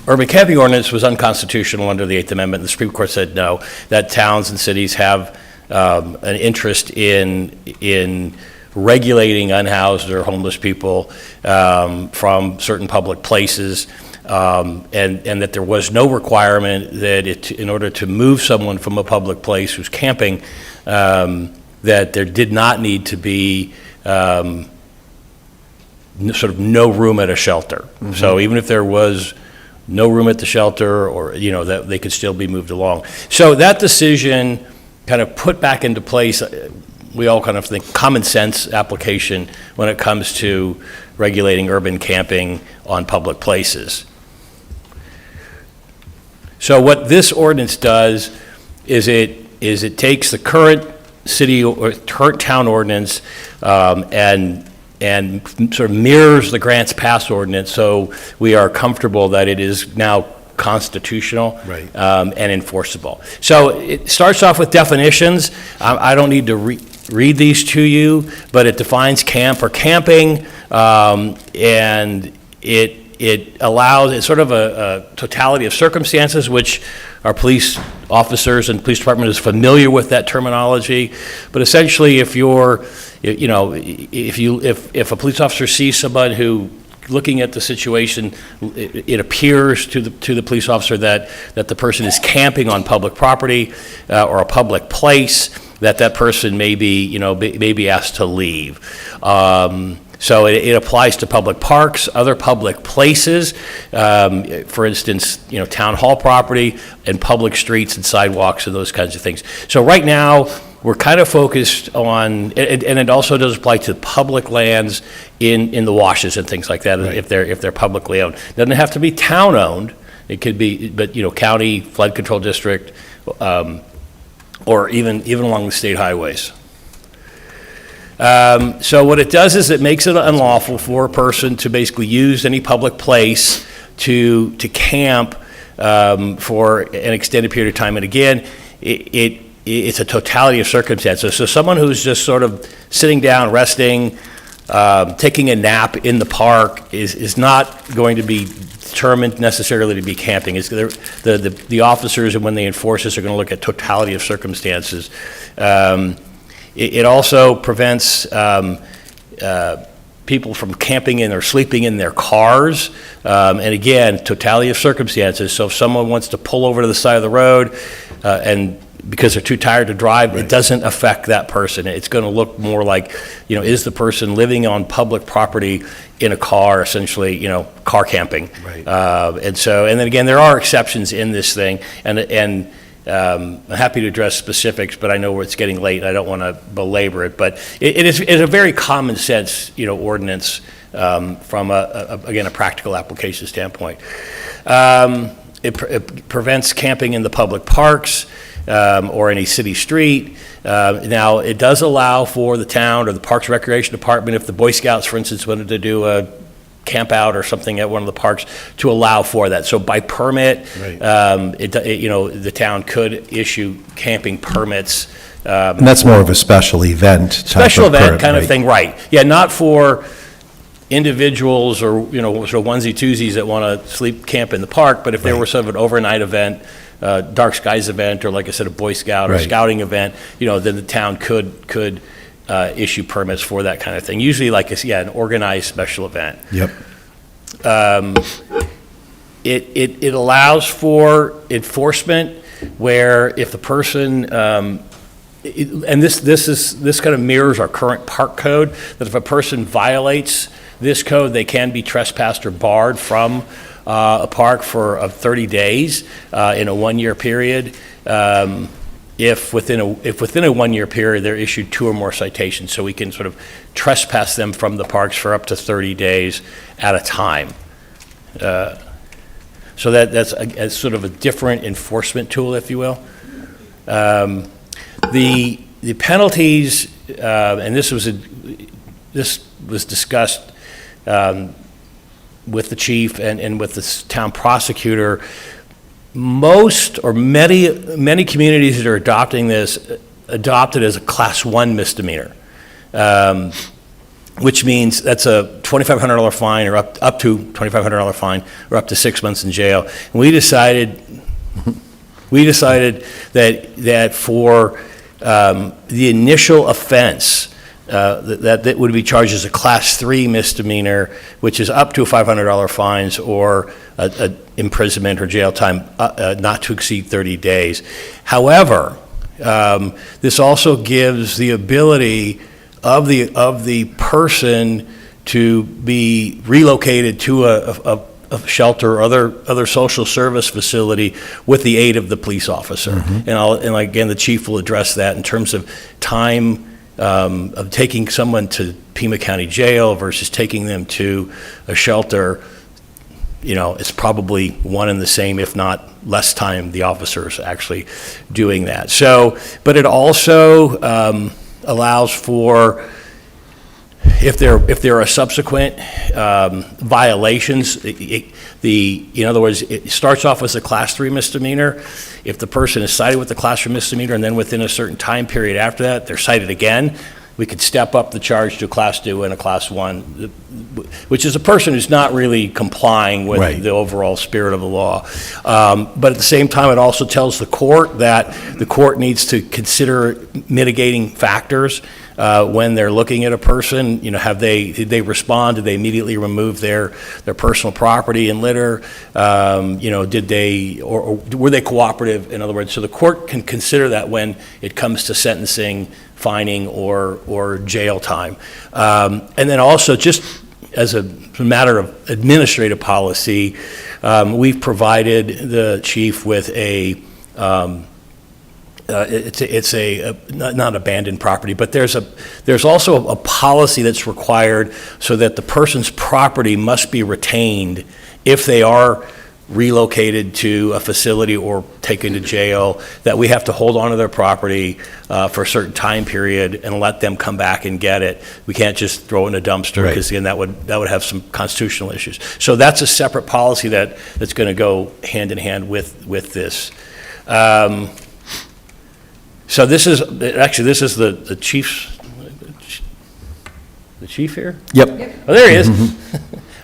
urban camping ordinance was unconstitutional under the Eighth Amendment. The Supreme Court said no, that towns and cities have an interest in regulating unhoused or homeless people from certain public places. And that there was no requirement that in order to move someone from a public place who's camping, that there did not need to be sort of no room at a shelter. Mm-hmm. So even if there was no room at the shelter, or that they could still be moved along. So that decision kind of put back into place. We all kind of think common sense application when it comes to regulating urban camping on public places. So what this ordinance does is it takes the current city or current town ordinance and sort of mirrors the Grants Pass ordinance, so we are comfortable that it is now constitutional and enforceable. So it starts off with definitions. I don't need to read these to you, but it defines camp or camping, and it allows, it's sort of a totality of circumstances, which our police officers and police department is familiar with that terminology. But essentially, if a police officer sees someone who, looking at the situation, it appears to the police officer that the person is camping on public property or a public place, that person may be asked to leave. So it applies to public parks, other public places, for instance, town hall property and public streets and sidewalks and those kinds of things. So right now, we're kind of focused on, and it also does apply to public lands in the washes and things like that, if they're publicly owned. Doesn't have to be town owned. It could be, but county, flood control district, or even along the state highways. So what it does is it makes it unlawful for a person to basically use any public place to camp for an extended period of time. And again, it's a totality of circumstances. So someone who's just sort of sitting down, resting, taking a nap in the park is not going to be determined necessarily to be camping. The officers, and when they enforce this, are going to look at totality of circumstances. It also prevents people from camping in or sleeping in their cars. And again, totality of circumstances. So if someone wants to pull over to the side of the road and because they're too tired to drive, it doesn't affect that person. It's going to look more like, is the person living on public property in a car, essentially, car camping. And then again, there are exceptions in this thing, and I'm happy to address specifics, but I know it's getting late. I don't want to belabor it, but it is a very common sense, ordinance from a practical application standpoint. It prevents camping in the public parks or any city street. Now, it does allow for the town or the Parks Recreation Department, if the Boy Scouts, for instance, wanted to do a camp out or something at one of the parks, to allow for that. So by permit, the town could issue camping permits And that's more of a special event type of Special event permit, kind of right? thing, right. Yeah, not for individuals or, sort of onesie-twosies that want to sleep camp in the park, but if there were sort of an overnight event, dark skies event, or like I said, a Boy Scout or Right. scouting event, then the town could issue permits for that kind of thing. Usually like, an organized special event. Yep. It allows for enforcement where if the person, and this kind of mirrors our current park code, that if a person violates this code, they can be trespassed or barred from a park for 30 days in a one-year period. If within a one-year period, they're issued 2 or more citations, so we can sort of trespass them from the parks for up to 30 days at a time. So that's a sort of a different enforcement tool, if you will. The penalties, and this was discussed with the chief and with the town prosecutor. Most or many communities that are adopting this adopt it as a Class 1 misdemeanor, which means that's a $2,500 fine or up to $2,500 fine or up to 6 months in jail. And we decided that for the initial offense, that would be charged as a Class 3 misdemeanor, which is up to $500 fines or a imprisonment or jail time not to exceed 30 days. However, this also gives the ability of the person to be relocated to a shelter or other social service facility with the aid of the police officer. And again, the chief will address that in terms of time of taking someone to Pima County Jail versus taking them to a shelter. It's probably one and the same, if not less time the officer is actually doing that. So, but it also allows for, if there are subsequent violations, in other words, it starts off as a Class 3 misdemeanor. If the person is cited with the Class 3 misdemeanor and then within a certain time period after that, they're cited again, we could step up the charge to a Class 2 and a Class 1, which is a person who's not really complying with Right. the overall spirit of the law. But at the same time, it also tells the court that the court needs to consider mitigating factors when they're looking at a person. Did they respond? Did they immediately remove their personal property and litter? Did they, or were they cooperative? In other words, so the court can consider that when it comes to sentencing, fining, or jail time. And then also, just as a matter of administrative policy, we've provided the chief with it's not abandoned property, but there's also a policy that's required so that the person's property must be retained if they are relocated to a facility or taken to jail, that we have to hold on to their property for a certain time period and let them come back and get it. We can't just throw it in a dumpster, because again, that would have some constitutional issues. So that's a separate policy that's going to go hand in hand with this. So this is the chief's, the chief here? Yep. Oh, there he is.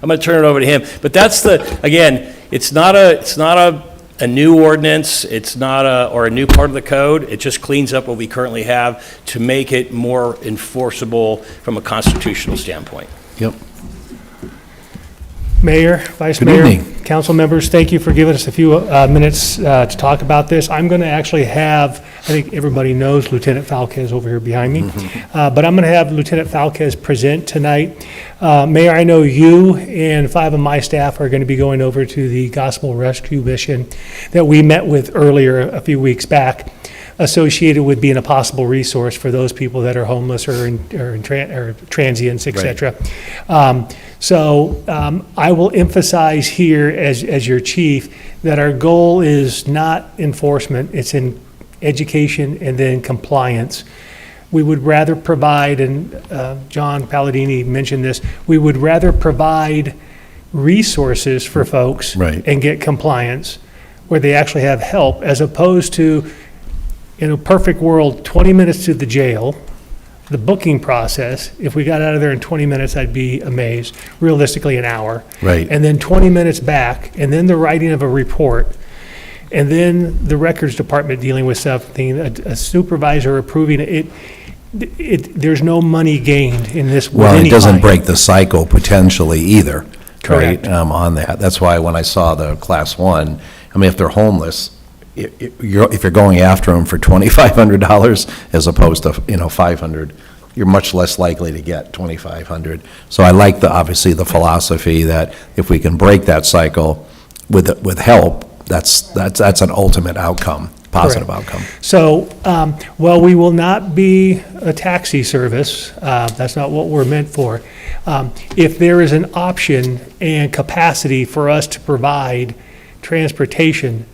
I'm going to turn it over to him. But that's again, it's not a new ordinance, it's not a new part of the code. It just cleans up what we currently have to make it more enforceable from a constitutional standpoint. Yep. Mayor, Vice Good Mayor, evening. council members, thank you for giving us a few minutes to talk about this. I'm going to actually have, I think everybody knows Lieutenant Falquez over here behind me, but I'm going to have Lieutenant Falquez present tonight. Mayor, I know you and 5 of my staff are going to be going over to the Gospel Rescue Mission that we met with earlier a few weeks back, associated with being a possible resource for those people that are homeless or transients, et cetera. I will emphasize here as your chief that our goal is not enforcement, it's in education and then compliance. We would rather provide, and John Palladini mentioned this, we would rather provide resources for folks Right. and get compliance where they actually have help, as opposed to in a perfect world, 20 minutes to the jail, the booking process, if we got out of there in 20 minutes, I'd be amazed. Realistically, an hour. Right. And then 20 minutes back, and then the writing of a report, and then the records department dealing with something, a supervisor approving it. There's no money gained in this with Well, it any doesn't client. break the cycle potentially either, right, Correct. on that. That's why when I saw the Class 1, I mean, if they're homeless, if you're going after them for $2,500 as opposed to, $500, you're much less likely to get $2,500. So I like obviously the philosophy that if we can break that cycle with help, that's an ultimate outcome, positive Correct. outcome. So, while we will not be a taxi service, that's not what we're meant for. If there is an option and capacity for us to provide transportation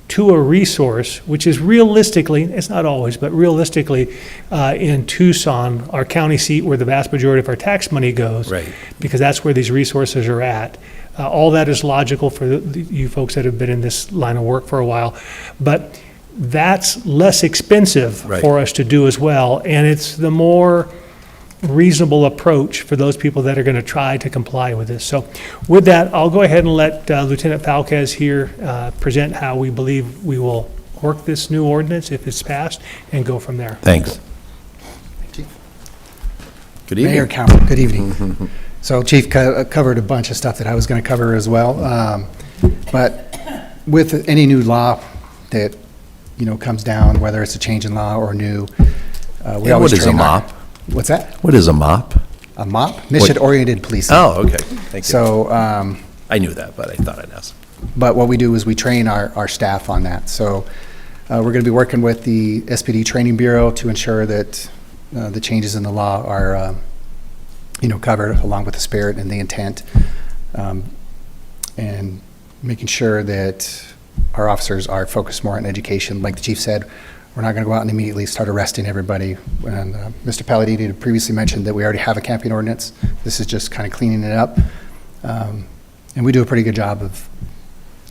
to a resource, which is realistically, it's not always, but realistically, in Tucson, our county seat where the vast majority of our tax money goes. Right. Because that's where these resources are at. All that is logical for you folks that have been in this line of work for a while. But that's less expensive Right. for us to do as well, and it's the more reasonable approach for those people that are going to try to comply with this. So with that, I'll go ahead and let Lieutenant Falquez here present how we believe we will work this new ordinance if it's passed, and go from there. Thanks. Good evening. Mayor, Council, good evening. So Chief covered a bunch of stuff that I was going to cover as well. But with any new law that, comes down, whether it's a change in law or new, we always What is a train our- MOP? What's that? What is a MOP? A MOP? Mission-oriented policing. Oh, okay. Thank you. So, I knew that, but I thought I'd ask. but what we do is we train our staff on that. So we're going to be working with the SPD Training Bureau to ensure that the changes in the law are, covered along with the spirit and the intent, and making sure that our officers are focused more on education. Like the chief said, we're not going to go out and immediately start arresting everybody. And Mr. Palladini had previously mentioned that we already have a camping ordinance. This is just kind of cleaning it up. And we do a pretty good job of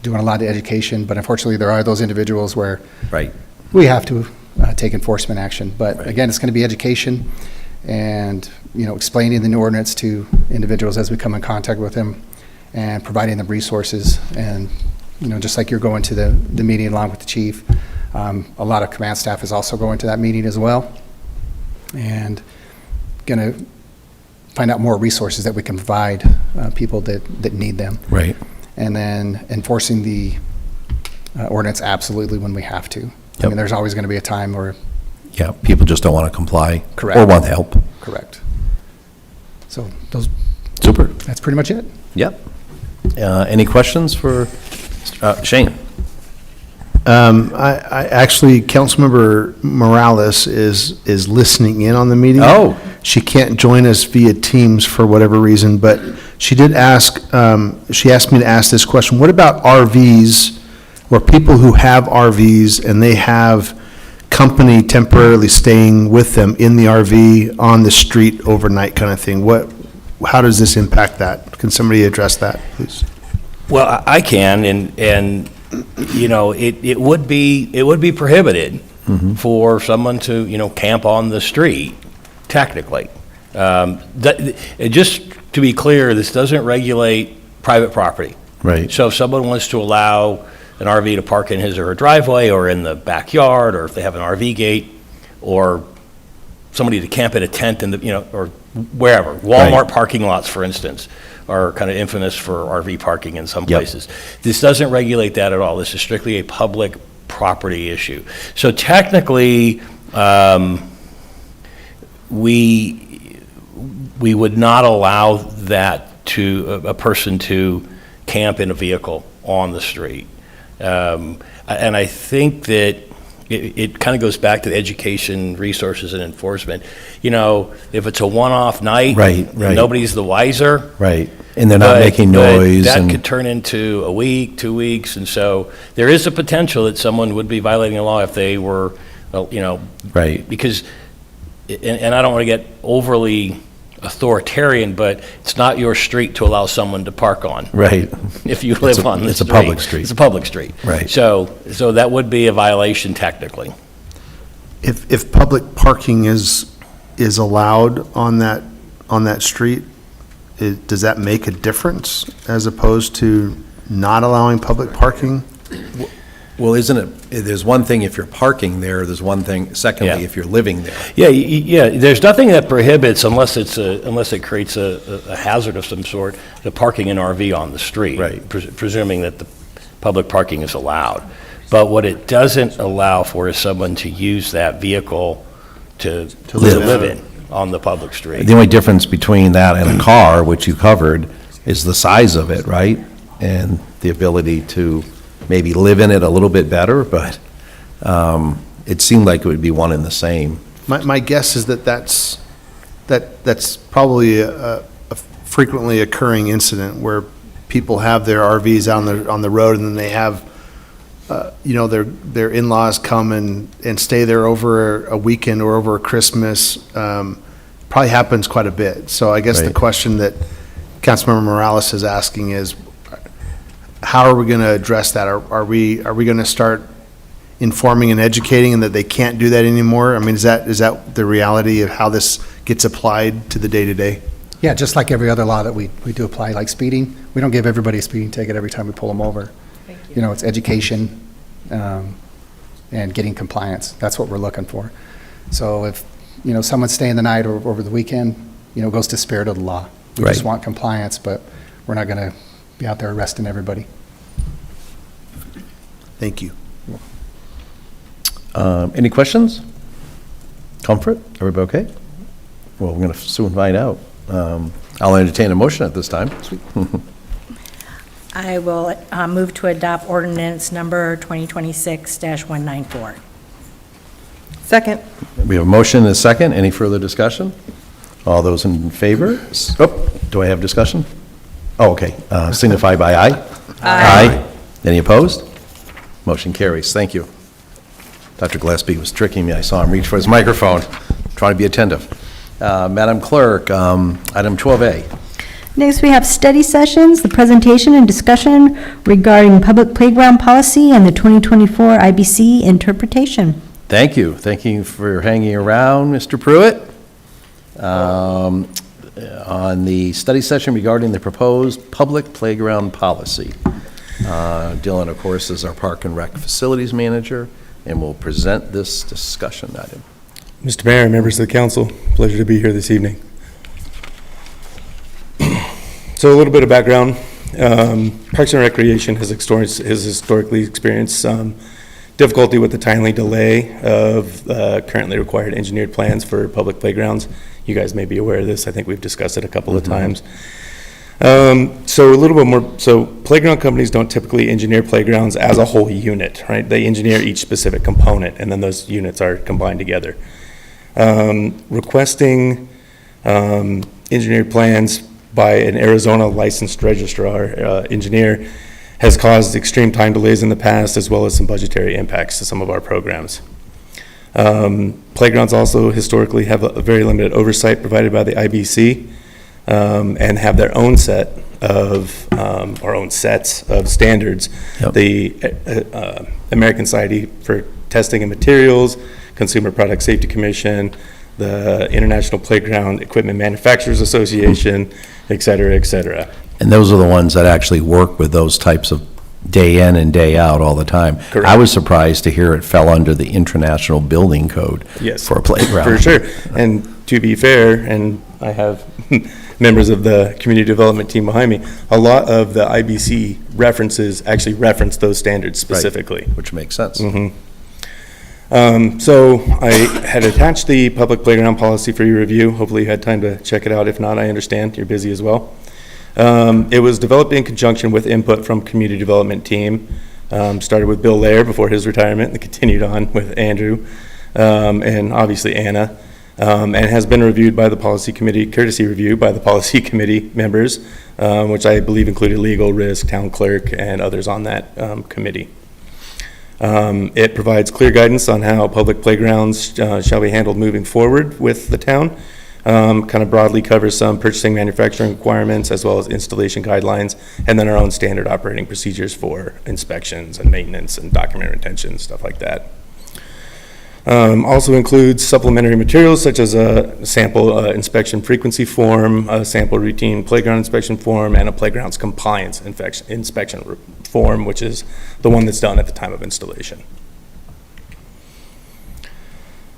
doing a lot of education, but unfortunately, there are those individuals where Right. we have to take enforcement action. But again, it's going to be education and, explaining the new ordinance to individuals as we come in contact with them and providing them resources. And, just like you're going to the meeting along with the chief, a lot of command staff is also going to that meeting as well. And going to find out more resources that we can provide people that need them. Right. And then enforcing the ordinance absolutely when we have to. I mean, there's always going to be a time where. Yeah, people just don't want to comply. Correct. Or want help. Correct. So those. Super. That's pretty much it. Yep. Any questions for Shane? I actually, Councilmember Morales is listening in on the meeting. Oh. She can't join us via Teams for whatever reason, but she did ask, she asked me to ask this question. What about RVs, or people who have RVs and they have company temporarily staying with them in the RV on the street overnight kind of thing? How does this impact that? Can somebody address that, please? Well, I can, and it would be prohibited for someone to, camp on the street, technically. Just to be clear, this doesn't regulate private property. Right. So if someone wants to allow an RV to park in his or her driveway or in the backyard, or if they have an RV gate, or somebody to camp in a tent in the, or wherever. Walmart parking lots, for instance, are kind of infamous for RV parking in some places. This doesn't regulate that at all. This is strictly a public property issue. So technically, we would not allow that to a person to camp in a vehicle on the street. And I think that it kind of goes back to the education, resources, and enforcement. If it's a one-off night, Right. nobody's the wiser. Right. And they're not making noise. That and could turn into a week, 2 weeks, and so there is a potential that someone would be violating the law if they were, Right. because, and I don't want to get overly authoritarian, but it's not your street to allow someone to park on. Right. If you live on the street. It's a public street. It's a public street. Right. So that would be a violation technically. If public parking is allowed on that street, does that make a difference as opposed to not allowing public parking? Well, isn't it, there's one thing if you're parking there, there's one thing, secondly, Yeah. if you're living there. Yeah, there's nothing that prohibits, unless it creates a hazard of some sort, the parking an RV on the street. Right. Presuming that the public parking is allowed. But what it doesn't allow for is someone to use that vehicle to live in on the public street. The only difference between that and a car, which you covered, is the size of it, right? And the ability to maybe live in it a little bit better, but it seemed like it would be one and the same. My guess is that's probably a frequently occurring incident where people have their RVs on the road, and then they have, their in-laws come and stay there over a weekend or over a Christmas. Probably happens quite a bit. So I guess the Right. question that Councilmember Morales is asking is, how are we going to address that? Are we going to start informing and educating and that they can't do that anymore? I mean, is that the reality of how this gets applied to the day-to-day? Yeah, just like every other law that we do apply, like speeding, we don't give everybody a speeding ticket every time we pull them over. You know, it's education and getting compliance. That's what we're looking for. So if, someone's staying the night or over the weekend, it goes to spirit of the law. We just Right. want compliance, but we're not going to be out there arresting everybody. Thank you. Any questions? Comfort? Everybody okay? Well, we're going to soon find out. I'll entertain a motion at this time. I will move to adopt ordinance number 2026-194. Second. We have a motion and a second. Any further discussion? All those in favor? Oh, do I have discussion? Oh, okay. Signify by aye. Aye. Any opposed? Motion carries. Thank you. Dr. Gillespie was tricking me. I saw him reach for his microphone, trying to be attentive. Madam Clerk, item 12A. Next, we have study sessions, the presentation and discussion regarding public playground policy and the 2024 IBC interpretation. Thank you. Thank you for hanging around, Mr. Pruitt. On the study session regarding the proposed public playground policy. Dylan, of course, is our Park and Rec Facilities Manager, and will present this discussion item. Mr. Mayor, members of the council, pleasure to be here this evening. So a little bit of background. Parks and Recreation has historically experienced some difficulty with the timely delay of currently required engineered plans for public playgrounds. You guys may be aware of this. I think we've discussed it a couple of times. So a little bit more, so playground companies don't typically engineer playgrounds as a whole unit, right? They engineer each specific component, and then those units are combined together. Requesting engineered plans by an Arizona licensed registrar engineer has caused extreme time delays in the past, as well as some budgetary impacts to some of our programs. Playgrounds also historically have a very limited oversight provided by the IBC, and have their own set of, or own sets of standards. Yep. The American Society for Testing and Materials, Consumer Product Safety Commission, the International Playground Equipment Manufacturers Association, et cetera, et cetera. And those are the ones that actually work with those types of day in and day out all the time. Correct. I was surprised to hear it fell under the International Building Code Yes, for a playground. For sure. And to be fair, and I have members of the community development team behind me, a lot of the IBC references actually reference those standards specifically. Right, which makes sense. So I had attached the public playground policy for your review. Hopefully you had time to check it out. If not, I understand, you're busy as well. It was developed in conjunction with input from community development team. Started with Bill Lair before his retirement and continued on with Andrew, and obviously Anna, and has been reviewed by the policy committee, courtesy review by the policy committee members, which I believe included legal, risk, town clerk, and others on that committee. It provides clear guidance on how public playgrounds shall be handled moving forward with the town. Kind of broadly covers some purchasing, manufacturing requirements, as well as installation guidelines, and then our own standard operating procedures for inspections and maintenance and document retention, stuff like that. Also includes supplementary materials such as a sample inspection frequency form, a sample routine playground inspection form, and a playground's compliance inspection form, which is the one that's done at the time of installation.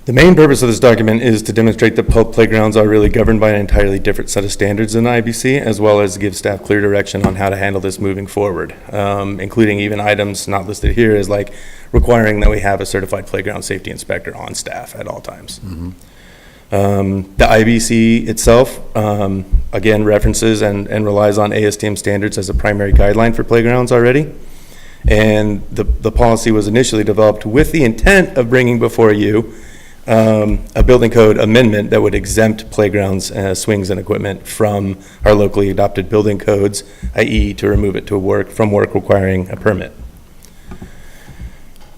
The main purpose of this document is to demonstrate that public playgrounds are really governed by an entirely different set of standards than the IBC, as well as give staff clear direction on how to handle this moving forward, including even items not listed here as like requiring that we have a certified playground safety inspector on staff at all times. The IBC itself, again, references and relies on ASTM standards as a primary guideline for playgrounds already. And the policy was initially developed with the intent of bringing before you a building code amendment that would exempt playgrounds, swings, and equipment from our locally adopted building codes, i.e. to remove it from work requiring a permit.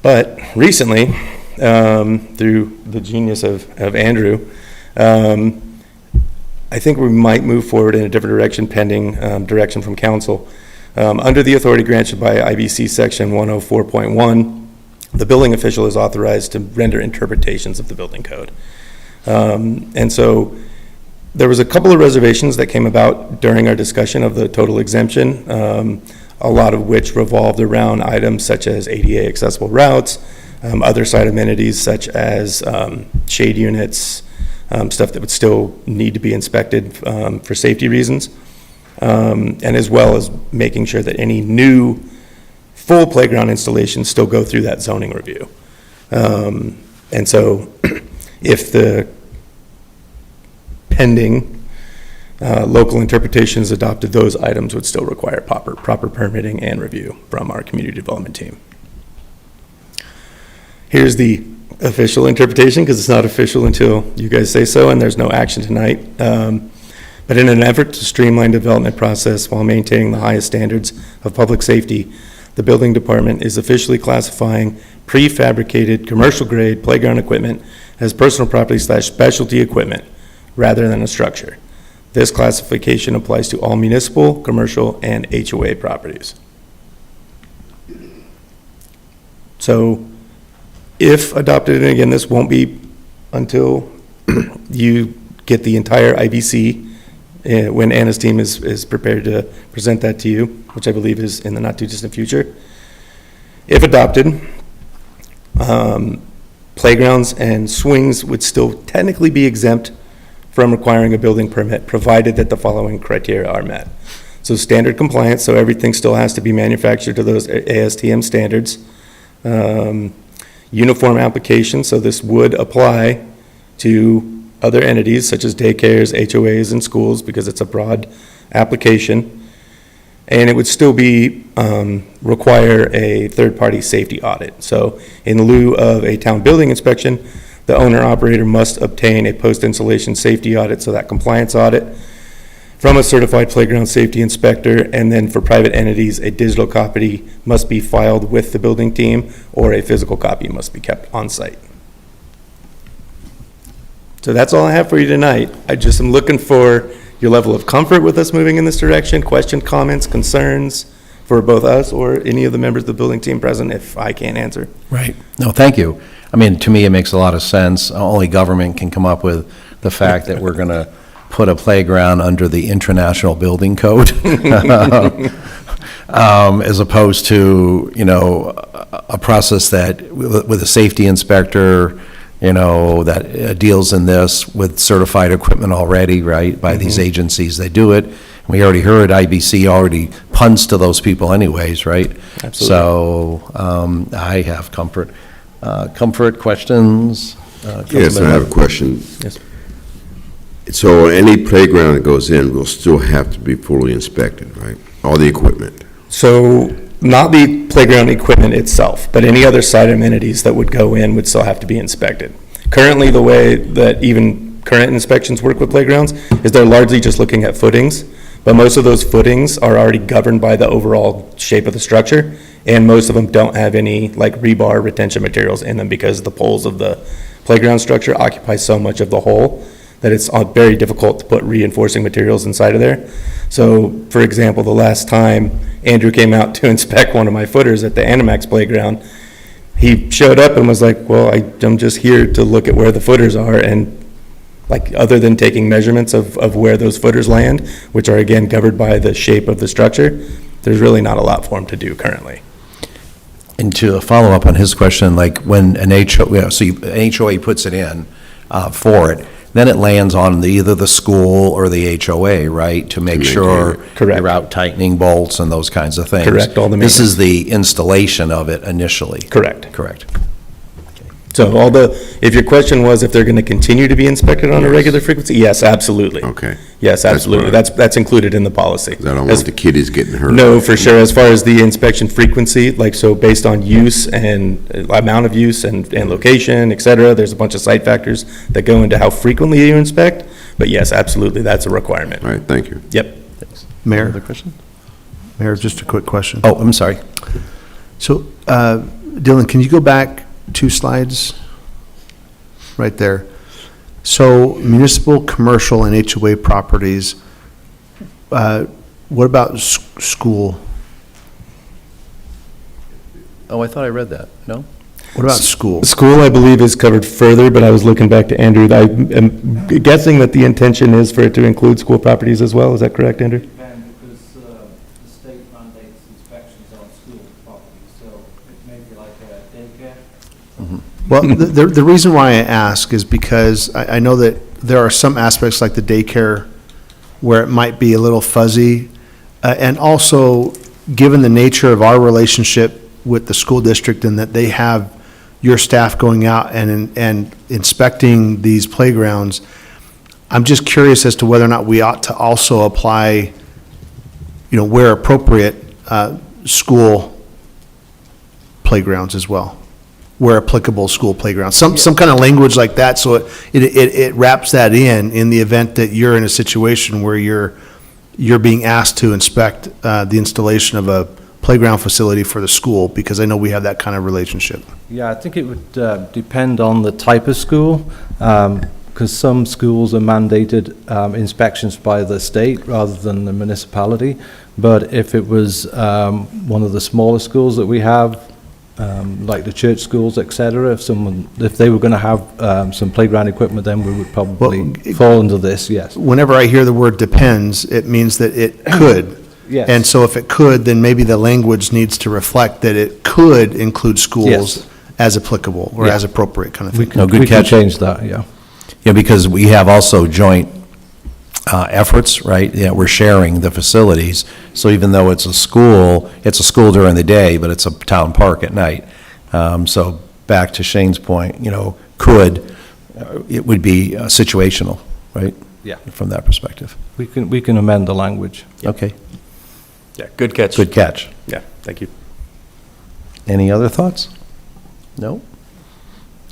But recently, through the genius of Andrew, I think we might move forward in a different direction pending direction from council. Under the authority granted by IBC section 104.1, the building official is authorized to render interpretations of the building code. And so there was a couple of reservations that came about during our discussion of the total exemption, a lot of which revolved around items such as ADA accessible routes, other site amenities such as shade units, stuff that would still need to be inspected for safety reasons, and as well as making sure that any new full playground installations still go through that zoning review. And so if the pending local interpretations adopted, those items would still require proper permitting and review from our community development team. Here's the official interpretation, because it's not official until you guys say so, and there's no action tonight. But in an effort to streamline development process while maintaining the highest standards of public safety, the building department is officially classifying prefabricated commercial-grade playground equipment as personal property / specialty equipment rather than a structure. This classification applies to all municipal, commercial, and HOA properties. So if adopted, and again, this won't be until you get the entire IBC, when Anna's team is prepared to present that to you, which I believe is in the not too distant future. If adopted, playgrounds and swings would still technically be exempt from requiring a building permit, provided that the following criteria are met. So standard compliance, so everything still has to be manufactured to those ASTM standards. Uniform application, so this would apply to other entities such as daycares, HOAs, and schools, because it's a broad application. And it would still be require a third-party safety audit. So in lieu of a town building inspection, the owner-operator must obtain a post-installation safety audit, so that compliance audit, from a certified playground safety inspector. And then for private entities, a digital copy must be filed with the building team, or a physical copy must be kept on site. So that's all I have for you tonight. I just am looking for your level of comfort with us moving in this direction, questions, comments, concerns for both us or any of the members of the building team present if I can't answer. Right. No, thank you. I mean, to me, it makes a lot of sense. Only government can come up with the fact that we're going to put a playground under the International Building Code, as opposed to, a process that with a safety inspector, that deals in this with certified equipment already, right, by these agencies. They do it. We already heard IBC already punts to those people anyways, right? Absolutely. So I have comfort. Questions? Yes, I have a question. Yes. So any playground that goes in will still have to be fully inspected, right? All the equipment? So not the playground equipment itself, but any other site amenities that would go in would still have to be inspected. Currently, the way that even current inspections work with playgrounds is they're largely just looking at footings, but most of those footings are already governed by the overall shape of the structure, and most of them don't have any like rebar retention materials in them because the poles of the playground structure occupy so much of the whole that it's very difficult to put reinforcing materials inside of there. So, for example, the last time Andrew came out to inspect one of my footers at the Animax playground, He showed up and was like, well, I'm just here to look at where the footers are, and like, other than taking measurements of where those footers land, which are again covered by the shape of the structure, there's really not a lot for him to do currently. And to follow up on his question, like when an HOA, an HOA puts it in for it, then it lands on either the school or the HOA, right? To make sure you're out tightening bolts and those kinds of things. Correct, all the This is the installation of it initially. Correct. Correct. So if your question was if they're going to continue to be inspected on a regular frequency, yes, absolutely. Okay. Yes, absolutely. That's included in the policy. I don't want the kiddies getting hurt. No, for sure. As far as the inspection frequency, like, so based on use and amount of use and location, et cetera, there's a bunch of site factors that go into how frequently you inspect. But yes, absolutely, that's a requirement. All right, thank you. Yep. Thanks. Mayor? Other question? Mayor, just a quick question. Oh, I'm sorry. So, Dylan, can you go back 2 slides? Right there. So municipal, commercial, and HOA properties, what about school? Oh, I thought I read that. No? What about school? School, I believe, is covered further, but I was looking back to Andrew. I am guessing that the intention is for it to include school properties as well. Is that correct, Andrew? Because the state mandates inspections on school properties, so it may be like a daycare. Well, the reason why I ask is because I know that there are some aspects like the daycare where it might be a little fuzzy. And also, given the nature of our relationship with the school district and that they have your staff going out and inspecting these playgrounds, I'm just curious as to whether or not we ought to also apply, where appropriate, school playgrounds as well, where applicable school playgrounds, some kind of language like that, so it wraps that in the event that you're in a situation where you're being asked to inspect the installation of a playground facility for the school, because I know we have that kind of relationship. Yeah, I think it would depend on the type of school, because some schools are mandated inspections by the state rather than the municipality. But if it was one of the smaller schools that we have, like the church schools, et cetera, if they were going to have some playground equipment, then we would probably fall into this, yes. Whenever I hear the word depends, it means that it could. Yes. And so if it could, then maybe the language needs to reflect that it could include schools Yes. as applicable or Yeah. as appropriate kind of We thing. can, we can change that, yeah. Yeah, because we have also joint efforts, right? Yeah, we're sharing the facilities. So even though it's a school during the day, but it's a town park at night. So back to Shane's point, it would be situational, right? Yeah. From that perspective. We can amend the language. Okay. Yeah, good catch. Good catch. Yeah, thank you. Any other thoughts? No?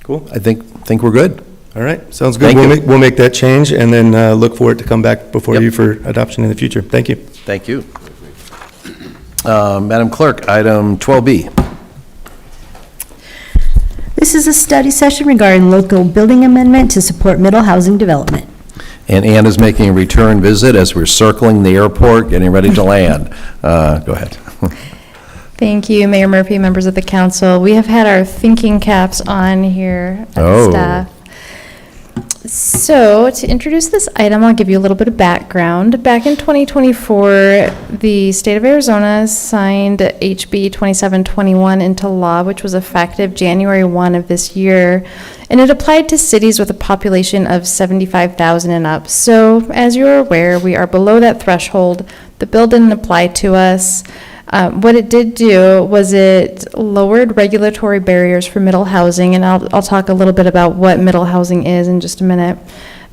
Cool. I think we're good. All right, sounds good. Thank you. We'll make that change and then look forward to come back before you for adoption in the future. Thank you. Thank you. Madam Clerk, item 12B. This is a study session regarding local building amendment to support middle housing development. And Ann is making a return visit as we're circling the airport, getting ready to land. Go ahead. Thank you, Mayor Murphy, members of the council. We have had our thinking caps on here at the staff. So to introduce this item, I'll give you a little bit of background. Back in 2024, the state of Arizona signed HB 2721 into law, which was effective January 1 of this year, and it applied to cities with a population of 75,000 and up. So as you're aware, we are below that threshold. The bill didn't apply to us. What it did do was it lowered regulatory barriers for middle housing, and I'll talk a little bit about what middle housing is in just a minute.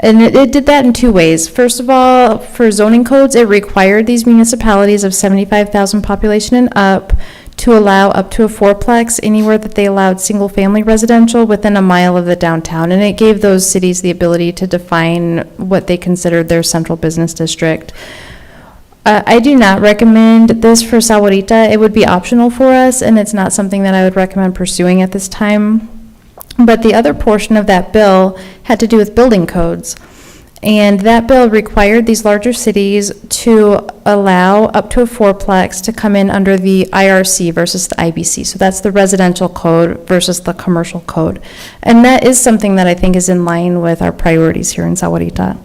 And it did that in 2 ways. First of all, for zoning codes, it required these municipalities of 75,000 population and up to allow up to a fourplex anywhere that they allowed single-family residential within a mile of the downtown. And it gave those cities the ability to define what they considered their central business district. I do not recommend this for Sahuarita. It would be optional for us, and it's not something that I would recommend pursuing at this time. But the other portion of that bill had to do with building codes. And that bill required these larger cities to allow up to a fourplex to come in under the IRC versus the IBC. So that's the residential code versus the commercial code. And that is something that I think is in line with our priorities here in Sahuarita.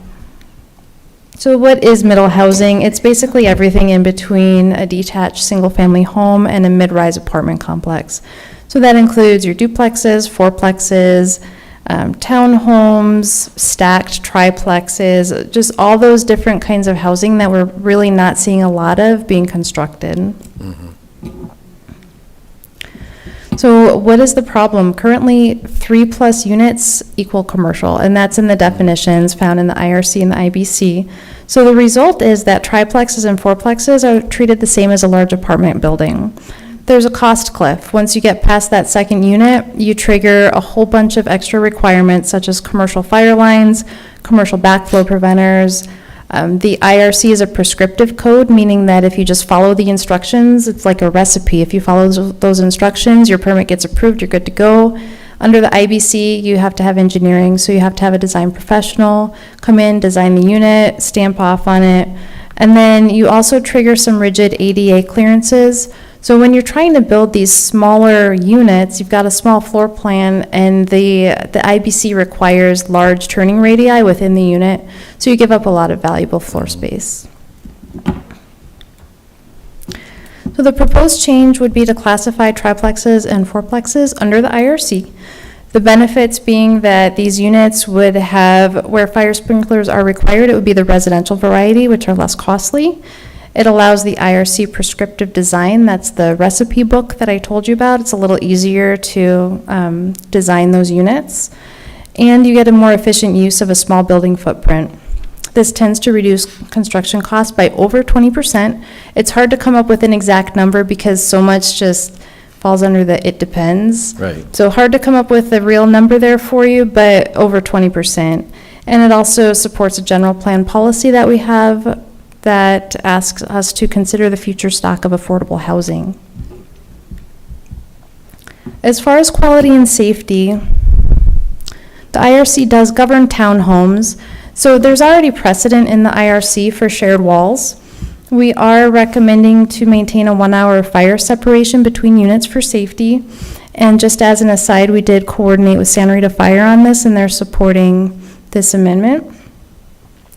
So what is middle housing? It's basically everything in between a detached single-family home and a mid-rise apartment complex. So that includes your duplexes, fourplexes, townhomes, stacked triplexes, just all those different kinds of housing that we're really not seeing a lot of being constructed. So what is the problem? Currently, 3+ units equal commercial, and that's in the definitions found in the IRC and the IBC. So the result is that triplexes and fourplexes are treated the same as a large apartment building. There's a cost cliff. Once you get past that second unit, you trigger a whole bunch of extra requirements such as commercial fire lines, commercial backflow preventers. The IRC is a prescriptive code, meaning that if you just follow the instructions, it's like a recipe. If you follow those instructions, your permit gets approved, you're good to go. Under the IBC, you have to have engineering, so you have to have a design professional come in, design the unit, stamp off on it. And then you also trigger some rigid ADA clearances. So when you're trying to build these smaller units, you've got a small floor plan, and the IBC requires large turning radii within the unit, so you give up a lot of valuable floor space. So the proposed change would be to classify triplexes and fourplexes under the IRC. The benefits being that these units would have, where fire sprinklers are required, it would be the residential variety, which are less costly. It allows the IRC prescriptive design. That's the recipe book that I told you about. It's a little easier to design those units. And you get a more efficient use of a small building footprint. This tends to reduce construction costs by over 20%. It's hard to come up with an exact number because so much just falls under the it depends. Right. So hard to come up with a real number there for you, but over 20%. And it also supports a general plan policy that we have that asks us to consider the future stock of affordable housing. As far as quality and safety, the IRC does govern townhomes, so there's already precedent in the IRC for shared walls. We are recommending to maintain a 1-hour fire separation between units for safety, and just as an aside, we did coordinate with Santa Rita Fire on this, and they're supporting this amendment.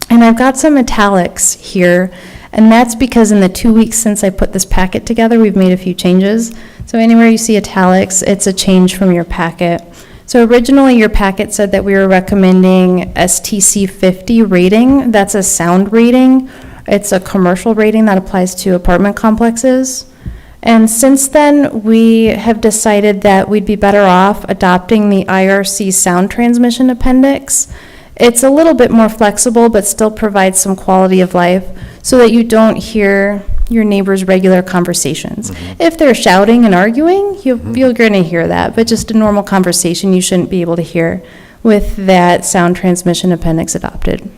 And I've got some italics here, and that's because in the 2 weeks since I put this packet together, we've made a few changes. So anywhere you see italics, it's a change from your packet. So originally, your packet said that we were recommending STC 50 rating. That's a sound rating. It's a commercial rating that applies to apartment complexes. And since then, we have decided that we'd be better off adopting the IRC sound transmission appendix. It's a little bit more flexible, but still provides some quality of life so that you don't hear your neighbor's regular conversations. If they're shouting and arguing, you're going to hear that, but just a normal conversation you shouldn't be able to hear with that sound transmission appendix adopted.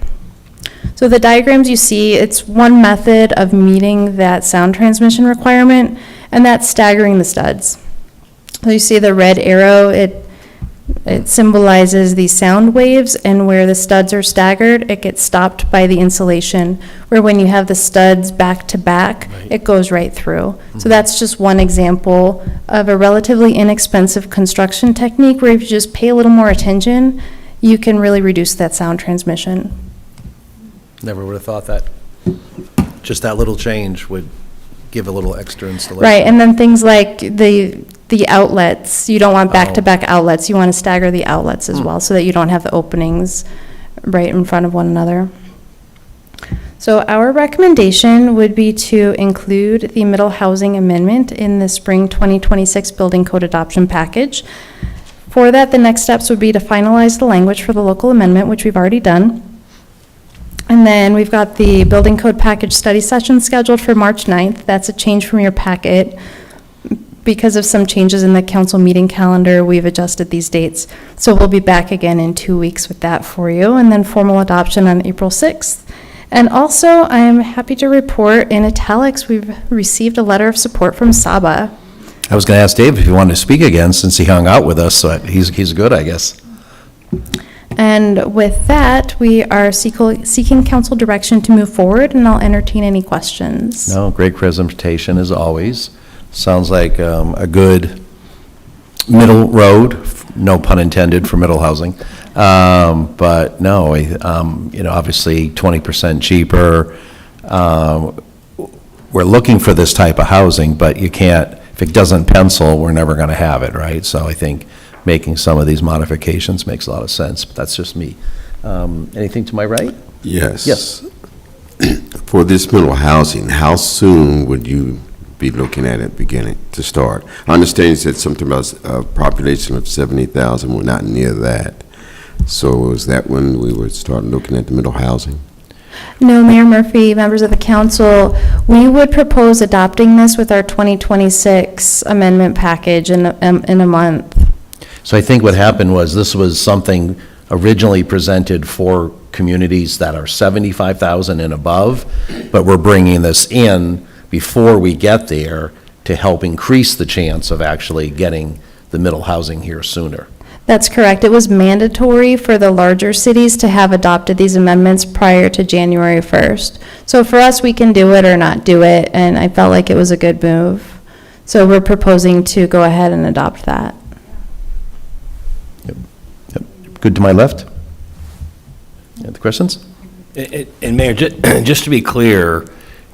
So the diagrams you see, it's one method of meeting that sound transmission requirement, and that's staggering the studs. So you see the red arrow, it symbolizes the sound waves, and where the studs are staggered, it gets stopped by the insulation, where when you have the studs back to back, it goes right through. So that's just one example of a relatively inexpensive construction technique where if you just pay a little more attention, you can really reduce that sound transmission. Never would have thought that. Just that little change would give a little extra installation. Right, and then things like the outlets, you don't want back-to-back outlets, you want to stagger the outlets as well so that you don't have the openings right in front of one another. So our recommendation would be to include the middle housing amendment in the spring 2026 building code adoption package. For that, the next steps would be to finalize the language for the local amendment, which we've already done. And then we've got the building code package study session scheduled for March 9th. That's a change from your packet. Because of some changes in the council meeting calendar, we've adjusted these dates. So we'll be back again in 2 weeks with that for you, and then formal adoption on April 6th. And also, I'm happy to report in italics, we've received a letter of support from Saba. I was going to ask Dave if he wanted to speak again since he hung out with us, so he's good, I guess. And with that, we are seeking council direction to move forward, and I'll entertain any questions. No, great presentation as always. Sounds like a good middle road, no pun intended for middle housing. But no, obviously 20% cheaper. We're looking for this type of housing, but you can't, if it doesn't pencil, we're never going to have it, right? So I think making some of these modifications makes a lot of sense, but that's just me. Anything to my right? Yes. Yes. For this middle housing, how soon would you be looking at it beginning to start? I understand you said something about a population of 70,000. We're not near that. So is that when we would start looking at the middle housing? No, Mayor Murphy, members of the council, we would propose adopting this with our 2026 amendment package in a month. So I think what happened was this was something originally presented for communities that are 75,000 and above, but we're bringing this in before we get there to help increase the chance of actually getting the middle housing here sooner. That's correct. It was mandatory for the larger cities to have adopted these amendments prior to January 1st. So for us, we can do it or not do it, and I felt like it was a good move. So we're proposing to go ahead and adopt that. Yep. Good to my left? Any other questions? And Mayor, just to be clear,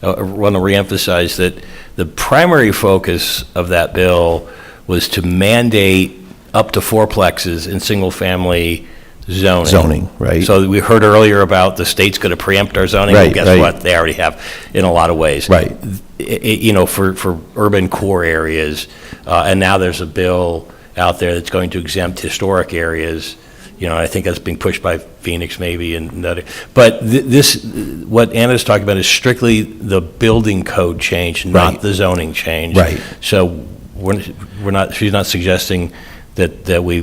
I want to reemphasize that the primary focus of that bill was to mandate up to fourplexes in single-family zoning. Zoning, right. So we heard earlier about the state's going to preempt our zoning. Right, Well, guess right. what? They already have in a lot of ways. Right. For urban core areas, and now there's a bill out there that's going to exempt historic areas. I think that's being pushed by Phoenix maybe and other. But what Anna's talking about is strictly the building code change, not Right. the zoning change. Right. So she's not suggesting that we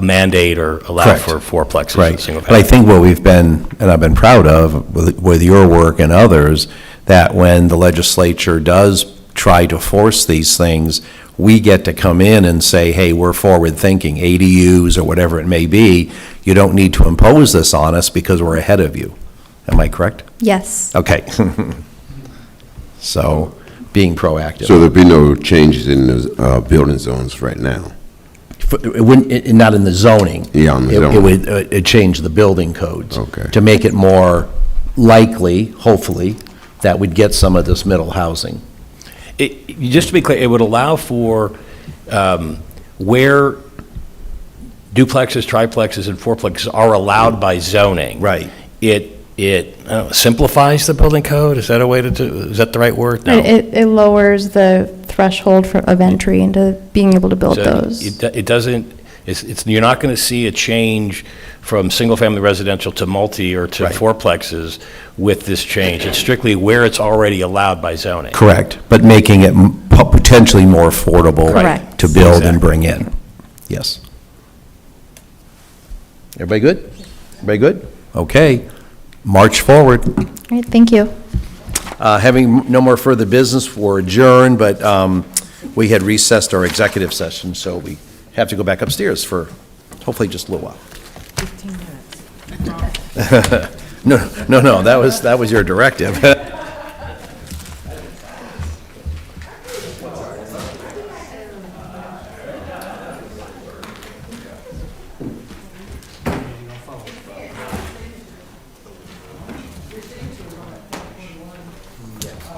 mandate or allow Correct. for fourplexes in Right. single But I family. think what we've been, and I've been proud of with your work and others, that when the legislature does try to force these things, we get to come in and say, hey, we're forward-thinking, ADUs or whatever it may be. You don't need to impose this on us because we're ahead of you. Am I correct? Yes. Okay. So, being proactive. So there'll be no changes in the building zones right now? It wouldn't, not in the zoning. Yeah, on the It zoning. would change the building codes. Okay. To make it more likely, hopefully, that we'd get some of this middle housing. Just to be clear, it would allow for where duplexes, triplexes, and fourplexes are allowed by zoning. Right. It simplifies the building code? Is that a way to do, is that the right word? No. It lowers the threshold of entry into being able to build So those. It doesn't, you're not going to see a change from single-family residential to multi or to Right. fourplexes with this change. It's strictly where it's already allowed by zoning. Correct, but making it potentially more affordable Correct. to build Exactly. and bring in. Yes. Everybody good? Everybody good? Okay. March forward. All right, thank you. Having no more further business, we're adjourned, but we had recessed our executive session, so we have to go back upstairs for hopefully just a little while. 15 minutes. No, that was your directive.